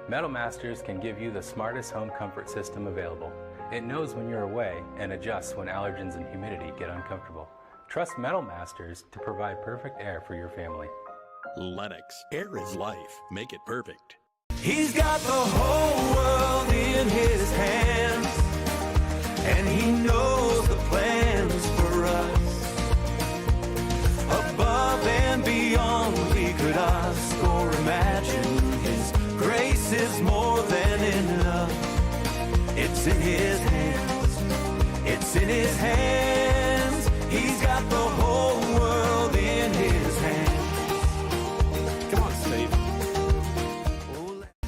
Metal Masters can give you the smartest home comfort system available. It knows when you're away and adjusts when allergens and humidity get uncomfortable. Trust Metal Masters to provide perfect air for your family. Lennox. Air is life. Make it perfect. He's got the whole world in his hands, and he knows the plans for us. Above and beyond we could ask or imagine. His grace is more than enough. It's in his hands. It's in his hands. He's got the whole world in his hands. Come on, Steve.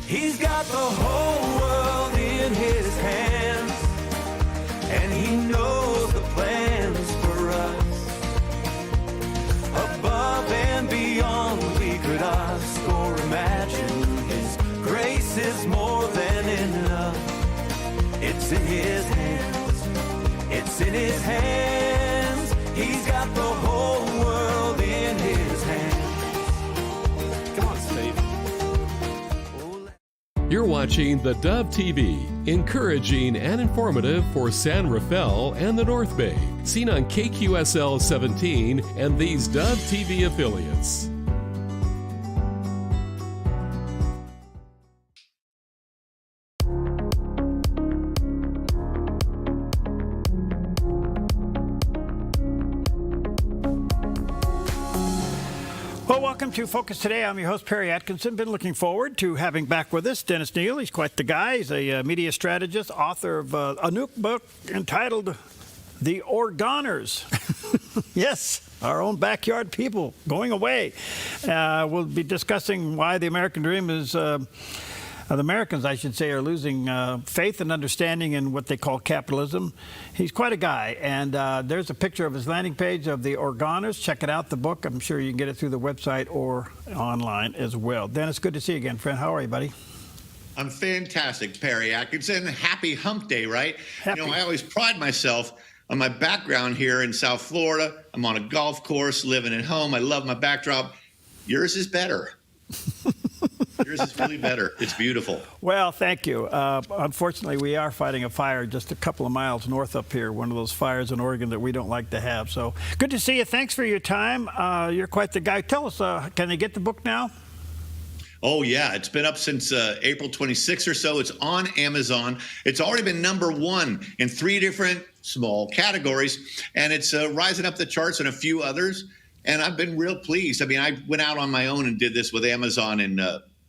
He's got the whole world in his hands, and he knows the plans for us. Above and beyond we could ask or imagine. His grace is more than enough. It's in his hands. It's in his hands. He's got the whole world in his hands. Come on, Steve. You're watching the Dove TV, encouraging and informative for San Rafael and the North Bay. Seen on KQSL 17 and these Dove TV affiliates. Well, welcome to Focus Today. I'm your host, Perry Atkinson. Been looking forward to having back with us Dennis Neal. He's quite the guy. He's a media strategist, author of a new book entitled The Orgoners. Yes, our own backyard people going away. We'll be discussing why the American dream is... the Americans, I should say, are losing faith and understanding in what they call capitalism. He's quite a guy, and there's a picture of his landing page of the Orgoners. Check it out, the book. I'm sure you can get it through the website or online as well. Dennis, good to see you again, friend. How are you, buddy? I'm fantastic, Perry Atkinson. Happy hump day, right? Happy. You know, I always pride myself on my background here in South Florida. I'm on a golf course, living at home. I love my backdrop. Yours is better. Yours is really better. It's beautiful. Well, thank you. Unfortunately, we are fighting a fire just a couple of miles north up here, one of those fires in Oregon that we don't like to have. So good to see you. Thanks for your time. You're quite the guy. Tell us, can they get the book now? Oh, yeah. It's been up since April 26th or so. It's on Amazon. It's already been #1 in 3 different small categories, and it's rising up the charts in a few others. And I've been real pleased. I mean, I went out on my own and did this with Amazon, and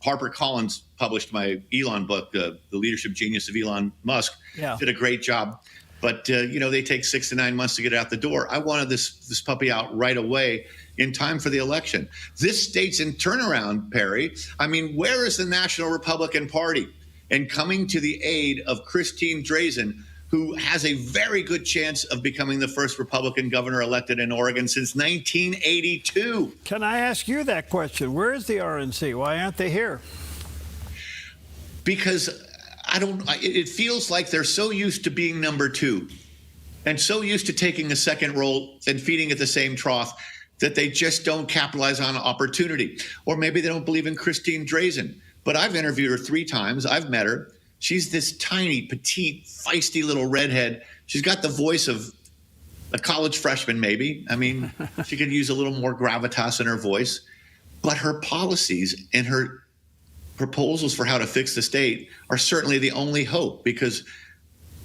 HarperCollins published my Elon book, The Leadership Genius of Elon Musk. Yeah. Did a great job. But, you know, they take 6 to 9 months to get it out the door. I wanted this puppy out right away in time for the election. This state's in turnaround, Perry. I mean, where is the National Republican Party? And coming to the aid of Christine Drazan, who has a very good chance of becoming the first Republican governor elected in Oregon since 1982. Can I ask you that question? Where is the RNC? Why aren't they here? Because it feels like they're so used to being #2 and so used to taking a second role and feeding at the same trough that they just don't capitalize on opportunity. Or maybe they don't believe in Christine Drazan. but I've interviewed her 3 times. I've met her. She's this tiny, petite, feisty little redhead. She's got the voice of a college freshman, maybe. I mean, she could use a little more gravitas in her voice. But her policies and her proposals for how to fix the state are certainly the only hope, because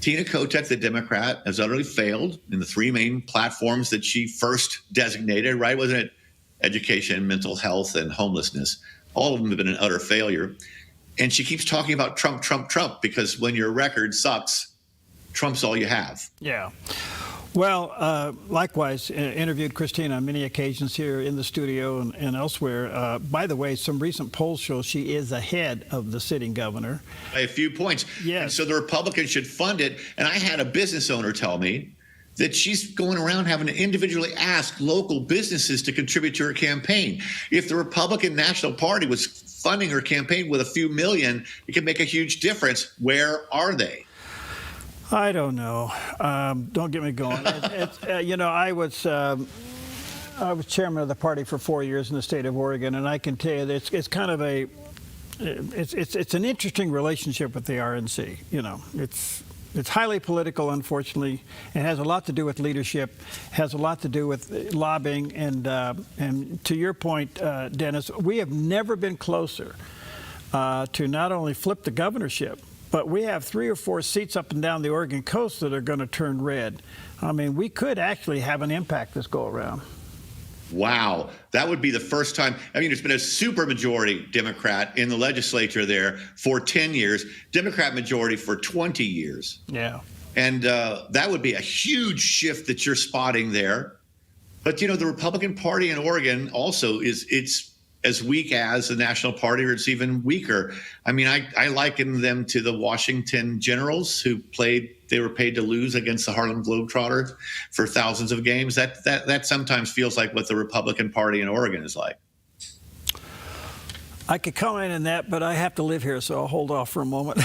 Tina Kotek, the Democrat, has utterly failed in the 3 main platforms that she first designated, right? Wasn't it education, mental health, and homelessness? All of them have been an utter failure. And she keeps talking about Trump, Trump, Trump, because when your record sucks, Trump's all you have. Yeah. Well, likewise, interviewed Christine on many occasions here in the studio and elsewhere. By the way, some recent polls show she is ahead of the sitting governor. By a few points. Yes. And so the Republicans should fund it. And I had a business owner tell me that she's going around having to individually ask local businesses to contribute to her campaign. If the Republican National Party was funding her campaign with a few million, it could make a huge difference. Where are they? I don't know. Don't get me going. You know, I was chairman of the party for 4 years in the state of Oregon, and I can tell you that it's kind of it's an interesting relationship with the RNC. You know, it's highly political, unfortunately. It has a lot to do with leadership, has a lot to do with lobbying, and to your point, Dennis, we have never been closer to not only flip the governorship, but we have 3 or 4 seats up and down the Oregon coast that are going to turn red. I mean, we could actually have an impact this go around. Wow, that would be the first time. I mean, it's been a supermajority Democrat in the legislature there for 10 years, Democrat majority for 20 years. Yeah. And that would be a huge shift that you're spotting there. But, you know, the Republican Party in Oregon also it's as weak as the National Party, or it's even weaker. I mean, I liken them to the Washington Generals who they were paid to lose against the Harlem Globetrotters for thousands of games. That sometimes feels like what the Republican Party in Oregon is like. I could comment on that, but I have to live here, so I'll hold off for a moment.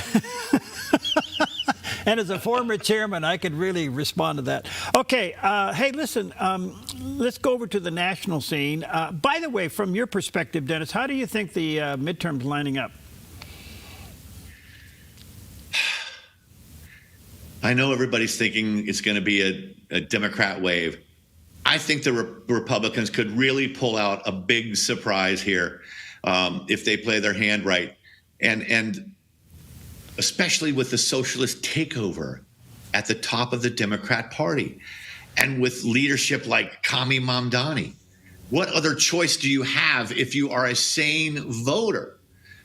And as a former chairman, I could really respond to that. Okay, hey, listen, let's go over to the national scene. By the way, from your perspective, Dennis, how do you think the midterms lining up? I know everybody's thinking it's going to be a Democrat wave. I think the Republicans could really pull out a big surprise here if they play their hand right. And especially with the socialist takeover at the top of the Democrat Party and with leadership like Kami Mamdani. What other choice do you have if you are a sane voter?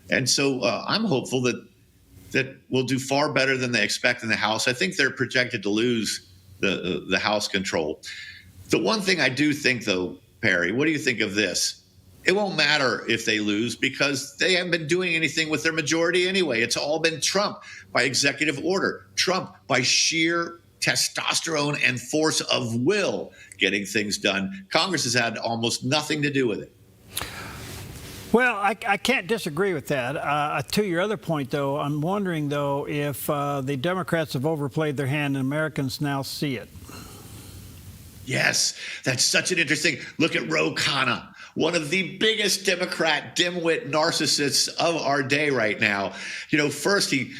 And so I'm hopeful that we'll do far better than they expect in the House. I think they're projected to lose the House control. The one thing I do think, though, Perry, what do you think of this? It won't matter if they lose because they haven't been doing anything with their majority anyway. It's all been Trump by executive order, Trump by sheer testosterone and force of will getting things done. Congress has had almost nothing to do with it. Well, I can't disagree with that. To your other point, though, I'm wondering, though, if the Democrats have overplayed their hand and Americans now see it. Yes, that's such an interesting look at Ro Khanna, one of the biggest Democrat dimwit narcissists of our day right now. You know, first he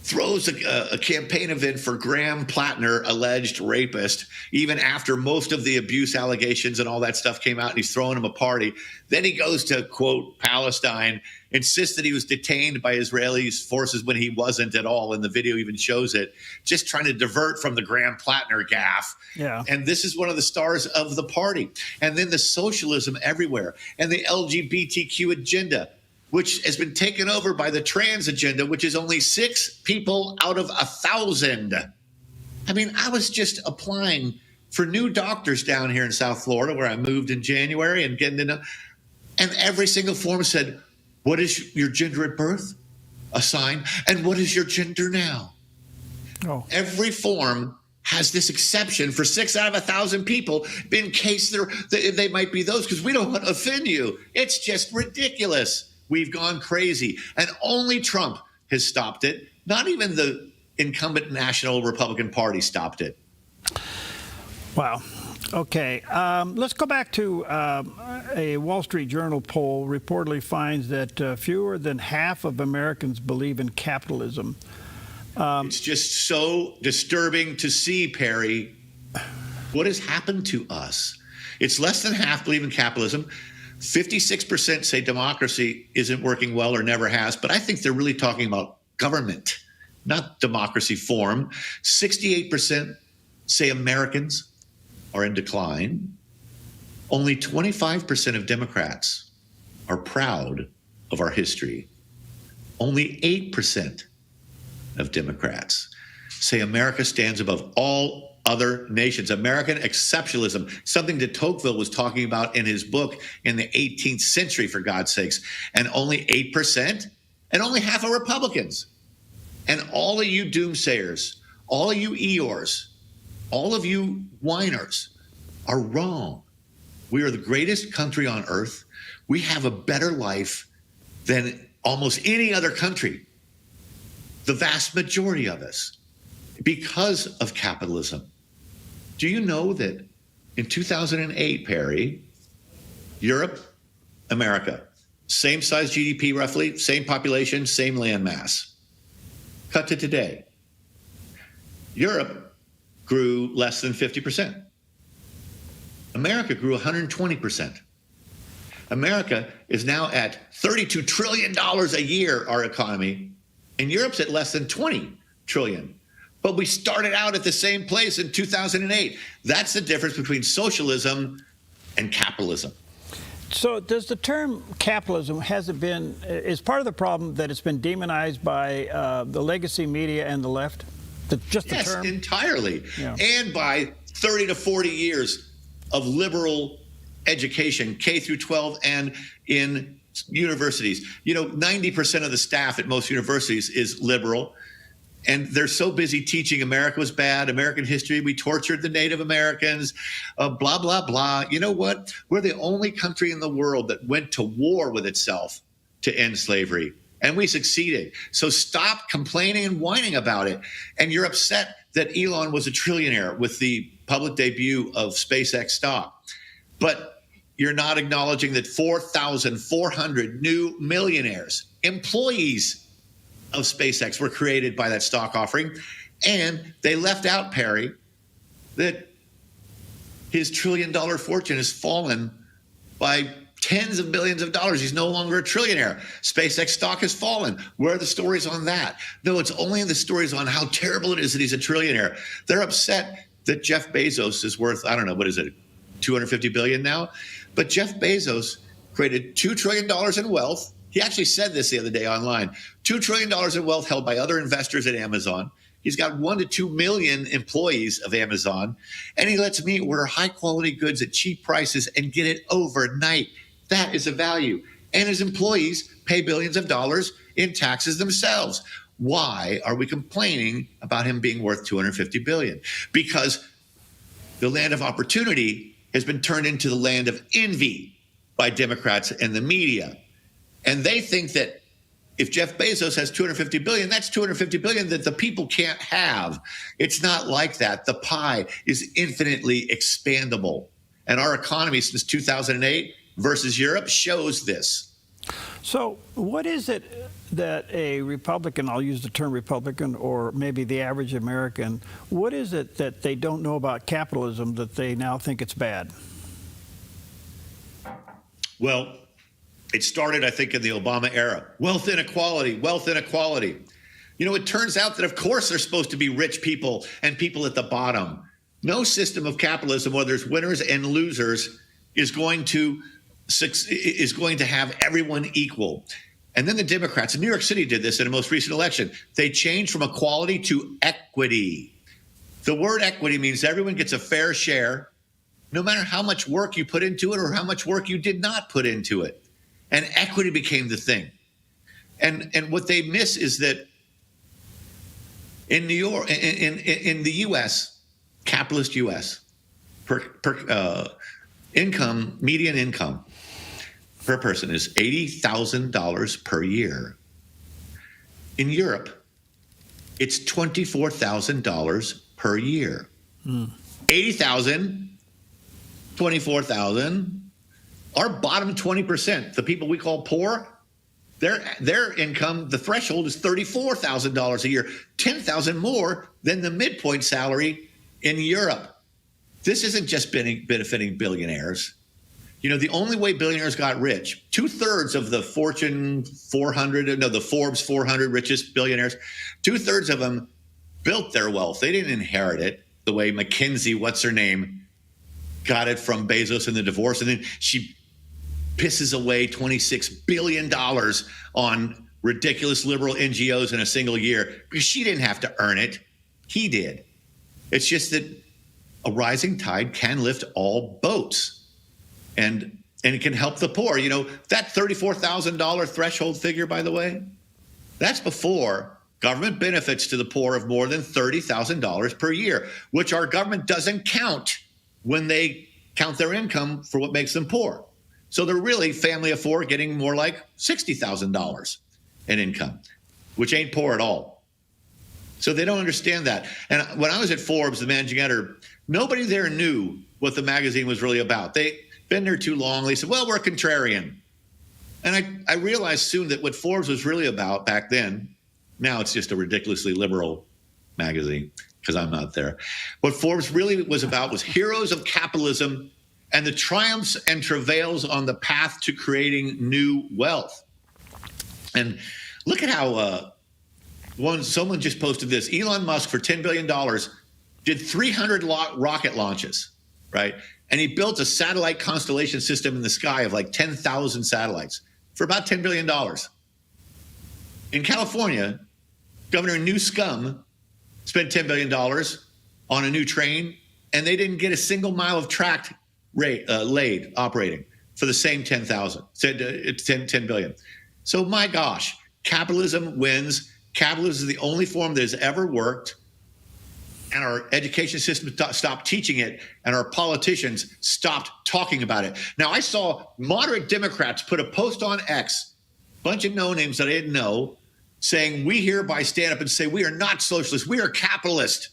throws a campaign event for Graham Plattner, alleged rapist, even after most of the abuse allegations and all that stuff came out, and he's throwing him a party. Then he goes to, quote, Palestine, insists that he was detained by Israeli forces when he wasn't at all, and the video even shows it, just trying to divert from the Graham Plattner gaffe. Yeah. And this is one of the stars of the party. And then the socialism everywhere, and the LGBTQ agenda, which has been taken over by the trans agenda, which is only 6 people out of 1,000. I mean, I was just applying for new doctors down here in South Florida, where I moved in January, and getting to know, and every single form said, what is your gender at birth? A sign. And what is your gender now? Oh. Every form has this exception for 6 out of 1,000 people in case they might be those, because we don't want to offend you. It's just ridiculous. We've gone crazy. And only Trump has stopped it. Not even the incumbent National Republican Party stopped it. Wow. Okay, let's go back to a Wall Street Journal poll reportedly finds that fewer than half of Americans believe in capitalism. It's just so disturbing to see, Perry, what has happened to us. It's less than half believe in capitalism. 56% say democracy isn't working well or never has, but I think they're really talking about government, not democracy form. 68% say Americans are in decline. Only 25% of Democrats are proud of our history. Only 8% of Democrats say America stands above all other nations. American exceptionalism, something de Tocqueville was talking about in his book in the 18th century, for God's sakes. And only 8%, and only half are Republicans. And all of you doomsayers, all of you Eeyores, all of you whiners are wrong. We are the greatest country on earth. We have a better life than almost any other country, the vast majority of us, because of capitalism. Do you know that in 2008, Perry, Europe, America, same size GDP roughly, same population, same land mass. Cut to today. Europe grew less than 50%. America grew 120%. America is now at $32 trillion a year, our economy, and Europe's at less than 20 trillion. But we started out at the same place in 2008. That's the difference between socialism and capitalism. So does the term capitalism, is part of the problem that it's been demonized by the legacy media and the left? Just the term? Yes, entirely. Yeah. And by 30 to 40 years of liberal education, K through 12 and in universities. 90% of the staff at most universities is liberal. And they're so busy teaching America was bad, American history, we tortured the Native Americans, blah, blah, blah. You know what? We're the only country in the world that went to war with itself to end slavery. And we succeeded. So stop complaining and whining about it. And you're upset that Elon was a trillionaire with the public debut of SpaceX stock. But you're not acknowledging that 4,400 new millionaires, employees of SpaceX, were created by that stock offering. And they left out, Perry, that his $1 trillion fortune has fallen by tens of billions of dollars. He's no longer a trillionaire. SpaceX stock has fallen. Where are the stories on that? No, it's only the stories on how terrible it is that he's a trillionaire. They're upset that Jeff Bezos is worth, I don't know, what is it, 250 billion now? But Jeff Bezos created $2 trillion in wealth. He actually said this the other day online. $2 trillion in wealth held by other investors at Amazon. He's got 1 to 2 million employees of Amazon. And he lets me order high-quality goods at cheap prices and get it overnight. That is a value. And his employees pay billions of dollars in taxes themselves. Why are we complaining about him being worth $250 billion? Because the land of opportunity has been turned into the land of envy by Democrats and the media. And they think that if Jeff Bezos has $250 billion, that's $250 billion that the people can't have. It's not like that. The pie is infinitely expandable. And our economy since 2008 versus Europe shows this. So what is it that a Republican, I'll use the term Republican, or maybe the average American, what is it that they don't know about capitalism that they now think it's bad? Well, it started, I think, in the Obama era. Wealth inequality, wealth inequality. It turns out that, of course, there's supposed to be rich people and people at the bottom. No system of capitalism, where there's winners and losers, is going to have everyone equal. And then the Democrats in New York City did this in the most recent election. They changed from equality to equity. The word equity means everyone gets a fair share, no matter how much work you put into it or how much work you did not put into it. And equity became the thing. And what they miss is that in New York, in the U.S., capitalist U.S., median income per person is $80,000 per year. In Europe, it's $24,000 per year. $80,000 24,000. Our bottom 20%, the people we call poor, their income, the threshold is $34,000 a year, 10,000 more than the midpoint salary in Europe. This isn't just benefiting billionaires. You know, the only way billionaires got rich, 2/3 of the Fortune 400, no, the Forbes 400 richest billionaires, 2/3 of them built their wealth. They didn't inherit it the way McKinsey, what's her name, got it from Bezos in the divorce. And then she pisses away $26 billion on ridiculous liberal NGOs in a single year because she didn't have to earn it. He did. It's just that a rising tide can lift all boats. And it can help the poor. You know, that $34,000 threshold figure, by the way, that's before government benefits to the poor of more than $30,000 per year, which our government doesn't count when they count their income for what makes them poor. So they're really family of four getting more like $60,000 in income, which ain't poor at all. So they don't understand that. And when I was at Forbes, the managing editor, nobody there knew what the magazine was really about. They'd been there too long. They said, well, we're contrarian. And I realized soon that what Forbes was really about back then, now it's just a ridiculously liberal magazine because I'm not there. What Forbes really was about was heroes of capitalism and the triumphs and travails on the path to creating new wealth. And look at how someone just posted this. Elon Musk, for $10 billion, did 300 rocket launches, right? And he built a satellite constellation system in the sky of like 10,000 satellites for about $10 billion. In California, Governor Newsom spent $10 billion on a new train, and they didn't get a single mile of track laid operating for the same 10,000. It's 10 billion. So my gosh, capitalism wins. Capitalism is the only form that has ever worked. And our education system stopped teaching it, and our politicians stopped talking about it. Now, I saw moderate Democrats put a post on X, a bunch of no-names that I didn't know, saying, we hereby stand up and say we are not socialists, we are capitalist.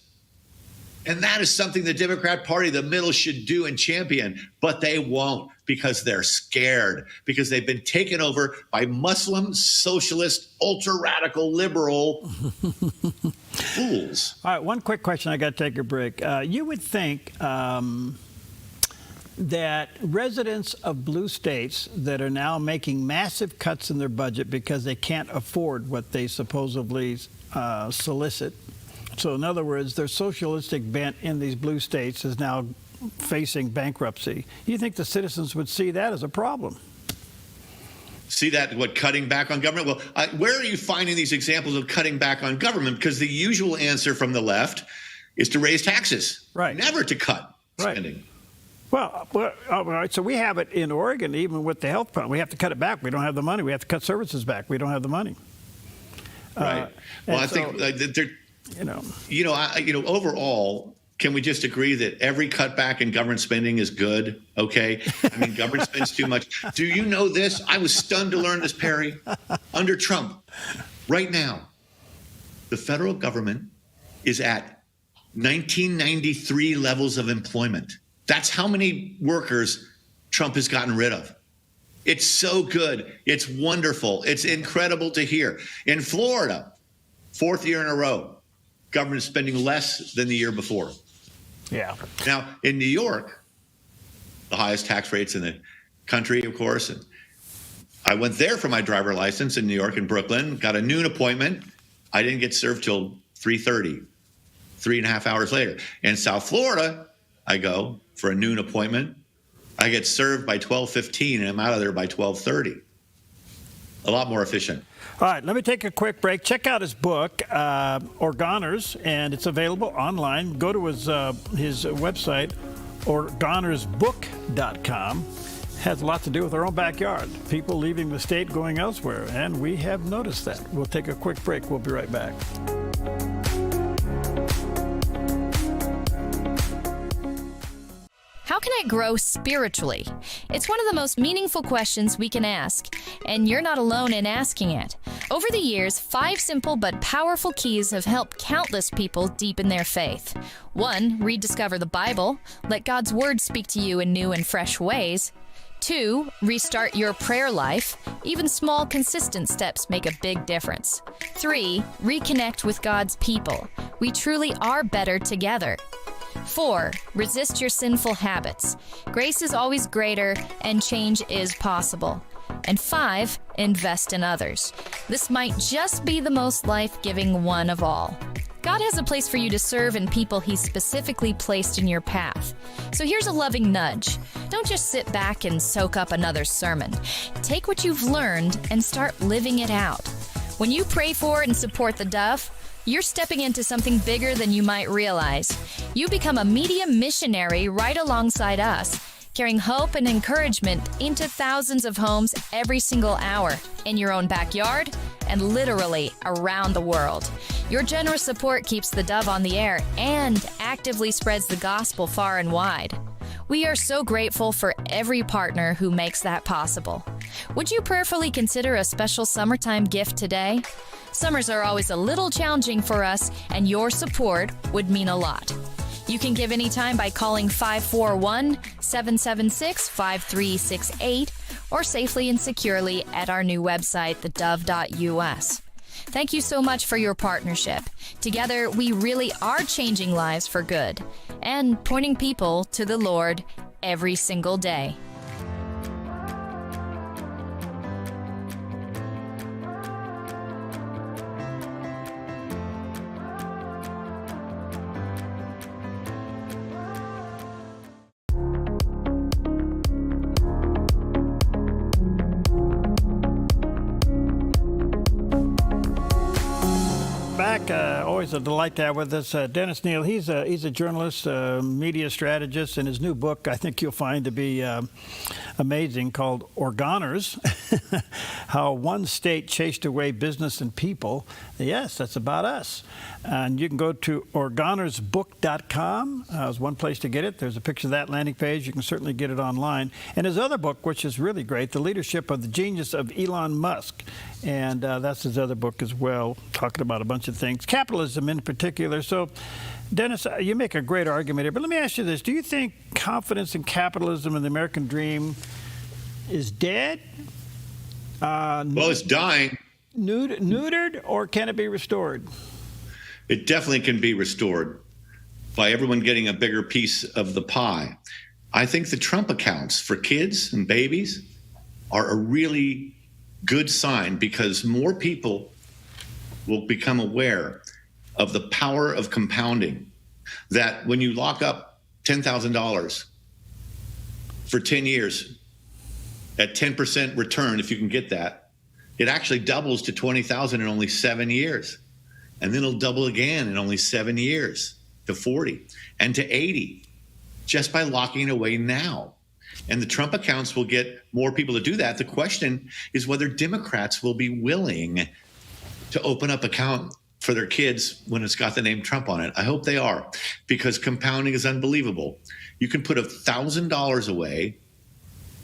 And that is something the Democrat Party, the middle, should do and champion. But they won't because they're scared, because they've been taken over by Muslim, socialist, ultra-radical, liberal fools. All right, one quick question. I got to take a break. You would think that residents of blue states that are now making massive cuts in their budget because they can't afford what they supposedly solicit. So in other words, their socialistic bent in these blue states is now facing bankruptcy. You think the citizens would see that as a problem? See that, what, cutting back on government? Well, where are you finding these examples of cutting back on government? Because the usual answer from the left is to raise taxes, right? Never to cut spending. Well, all right, so we have it in Oregon, even with the health plan. We have to cut it back. We don't have the money. We have to cut services back. We don't have the money. Right. Well, I think they're, overall, can we just agree that every cutback in government spending is good? Okay. I mean, government spends too much. Do you know this? I was stunned to learn this, Perry. Under Trump, right now, the federal government is at 1993 levels of employment. That's how many workers Trump has gotten rid of. It's so good. It's wonderful. It's incredible to hear. In Florida, 4th year in a row, government spending less than the year before. Yeah. Now, in New York, the highest tax rates in the country, of course. And I went there for my driver license in New York and Brooklyn, got a noon appointment. I didn't get served till 3:30, 3.5 hours later. In South Florida, I go for a noon appointment. I get served by 12:15 and I'm out of there by 12:30. A lot more efficient. All right, let me take a quick break. Check out his book, Organers, and it's available online. Go to his website, organersbook.com. Has a lot to do with our own backyard. People leaving the state, going elsewhere, and we have noticed that. We'll take a quick break. We'll be right back. How can I grow spiritually? It's one of the most meaningful questions we can ask, and you're not alone in asking it. Over the years, 5 simple but powerful keys have helped countless people deepen their faith. 1. Rediscover the Bible. Let God's Word speak to you in new and fresh ways. 2. Restart your prayer life. Even small, consistent steps make a big difference. 3. Reconnect with God's people. We truly are better together. 4. Resist your sinful habits. Grace is always greater, and change is possible. And 5. Invest in others. This might just be the most life-giving one of all. God has a place for you to serve and people He's specifically placed in your path. So here's a loving nudge. Don't just sit back and soak up another sermon. Take what you've learned and start living it out. When you pray for and support the Dove, you're stepping into something bigger than you might realize. You become a media missionary right alongside us, carrying hope and encouragement into thousands of homes every single hour, in your own backyard and literally around the world. Your generous support keeps the Dove on the air and actively spreads the gospel far and wide. We are so grateful for every partner who makes that possible. Would you prayerfully consider a special summertime gift today? Summers are always a little challenging for us, and your support would mean a lot. You can give anytime by calling 541-776-5368 or safely and securely at our new website, thedove.us. Thank you so much for your partnership. Together, we really are changing lives for good and pointing people to the Lord every single day. Always a delight to have with us Dennis Neal. He's a journalist, media strategist, and his new book I think you'll find to be amazing, called Organers, How One State Chased Away Business and People. Yes, that's about us. And you can go to organersbook.com. There's one place to get it. There's a picture of that landing page. You can certainly get it online. And his other book, which is really great, The Leadership of the Genius of Elon Musk. And that's his other book as well, talking about a bunch of things, capitalism in particular. So, Dennis, you make a great argument here. But let me ask you this. Do you think confidence in capitalism and the American dream is dead? Well, it's dying. Neutered, or can it be restored? It definitely can be restored by everyone getting a bigger piece of the pie. I think the Trump accounts for kids and babies are a really good sign, because more people will become aware of the power of compounding. That when you lock up $10,000 for 10 years at 10% return, if you can get that, it actually doubles to $20,000 in only 7 years. And then it'll double again in only 7 years to 40 and to 80 just by locking it away now. And the Trump accounts will get more people to do that. The question is whether Democrats will be willing to open up account for their kids when it's got the name Trump on it. I hope they are, because compounding is unbelievable. You can put $1,000 away,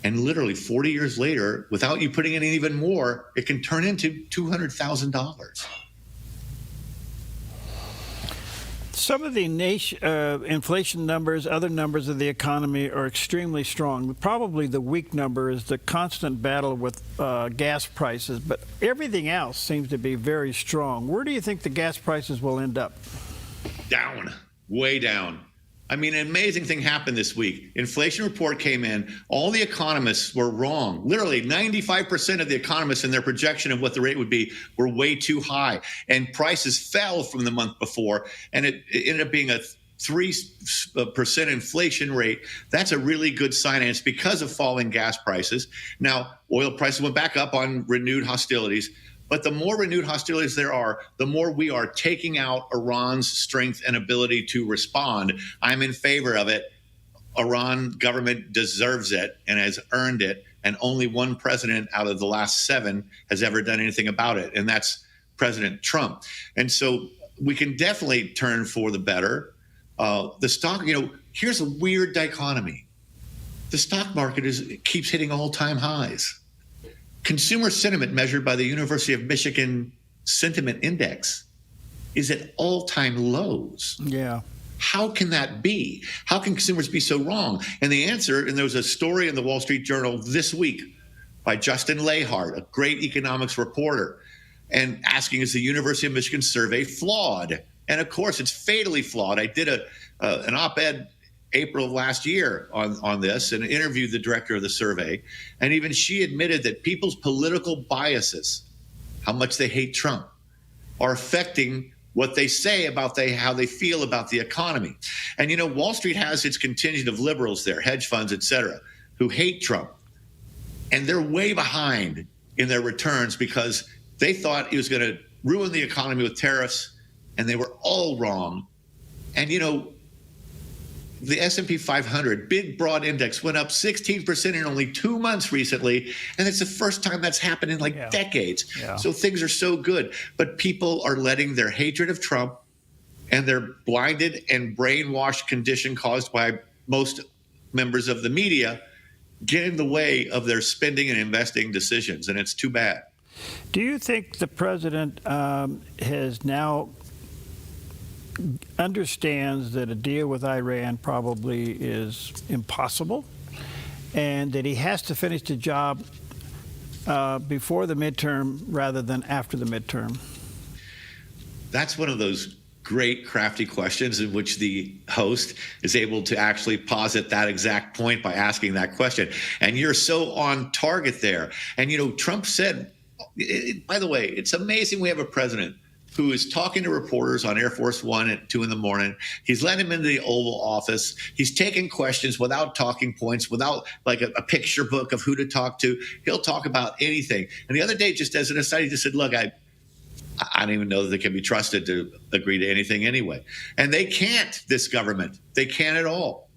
and literally 40 years later, without you putting in even more, it can turn into $200,000. Some of the inflation numbers, other numbers of the economy are extremely strong. Probably the weak number is the constant battle with gas prices, but everything else seems to be very strong. Where do you think the gas prices will end up? Down, way down. I mean, an amazing thing happened this week. Inflation report came in. All the economists were wrong. Literally 95% of the economists in their projection of what the rate would be were way too high. And prices fell from the month before, and it ended up being a 3% inflation rate. That's a really good sign, and it's because of falling gas prices. Now, oil prices went back up on renewed hostilities. But the more renewed hostilities there are, the more we are taking out Iran's strength and ability to respond. I'm in favor of it. Iran government deserves it and has earned it. And only one president out of the last 7 has ever done anything about it. And that's President Trump. And so we can definitely turn for the better. The stock, here's a weird dichotomy. The stock market keeps hitting all-time highs. Consumer sentiment measured by the University of Michigan Sentiment Index is at all-time lows. Yeah. How can that be? How can consumers be so wrong? And the answer, and there was a story in the Wall Street Journal this week by Justin Lahart, a great economics reporter, and asking, is the University of Michigan survey flawed? And of course, it's fatally flawed. I did an op-ed April of last year on this and interviewed the director of the survey. And even she admitted that people's political biases, how much they hate Trump, are affecting what they say about how they feel about the economy. And, you know, Wall Street has its contingent of liberals there, hedge funds, et cetera, who hate Trump. And they're way behind in their returns because they thought he was going to ruin the economy with tariffs, and they were all wrong. And, you know, the S&P 500, big broad index, went up 16% in only 2 months recently. And it's the first time that's happened in like decades. Yeah. So things are so good. But people are letting their hatred of Trump and their blinded and brainwashed condition caused by most members of the media get in the way of their spending and investing decisions. And it's too bad. Do you think the president has now understands that a deal with Iran probably is impossible and that he has to finish the job before the midterm rather than after the midterm? That's one of those great crafty questions in which the host is able to actually posit that exact point by asking that question. And you're so on target there. And, you know, Trump said, by the way, it's amazing we have a president who is talking to reporters on Air Force One at 2 a.m. He's letting them into the Oval Office. He's taking questions without talking points, without like a picture book of who to talk to. He'll talk about anything. And the other day, just as an aside, he just said, look, I don't even know that they can be trusted to agree to anything anyway. And they can't, this government. They can't at all.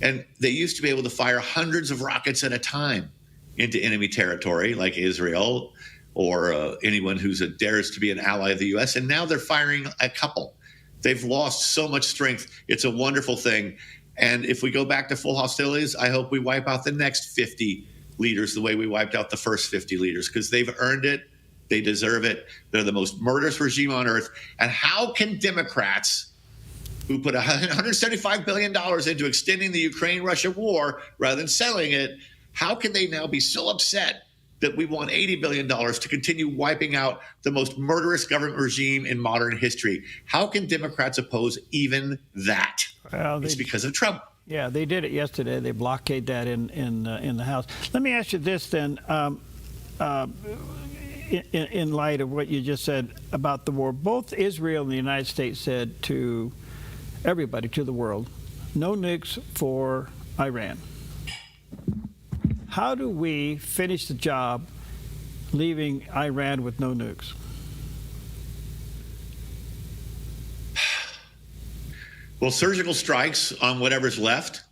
And they used to be able to fire hundreds of rockets at a time into enemy territory like Israel or anyone who dares to be an ally of the U.S. And now they're firing a couple. They've lost so much strength. It's a wonderful thing. And if we go back to full hostilities, I hope we wipe out the next 50 leaders the way we wiped out the first 50 leaders, because they've earned it. They deserve it. They're the most murderous regime on earth. And how can Democrats who put $175 billion into extending the Ukraine-Russia war rather than settling it, how can they now be so upset that we want $80 billion to continue wiping out the most murderous government regime in modern history? How can Democrats oppose even that? Well, it's because of Trump. Yeah, they did it yesterday. They blockaded that in the House. Let me ask you this then. In light of what you just said about the war, both Israel and the United States said to everybody, to the world, no nukes for Iran. How do we finish the job leaving Iran with no nukes? Well, surgical strikes on whatever's left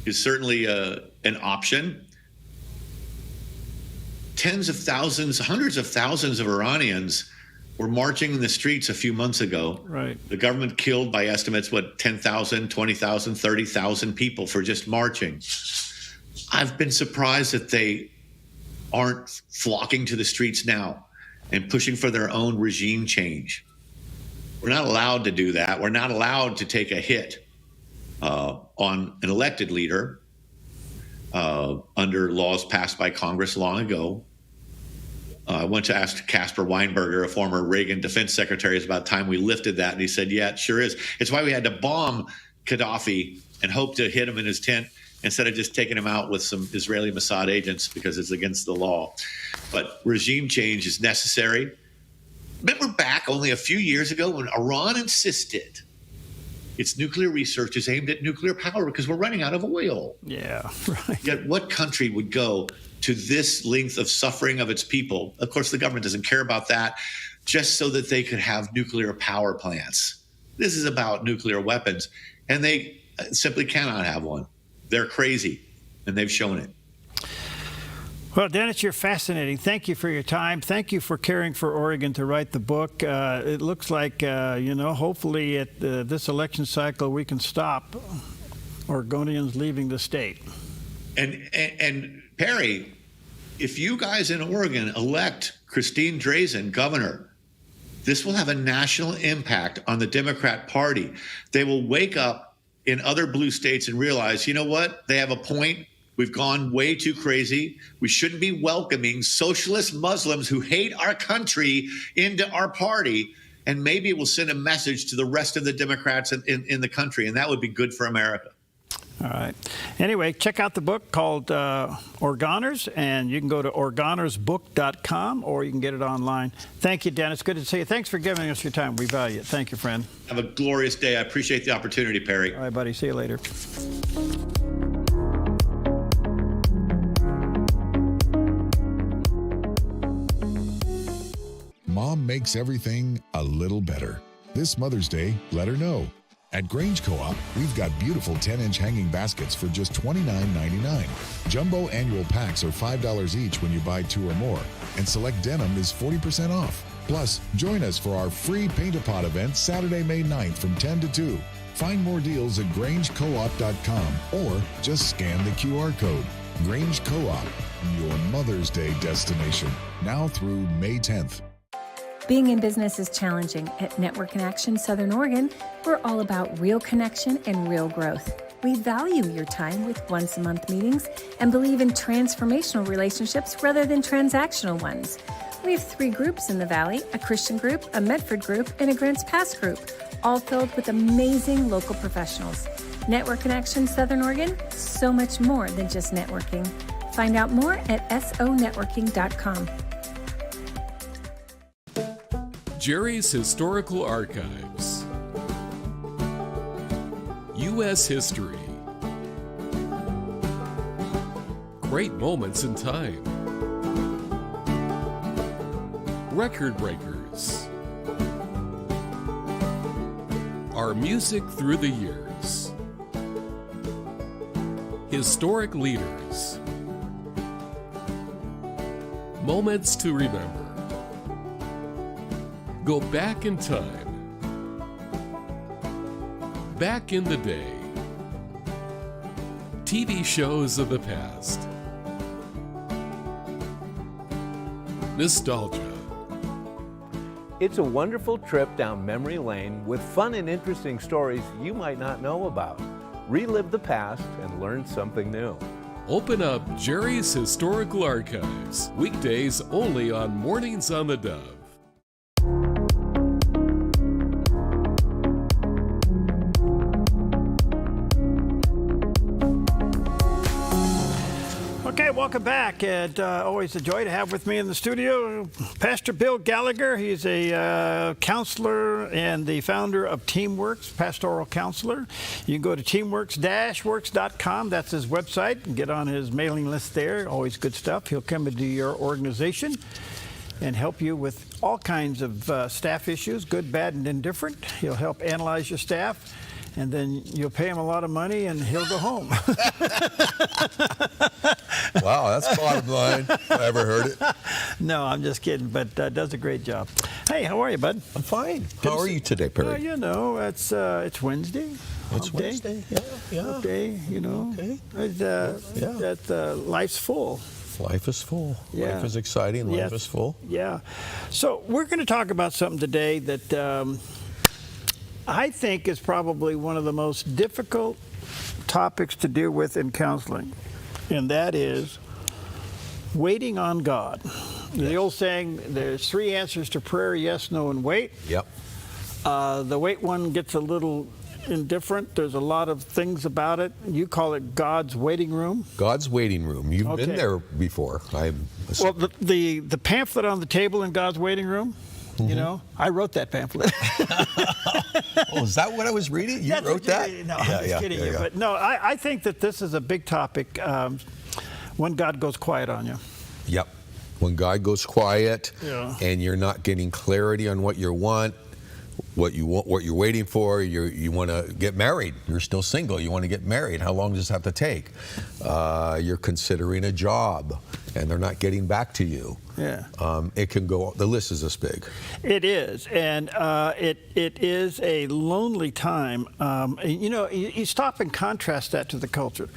is certainly an option. Tens of thousands, hundreds of thousands of Iranians were marching in the streets a few months ago. Right. The government killed, by estimates, 10,000, 20,000, 30,000 people for just marching. I've been surprised that they aren't flocking to the streets now and pushing for their own regime change. We're not allowed to do that. We're not allowed to take a hit on an elected leader under laws passed by Congress long ago. I went to ask Casper Weinberger, a former Reagan defense secretary, it's about time we lifted that. And he said, yeah, it sure is. It's why we had to bomb Gaddafi and hope to hit him in his tent instead of just taking him out with some Israeli Mossad agents, because it's against the law. But regime change is necessary. Remember back only a few years ago when Iran insisted its nuclear research is aimed at nuclear power because we're running out of oil. Yeah, right. Yet what country would go to this length of suffering of its people? Of course, the government doesn't care about that, just so that they could have nuclear power plants. This is about nuclear weapons, and they simply cannot have one. They're crazy, and they've shown it. Well, Dennis, you're fascinating. Thank you for your time. Thank you for caring for Oregon to write the book. It looks like, hopefully at this election cycle we can stop Oregonians leaving the state. And Perry, if you guys in Oregon elect Christine Drazan governor, this will have a national impact on the Democrat Party. They will wake up in other blue states and realize, you know what? They have a point. We've gone way too crazy. We shouldn't be welcoming socialist Muslims who hate our country into our party. And maybe it will send a message to the rest of the Democrats in the country, and that would be good for America. All right. Anyway, check out the book called Oregoners, and you can go to OregonersBook.com, or you can get it online. Thank you, Dennis. Good to see you. Thanks for giving us your time. We value it. Thank you, friend. Have a glorious day. I appreciate the opportunity, Perry. All right, buddy. See you later. Mom makes everything a little better. This Mother's Day, let her know. At Grange Co-op, we've got beautiful 10-inch hanging baskets for just $29.99. Jumbo annual packs are $5 each when you buy 2 or more, and select denim is 40% off. Plus, join us for our free Paint-A-Pot event Saturday, May 9th from 10 to 2. Find more deals at GrangeCoop.com or just scan the QR code. Grange Co-op, your Mother's Day destination, now through May 10th. Being in business is challenging. At Network in Action Southern Oregon, we're all about real connection and real growth. We value your time with once-a-month meetings and believe in transformational relationships rather than transactional ones. We have 3 groups in the Valley, a Christian group, a Medford group, and a Grants Pass group, all filled with amazing local professionals. Network in Action Southern Oregon, so much more than just networking. Find out more at sonetworking.com. Jerry's Historical Archives. U.S. history. Great moments in time. Record breakers. Our music through the years. Historic leaders. Moments to remember. Go back in time. Back in the day. TV shows of the past. Nostalgia. It's a wonderful trip down memory lane with fun and interesting stories you might not know about. Relive the past and learn something new. Open up Jerry's Historical Archives. Weekdays only on Mornings on the Dove. Okay, welcome back. And always a joy to have with me in the studio Pastor Bill Gallagher. He's a counselor and the founder of TeamWorks, pastoral counselor. You can go to teamworks-works.com. That's his website. And get on his mailing list there. Always good stuff. He'll come into your organization and help you with all kinds of staff issues, good, bad, and indifferent. He'll help analyze your staff, and then you'll pay him a lot of money and he'll go home. Wow, that's bottom line. If I ever heard it. No, I'm just kidding, but does a great job. Hey, how are you, bud? I'm fine. How are you today, Perry? Well, you know, it's Wednesday. It's Wednesday. Yeah. Day, you know. Okay. Life's full. Life is full. Yeah. Life is exciting. Life is full. Yeah. So we're going to talk about something today that I think is probably one of the most difficult topics to deal with in counseling, and that is waiting on God. The old saying, there's 3 answers to prayer: yes, no, and wait. Yep. The wait one gets a little indifferent. There's a lot of things about it. You call it God's waiting room. God's waiting room. You've been there before. Well, the pamphlet on the table in God's waiting room, you know, I wrote that pamphlet. Oh, is that what I was reading? You wrote that? No, I'm just kidding you. But no, I think that this is a big topic when God goes quiet on you. Yep. When God goes quiet and you're not getting clarity on what you want, what you're waiting for. You want to get married. You're still single. You want to get married. How long does this have to take? You're considering a job, and they're not getting back to you. Yeah. It can go. The list is this big. It is, and it is a lonely time. You know, you stop and contrast that to the culture.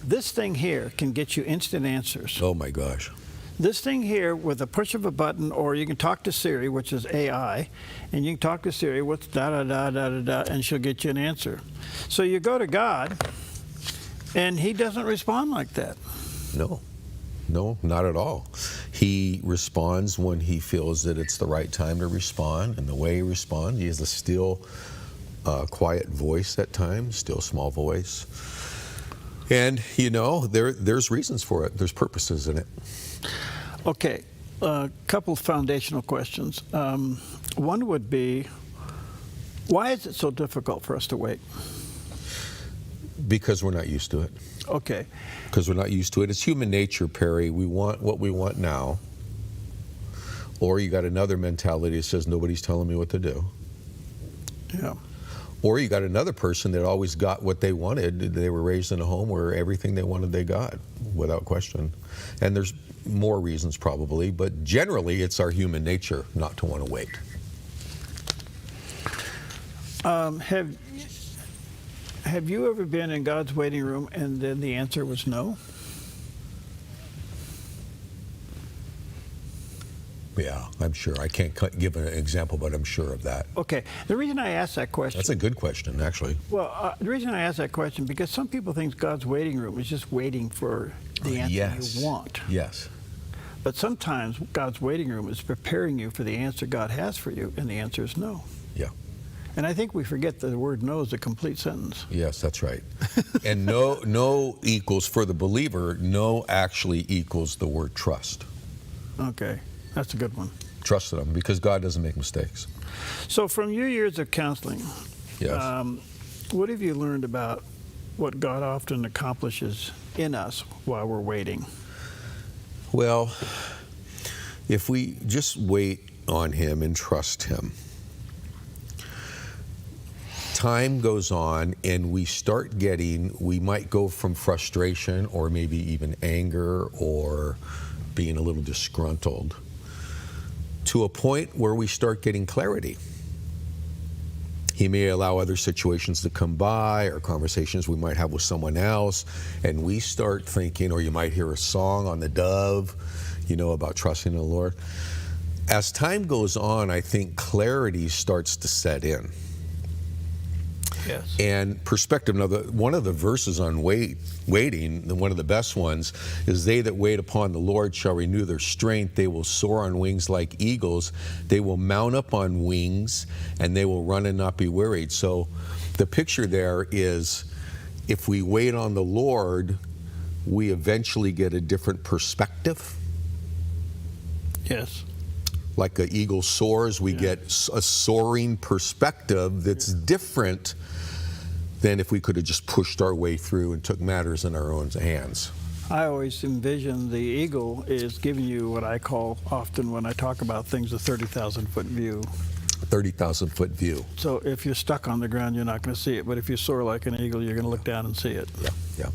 This thing here can get you instant answers. Oh my gosh. This thing here with a push of a button, or you can talk to Siri, which is AI, and you can talk to Siri, what's da-da-da-da-da-da, and she'll get you an answer. So you go to God, and he doesn't respond like that. No, not at all. He responds when he feels that it's the right time to respond, and the way he responds, he has a still, quiet voice at times, still small voice. And, there's reasons for it. There's purposes in it. Okay, a couple foundational questions. One would be, why is it so difficult for us to wait? Because we're not used to it. Okay. Because we're not used to it. It's human nature, Perry. We want what we want now. Or you got another mentality that says nobody's telling me what to do. Yeah. Or you got another person that always got what they wanted. They were raised in a home where everything they wanted they got, without question. And there's more reasons probably, but generally it's our human nature not to want to wait. Have you ever been in God's waiting room and then the answer was no? Yeah, I'm sure. I can't give an example, but I'm sure of that. Okay. The reason I ask that question... That's a good question, actually. Well, the reason I ask that question, because some people think God's waiting room is just waiting for the answer you want. Yes. But sometimes God's waiting room is preparing you for the answer God has for you, and the answer is no. Yeah. And I think we forget that the word no is a complete sentence. Yes, that's right. And no equals, for the believer, no actually equals the word trust. Okay. That's a good one. Trust him, because God doesn't make mistakes. So from your years of counseling, yes. What have you learned about what God often accomplishes in us while we're waiting? Well, if we just wait on him and trust him, time goes on and we might go from frustration or maybe even anger or being a little disgruntled to a point where we start getting clarity. He may allow other situations to come by or conversations we might have with someone else, and we start thinking, or you might hear a song on theDove, about trusting the Lord. As time goes on, I think clarity starts to set in. Yes. And perspective. Now, one of the verses on waiting, one of the best ones, is they that wait upon the Lord shall renew their strength. They will soar on wings like eagles. They will mount up on wings, and they will run and not be wearied. So the picture there is, if we wait on the Lord, we eventually get a different perspective. Yes. Like an eagle soars, we get a soaring perspective that's different than if we could have just pushed our way through and took matters in our own hands. I always envision the eagle is giving you what I call often when I talk about things a 30,000-foot view. 30,000-foot view. So if you're stuck on the ground, you're not going to see it. But if you soar like an eagle, you're going to look down and see it. Yeah.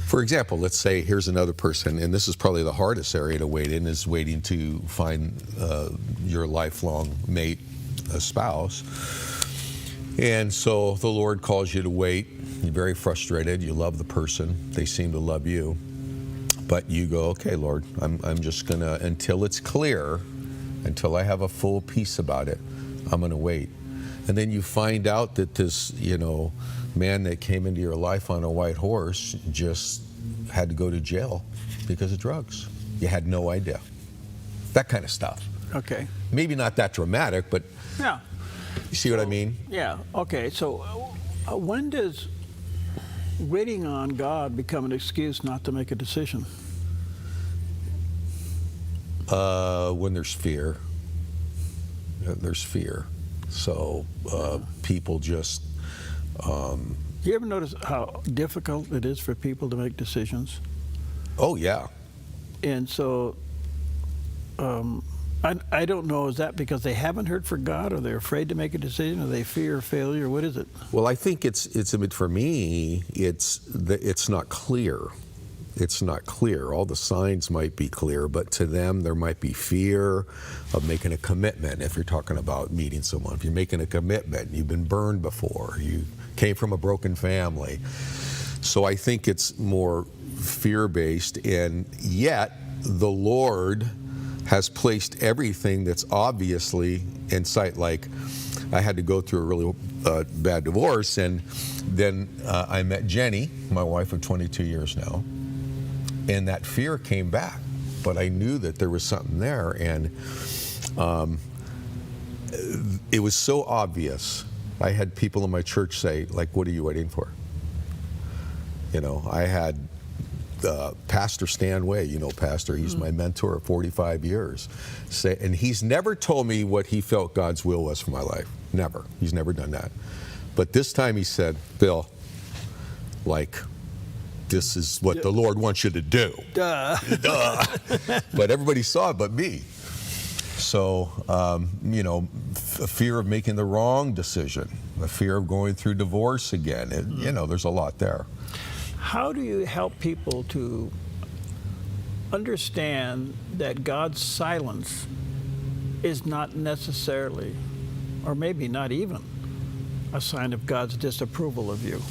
For example, let's say here's another person, and this is probably the hardest area to wait in, is waiting to find your lifelong mate, a spouse. And so the Lord calls you to wait. You're very frustrated. You love the person. They seem to love you. But you go, okay, Lord, I'm just going to, until it's clear, until I have a full peace about it, I'm going to wait. And then you find out that this, man that came into your life on a white horse just had to go to jail because of drugs. You had no idea. That kind of stuff. Okay. Maybe not that dramatic, but yeah. You see what I mean? Yeah. Okay. So when does waiting on God become an excuse not to make a decision? When there's fear. There's fear. So people just... You ever notice how difficult it is for people to make decisions? Oh, yeah. And so I don't know, is that because they haven't heard from God, or they're afraid to make a decision, or they fear failure? What is it? Well, I think it's for me, it's not clear. It's not clear. All the signs might be clear, but to them there might be fear of making a commitment. If you're talking about meeting someone, if you're making a commitment, you've been burned before, you came from a broken family. So I think it's more fear-based, and yet the Lord has placed everything that's obviously in sight. Like, I had to go through a really bad divorce, and then I met Jenny, my wife of 22 years now, and that fear came back. But I knew that there was something there, and it was so obvious. I had people in my church say, like, what are you waiting for? You know, I had Pastor Stan Way, you know, Pastor, he's my mentor of 45 years, say, and he's never told me what he felt God's will was for my life. Never. He's never done that. But this time he said, Bill, like, this is what the Lord wants you to do. Duh. Duh. But everybody saw it but me. So, you know, a fear of making the wrong decision, a fear of going through divorce again. You know, there's a lot there. How do you help people to understand that God's silence is not necessarily, or maybe not even, a sign of God's disapproval of you?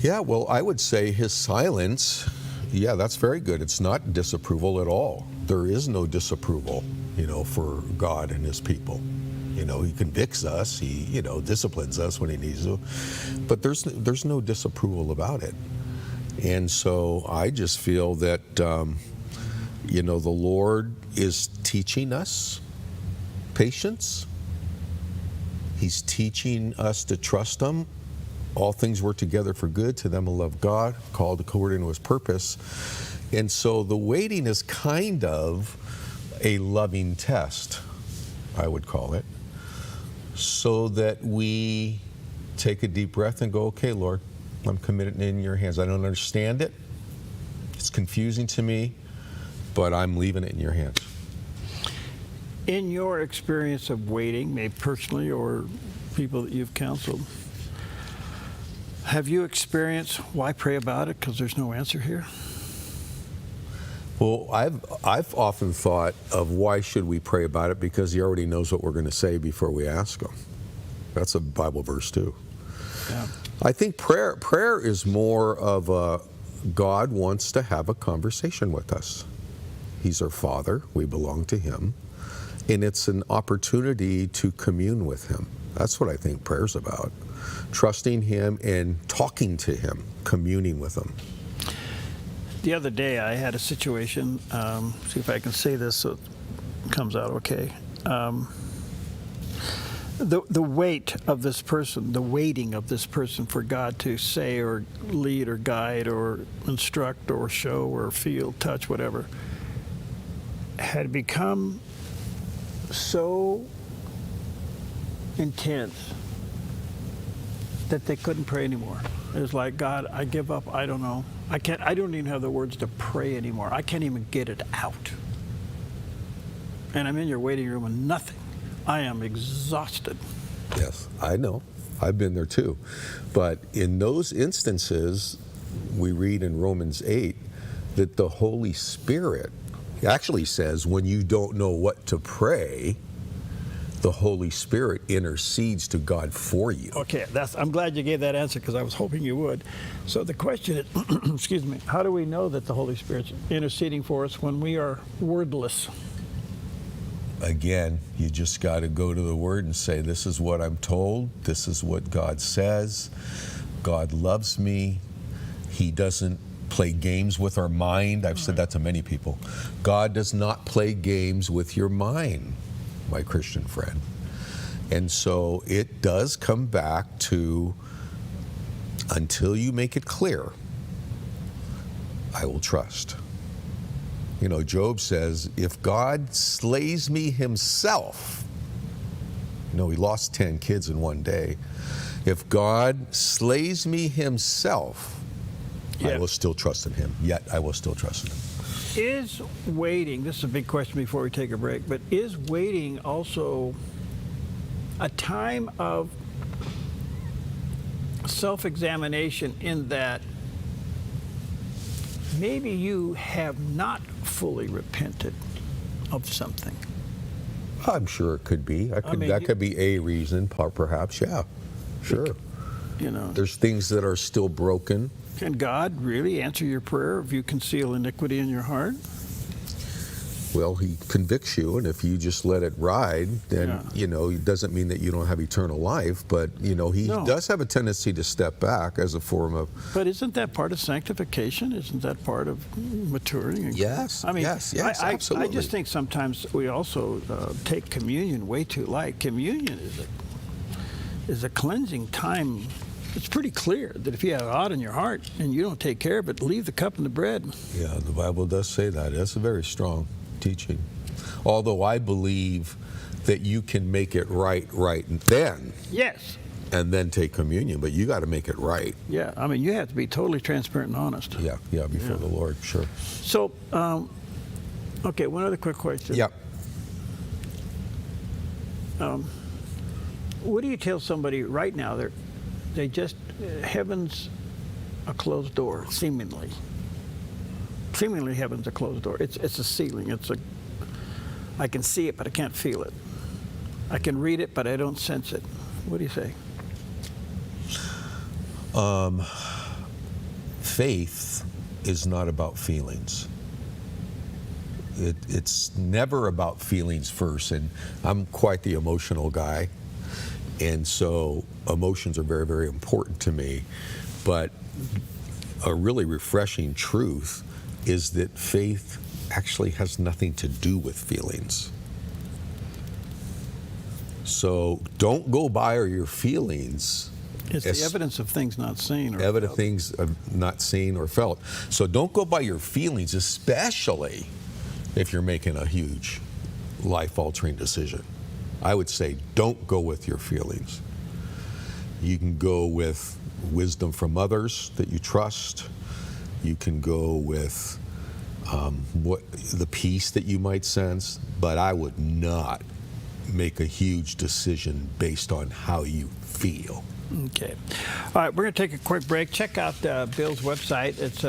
Yeah, well, I would say his silence, yeah, that's very good. It's not disapproval at all. There is no disapproval, you know, for God and his people. You know, he convicts us, he, you know, disciplines us when he needs to, but there's no disapproval about it. And so I just feel that, you know, the Lord is teaching us patience. He's teaching us to trust him. All things work together for good to them who love God, called according to his purpose. And so the waiting is kind of a loving test, I would call it, so that we take a deep breath and go, okay, Lord, I'm committed in your hands. I don't understand it. It's confusing to me, but I'm leaving it in your hands. In your experience of waiting, maybe personally or people that you've counseled, have you experienced, why pray about it? Because there's no answer here. Well, I've often thought of why should we pray about it, because he already knows what we're going to say before we ask him. That's a Bible verse too. Yeah. I think prayer is more of a God wants to have a conversation with us. He's our Father. We belong to him. And it's an opportunity to commune with him. That's what I think prayer's about. Trusting him and talking to him, communing with him. The other day I had a situation, see if I can say this so it comes out okay. The weight of this person, the waiting of this person for God to say or lead or guide or instruct or show or feel, touch, whatever, had become so intense that they couldn't pray anymore. It was like, God, I give up, I don't know. I don't even have the words to pray anymore. I can't even get it out. And I'm in your waiting room and nothing. I am exhausted. Yes, I know. I've been there too. But in those instances, we read in Romans 8 that the Holy Spirit actually says when you don't know what to pray, the Holy Spirit intercedes to God for you. Okay, I'm glad you gave that answer because I was hoping you would. So the question is, excuse me, how do we know that the Holy Spirit's interceding for us when we are wordless? Again, you just got to go to the Word and say, this is what I'm told. This is what God says. God loves me. He doesn't play games with our mind. I've said that to many people. God does not play games with your mind, my Christian friend. And so it does come back to, until you make it clear, I will trust. You know, Job says, if God slays me himself, you know, he lost 10 kids in one day. If God slays me himself, I will still trust in him. Yet I will still trust in him. Is waiting, this is a big question before we take a break, but is waiting also a time of self-examination in that maybe you have not fully repented of something? I'm sure it could be. That could be a reason, perhaps, yeah. Sure. You know, there's things that are still broken. Can God really answer your prayer if you conceal iniquity in your heart? Well, he convicts you, and if you just let it ride, then, you know, it doesn't mean that you don't have eternal life, but, you know, he does have a tendency to step back as a form of... But isn't that part of sanctification? Isn't that part of maturing? Yes, I mean, yes, absolutely. I just think sometimes we also take communion way too light. Communion is a cleansing time. It's pretty clear that if you have odd in your heart and you don't take care of it, leave the cup and the bread. Yeah, the Bible does say that. That's a very strong teaching. Although I believe that you can make it right then. Yes. And then take communion, but you got to make it right. Yeah, I mean, you have to be totally transparent and honest. Yeah, before the Lord, sure. So, okay, one other quick question. Yep. What do you tell somebody right now? They just, heaven's a closed door, seemingly. Seemingly heaven's a closed door. It's a ceiling. I can see it, but I can't feel it. I can read it, but I don't sense it. What do you say? Faith is not about feelings. It's never about feelings first, and I'm quite the emotional guy, and so emotions are very, very important to me. But a really refreshing truth is that faith actually has nothing to do with feelings. So don't go by your feelings. It's the evidence of things not seen or evidence felt. Things of not seen or felt. So don't go by your feelings, especially if you're making a huge life-altering decision. I would say don't go with your feelings. You can go with wisdom from others that you trust. You can go with the peace that you might sense, but I would not make a huge decision based on how you feel. Okay. All right, we're going to take a quick break. Check out Bill's website. It's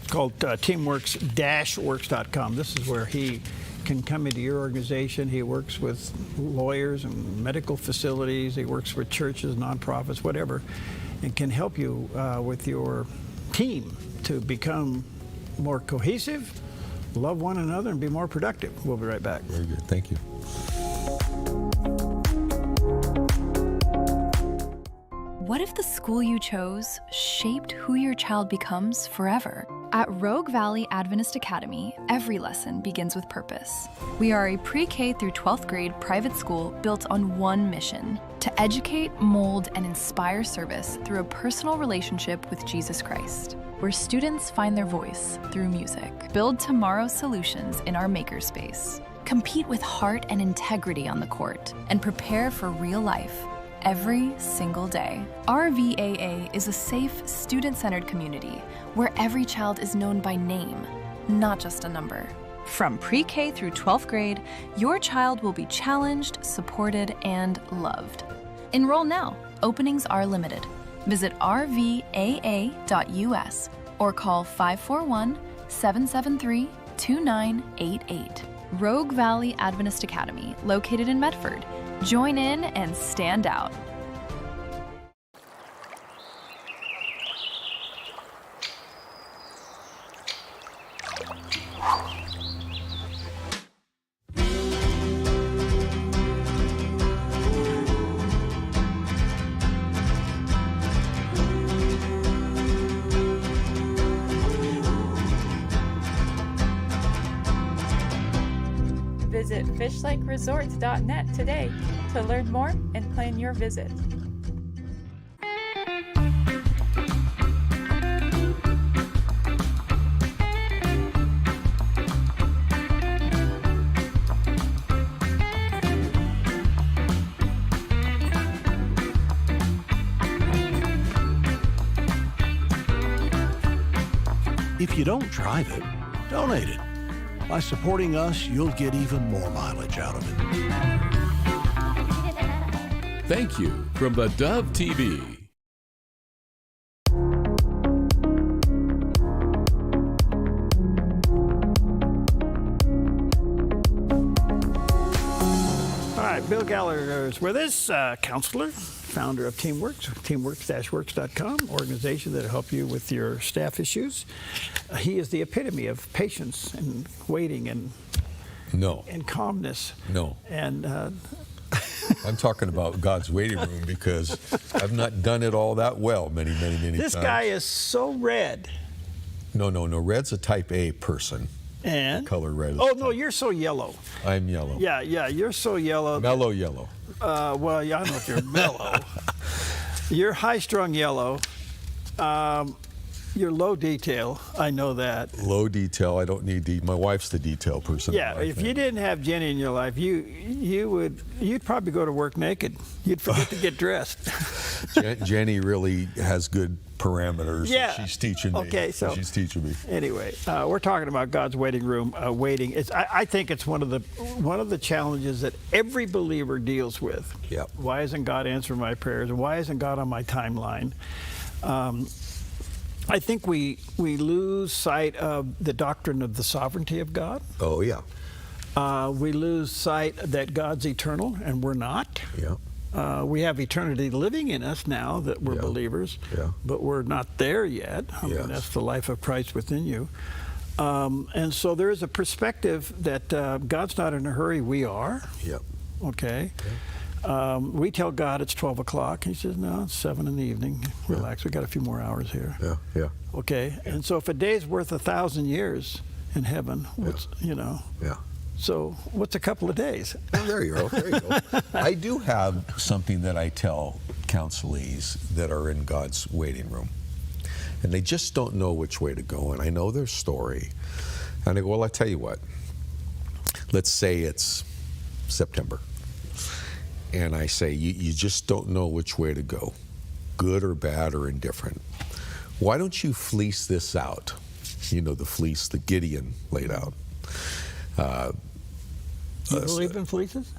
called teamworks-works.com. This is where he can come into your organization. He works with lawyers and medical facilities. He works with churches, nonprofits, whatever, and can help you with your team to become more cohesive, love one another, and be more productive. We'll be right back. Very good. Thank you. What if the school you chose shaped who your child becomes forever? At Rogue Valley Adventist Academy, every lesson begins with purpose. We are a pre-K through 12th grade private school built on one mission: to educate, mold, and inspire service through a personal relationship with Jesus Christ, where students find their voice through music. Build tomorrow's solutions in our makerspace. Compete with heart and integrity on the court, and prepare for real life every single day. Our VAA is a safe, student-centered community where every child is known by name, not just a number. From pre-K through 12th grade, your child will be challenged, supported, and loved. Enroll now. Openings are limited. Visit rvaa.us or call 541-773-2988. Rogue Valley Adventist Academy, located in Medford. Join in and stand out. Visit fishlakeresorts.net today to learn more and plan your visit. If you don't drive it, donate it. By supporting us, you'll get even more mileage out of it. Thank you from the Dove TV. All right, Bill Gallagher is with us, counselor, founder of TeamWorks, teamworks-works.com, organization that will help you with your staff issues. He is the epitome of patience and waiting and No. and calmness. No. And I'm talking about God's waiting room because I've not done it all that well many times. this guy is so red. No. Red's a type A person. And? The color red. Oh, no, you're so yellow. I'm yellow. Yeah, you're so yellow. Mellow yellow. Well, yeah, I don't know if you're mellow. You're high-strung yellow. You're low detail. I know that. Low detail. I don't need my wife's the detail person. Yeah, if you didn't have Jenny in your life, you'd probably go to work naked. You'd forget to get dressed. Jenny really has good parameters. Yeah. She's teaching me. Okay, so she's teaching me. Anyway, we're talking about God's waiting room. Waiting. I think it's one of the challenges that every believer deals with. Yep. Why isn't God answering my prayers? Why isn't God on my timeline? I think we lose sight of the doctrine of the sovereignty of God. Oh, yeah. We lose sight that God's eternal, and we're not. Yeah. We have eternity living in us now that we're believers, but we're not there yet. I mean, that's the life of Christ within you. And so there is a perspective that God's not in a hurry. We are. Yep. Okay. We tell God it's 12 o'clock. He says, no, it's 7 in the evening. Relax. We got a few more hours here. Yeah. Okay. And so if a day's worth 1,000 years in heaven, what's, Yeah. So what's a couple of days? Oh, there you go. I do have something that I tell counselees that are in God's waiting room. And they just don't know which way to go. And I know their story. And I go, well, I tell you what. Let's say it's September. And I say, you just don't know which way to go, good or bad or indifferent. Why don't you fleece this out? The fleece that Gideon laid out. You believe in fleeces?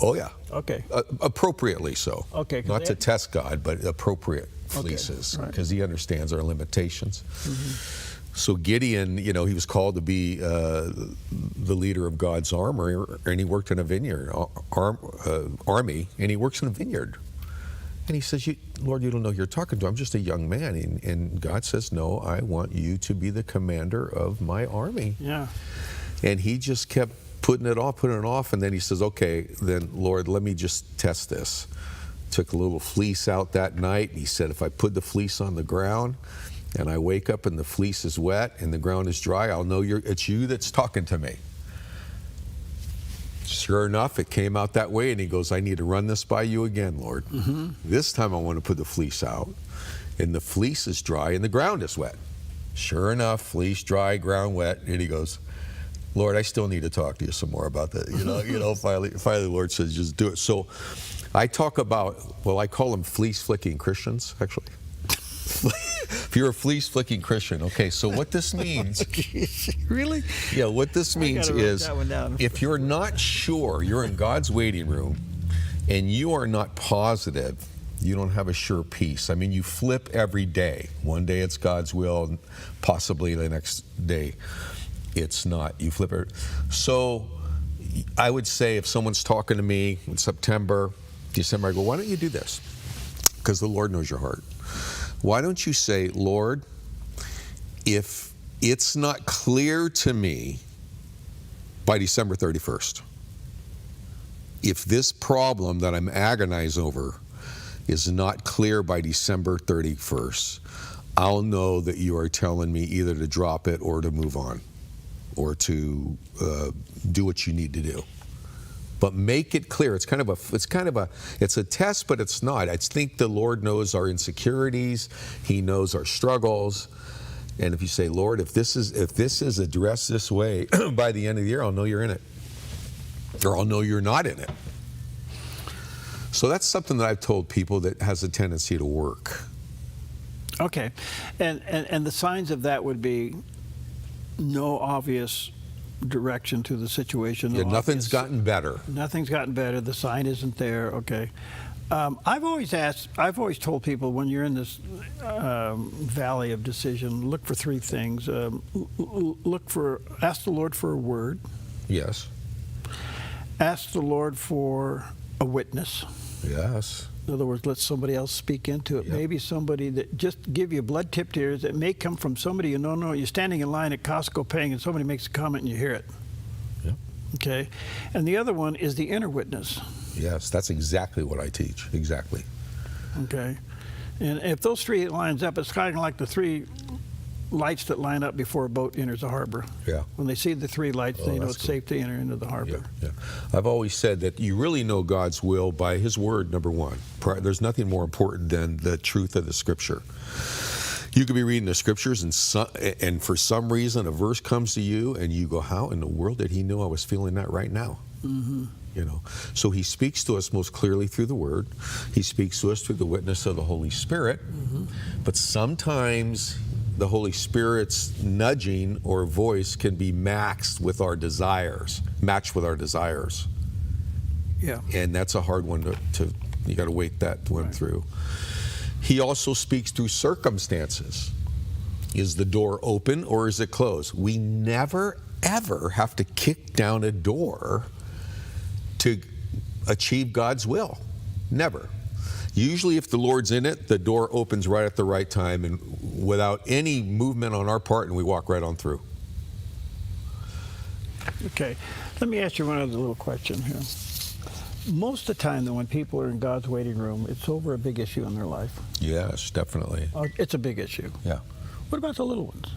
Oh, yeah. Okay. Appropriately so. Okay. Not to test God, but appropriate fleeces, because he understands our limitations. Mm-hmm. So Gideon, he was called to be the leader of God's army, and he worked in a vineyard, army, and he works in a vineyard. And he says, Lord, you don't know who you're talking to. I'm just a young man. And God says, no, I want you to be the commander of my army. Yeah. And he just kept putting it off. And then he says, okay, then, Lord, let me just test this. Took a little fleece out that night. And he said, if I put the fleece on the ground and I wake up and the fleece is wet and the ground is dry, I'll know it's you that's talking to me. Sure enough, it came out that way. And he goes, I need to run this by you again, Lord. Mm-hmm. This time I want to put the fleece out. And the fleece is dry and the ground is wet. Sure enough, fleece dry, ground wet. And he goes, Lord, I still need to talk to you some more about that. Finally the Lord says, just do it. So I talk about, I call them fleece-flicking Christians, actually. If you're a fleece-flicking Christian, okay, so what this means... Really? Yeah, what this means is, if you're not sure, you're in God's waiting room, and you are not positive, you don't have a sure peace. I mean, you flip every day. One day it's God's will, and possibly the next day it's not. You flip it. So I would say if someone's talking to me in September, December, I go, why don't you do this? Because the Lord knows your heart. Why don't you say, Lord, if it's not clear to me by December 31st, if this problem that I'm agonized over is not clear by December 31st, I'll know that you are telling me either to drop it or to move on or to do what you need to do. But make it clear. It's a test, but it's not. I think the Lord knows our insecurities. He knows our struggles. And if you say, Lord, if this is addressed this way by the end of the year, I'll know you're in it. Or I'll know you're not in it. So that's something that I've told people that has a tendency to work. Okay. And the signs of that would be no obvious direction to the situation. Yeah, nothing's gotten better. Nothing's gotten better. The sign isn't there. Okay. I've always told people when you're in this valley of decision, look for three things. Ask the Lord for a word. Yes. Ask the Lord for a witness. Yes. In other words, let somebody else speak into it. Yep. Maybe somebody that just give you blood-tipped ears. It may come from somebody you don't know. You're standing in line at Costco paying, and somebody makes a comment, and you hear it. Yep. Okay. And the other one is the inner witness. Yes, that's exactly what I teach. Exactly. Okay. And if those three lines up, it's kind of like the three lights that line up before a boat enters the harbor. Yeah. When they see the three lights, they know that's it's safe to enter into the harbor. Yeah. I've always said that you really know God's will by His Word, number one. There's nothing more important than the truth of the Scripture. You could be reading the Scriptures and for some reason a verse comes to you and you go, how in the world did He know I was feeling that right now? Mm-hmm. You know, so He speaks to us most clearly through the Word. He speaks to us through the witness of the Holy Spirit. Mm-hmm. But sometimes the Holy Spirit's nudging or voice can be matched with our desires. Yeah. And that's a hard one to you got to wait that one through. He also speaks through circumstances. Is the door open or is it closed? We never, ever have to kick down a door to achieve God's will. Never. Usually if the Lord's in it, the door opens right at the right time and without any movement on our part, and we walk right on through. Okay. Let me ask you one other little question here. Most of the time, though, when people are in God's waiting room, it's over a big issue in their life. Yes, definitely. It's a big issue. Yeah. What about the little ones?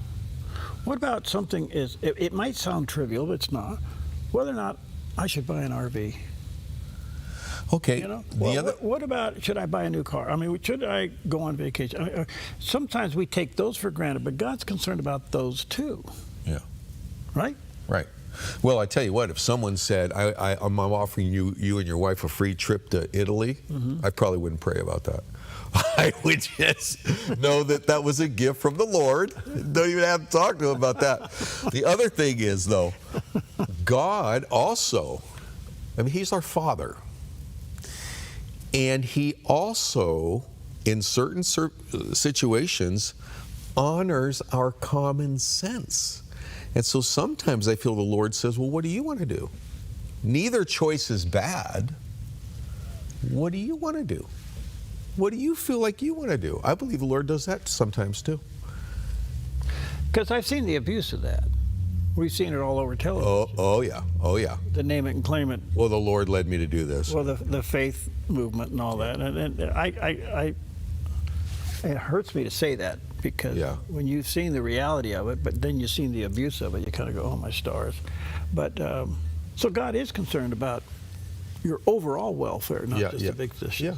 What about something it might sound trivial, but it's not. Whether or not I should buy an RV. Okay. You know? Well, what about, should I buy a new car? I mean, should I go on vacation? Sometimes we take those for granted, but God's concerned about those too. Yeah. Right? Right. Well, I tell you what, if someone said, I'm offering you and your wife a free trip to Italy, I probably wouldn't pray about that. I would just know that was a gift from the Lord. Don't even have to talk to him about that. The other thing is, though, God also, I mean, He's our Father. And He also, in certain situations, honors our common sense. And so sometimes I feel the Lord says, well, what do you want to do? Neither choice is bad. What do you want to do? What do you feel like you want to do? I believe the Lord does that sometimes too. Because I've seen the abuse of that. We've seen it all over television. Oh yeah. The name it and claim it. Well, the Lord led me to do this. Well, the faith movement and all that. And it hurts me to say that because when you've seen the reality of it, but then you've seen the abuse of it, you kind of go, oh, my stars. But so God is concerned about your overall welfare, not just the big fish. Yeah.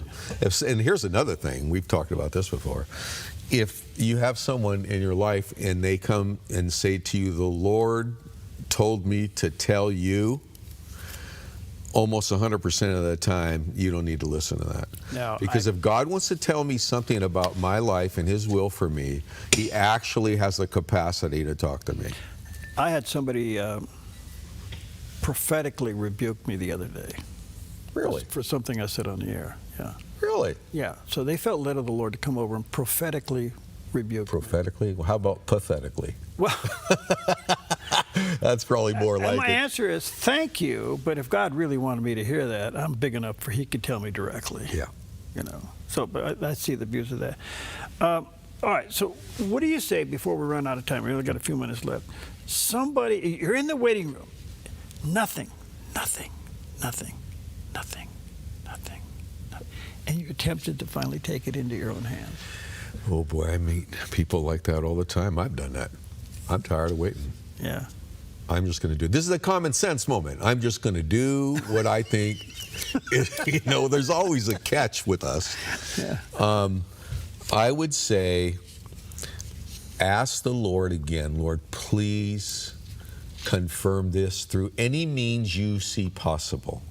And here's another thing. We've talked about this before. If you have someone in your life and they come and say to you, the Lord told me to tell you, almost 100% of the time, you don't need to listen to that. No, because if God wants to tell me something about my life and His will for me, He actually has the capacity to talk to me. I had somebody prophetically rebuke me the other day. Really? For something I said on the air, yeah. Really? Yeah, so they felt led of the Lord to come over and prophetically rebuke Prophetically? me. Well, how about pathetically? Well, that's probably more like it. My answer is thank you, but if God really wanted me to hear that, I'm big enough for He could tell me directly. Yeah. You know, so, but I see the abuse of that. All right, so what do you say before we run out of time? We only got a few minutes left. Somebody, you're in the waiting room. Nothing. And you're tempted to finally take it into your own hands. Oh boy, I meet people like that all the time. I've done that. I'm tired of waiting. Yeah. I'm just going to do. This is a common sense moment. I'm just going to do what I think. You know, there's always a catch with us. Yeah. I would say, ask the Lord again. Lord, please confirm this through any means you see possible.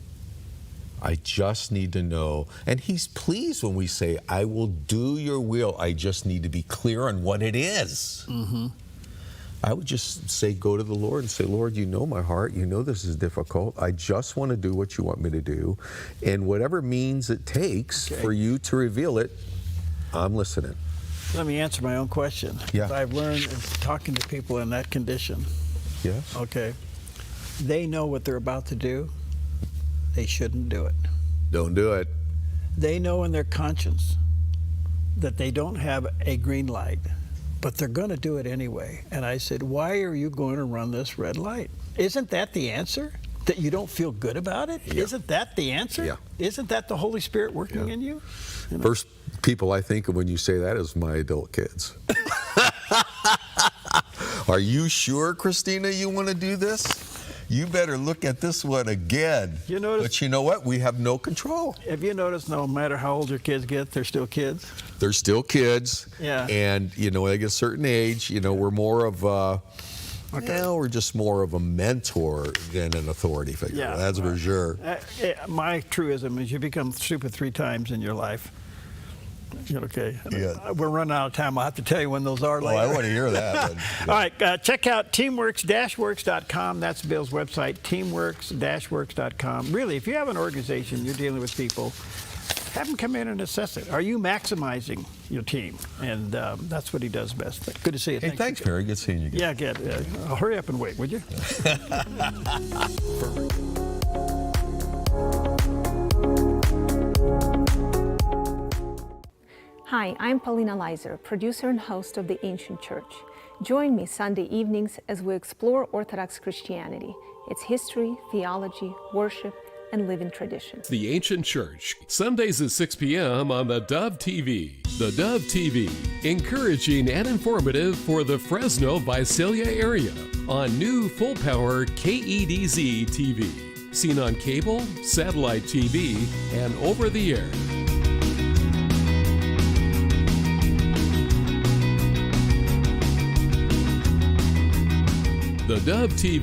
I just need to know. And He's pleased when we say, I will do your will. I just need to be clear on what it is. Mm-hmm. I would just say, go to the Lord and say, Lord, you know my heart. You know this is difficult. I just want to do what you want me to do. And whatever means it takes for you to reveal it, I'm listening. Let me answer my own question. Yeah. I've learned talking to people in that condition. Yes. Okay. They know what they're about to do. They shouldn't do it. Don't do it. They know in their conscience that they don't have a green light, but they're going to do it anyway. And I said, why are you going to run this red light? Isn't that the answer? that you don't feel good about it? Yeah. Isn't that the answer? Yeah. Isn't that the Holy Spirit working in you? You know? First people I think of when you say that is my adult kids. Are you sure, Christina, you want to do this? You better look at this one again. But you know what? We have no control. Have you noticed no matter how old your kids get, they're still kids? They're still kids. Yeah. And, you know, when they get a certain age, you know, we're more of we're just more of a mentor than an authority figure. Yeah. That's for sure. My truism is you become stupid 3 times in your life. Okay. Yeah. We're running out of time. I'll have to tell you when those are later. I want to hear that. All right. Check out teamworks-works.com. That's Bill's website, teamworks-works.com. Really, if you have an organization, you're dealing with people, have them come in and assess it. Are you maximizing your team? And that's what he does best. Good to see you. Hey, thanks, Perry. Good seeing you again. Yeah, good. Hurry up and wait, would you? Hi, I'm Paulina Leiser, producer and host of The Ancient Church. Join me Sunday evenings as we explore Orthodox Christianity, its history, theology, worship, and living traditions. The Ancient Church, Sundays at 6 p.m. on the Dove TV. The Dove TV, encouraging and informative for the Fresno Visalia area on new full-power KEDZ TV, seen on cable, satellite TV, and over the air. The Dove TV.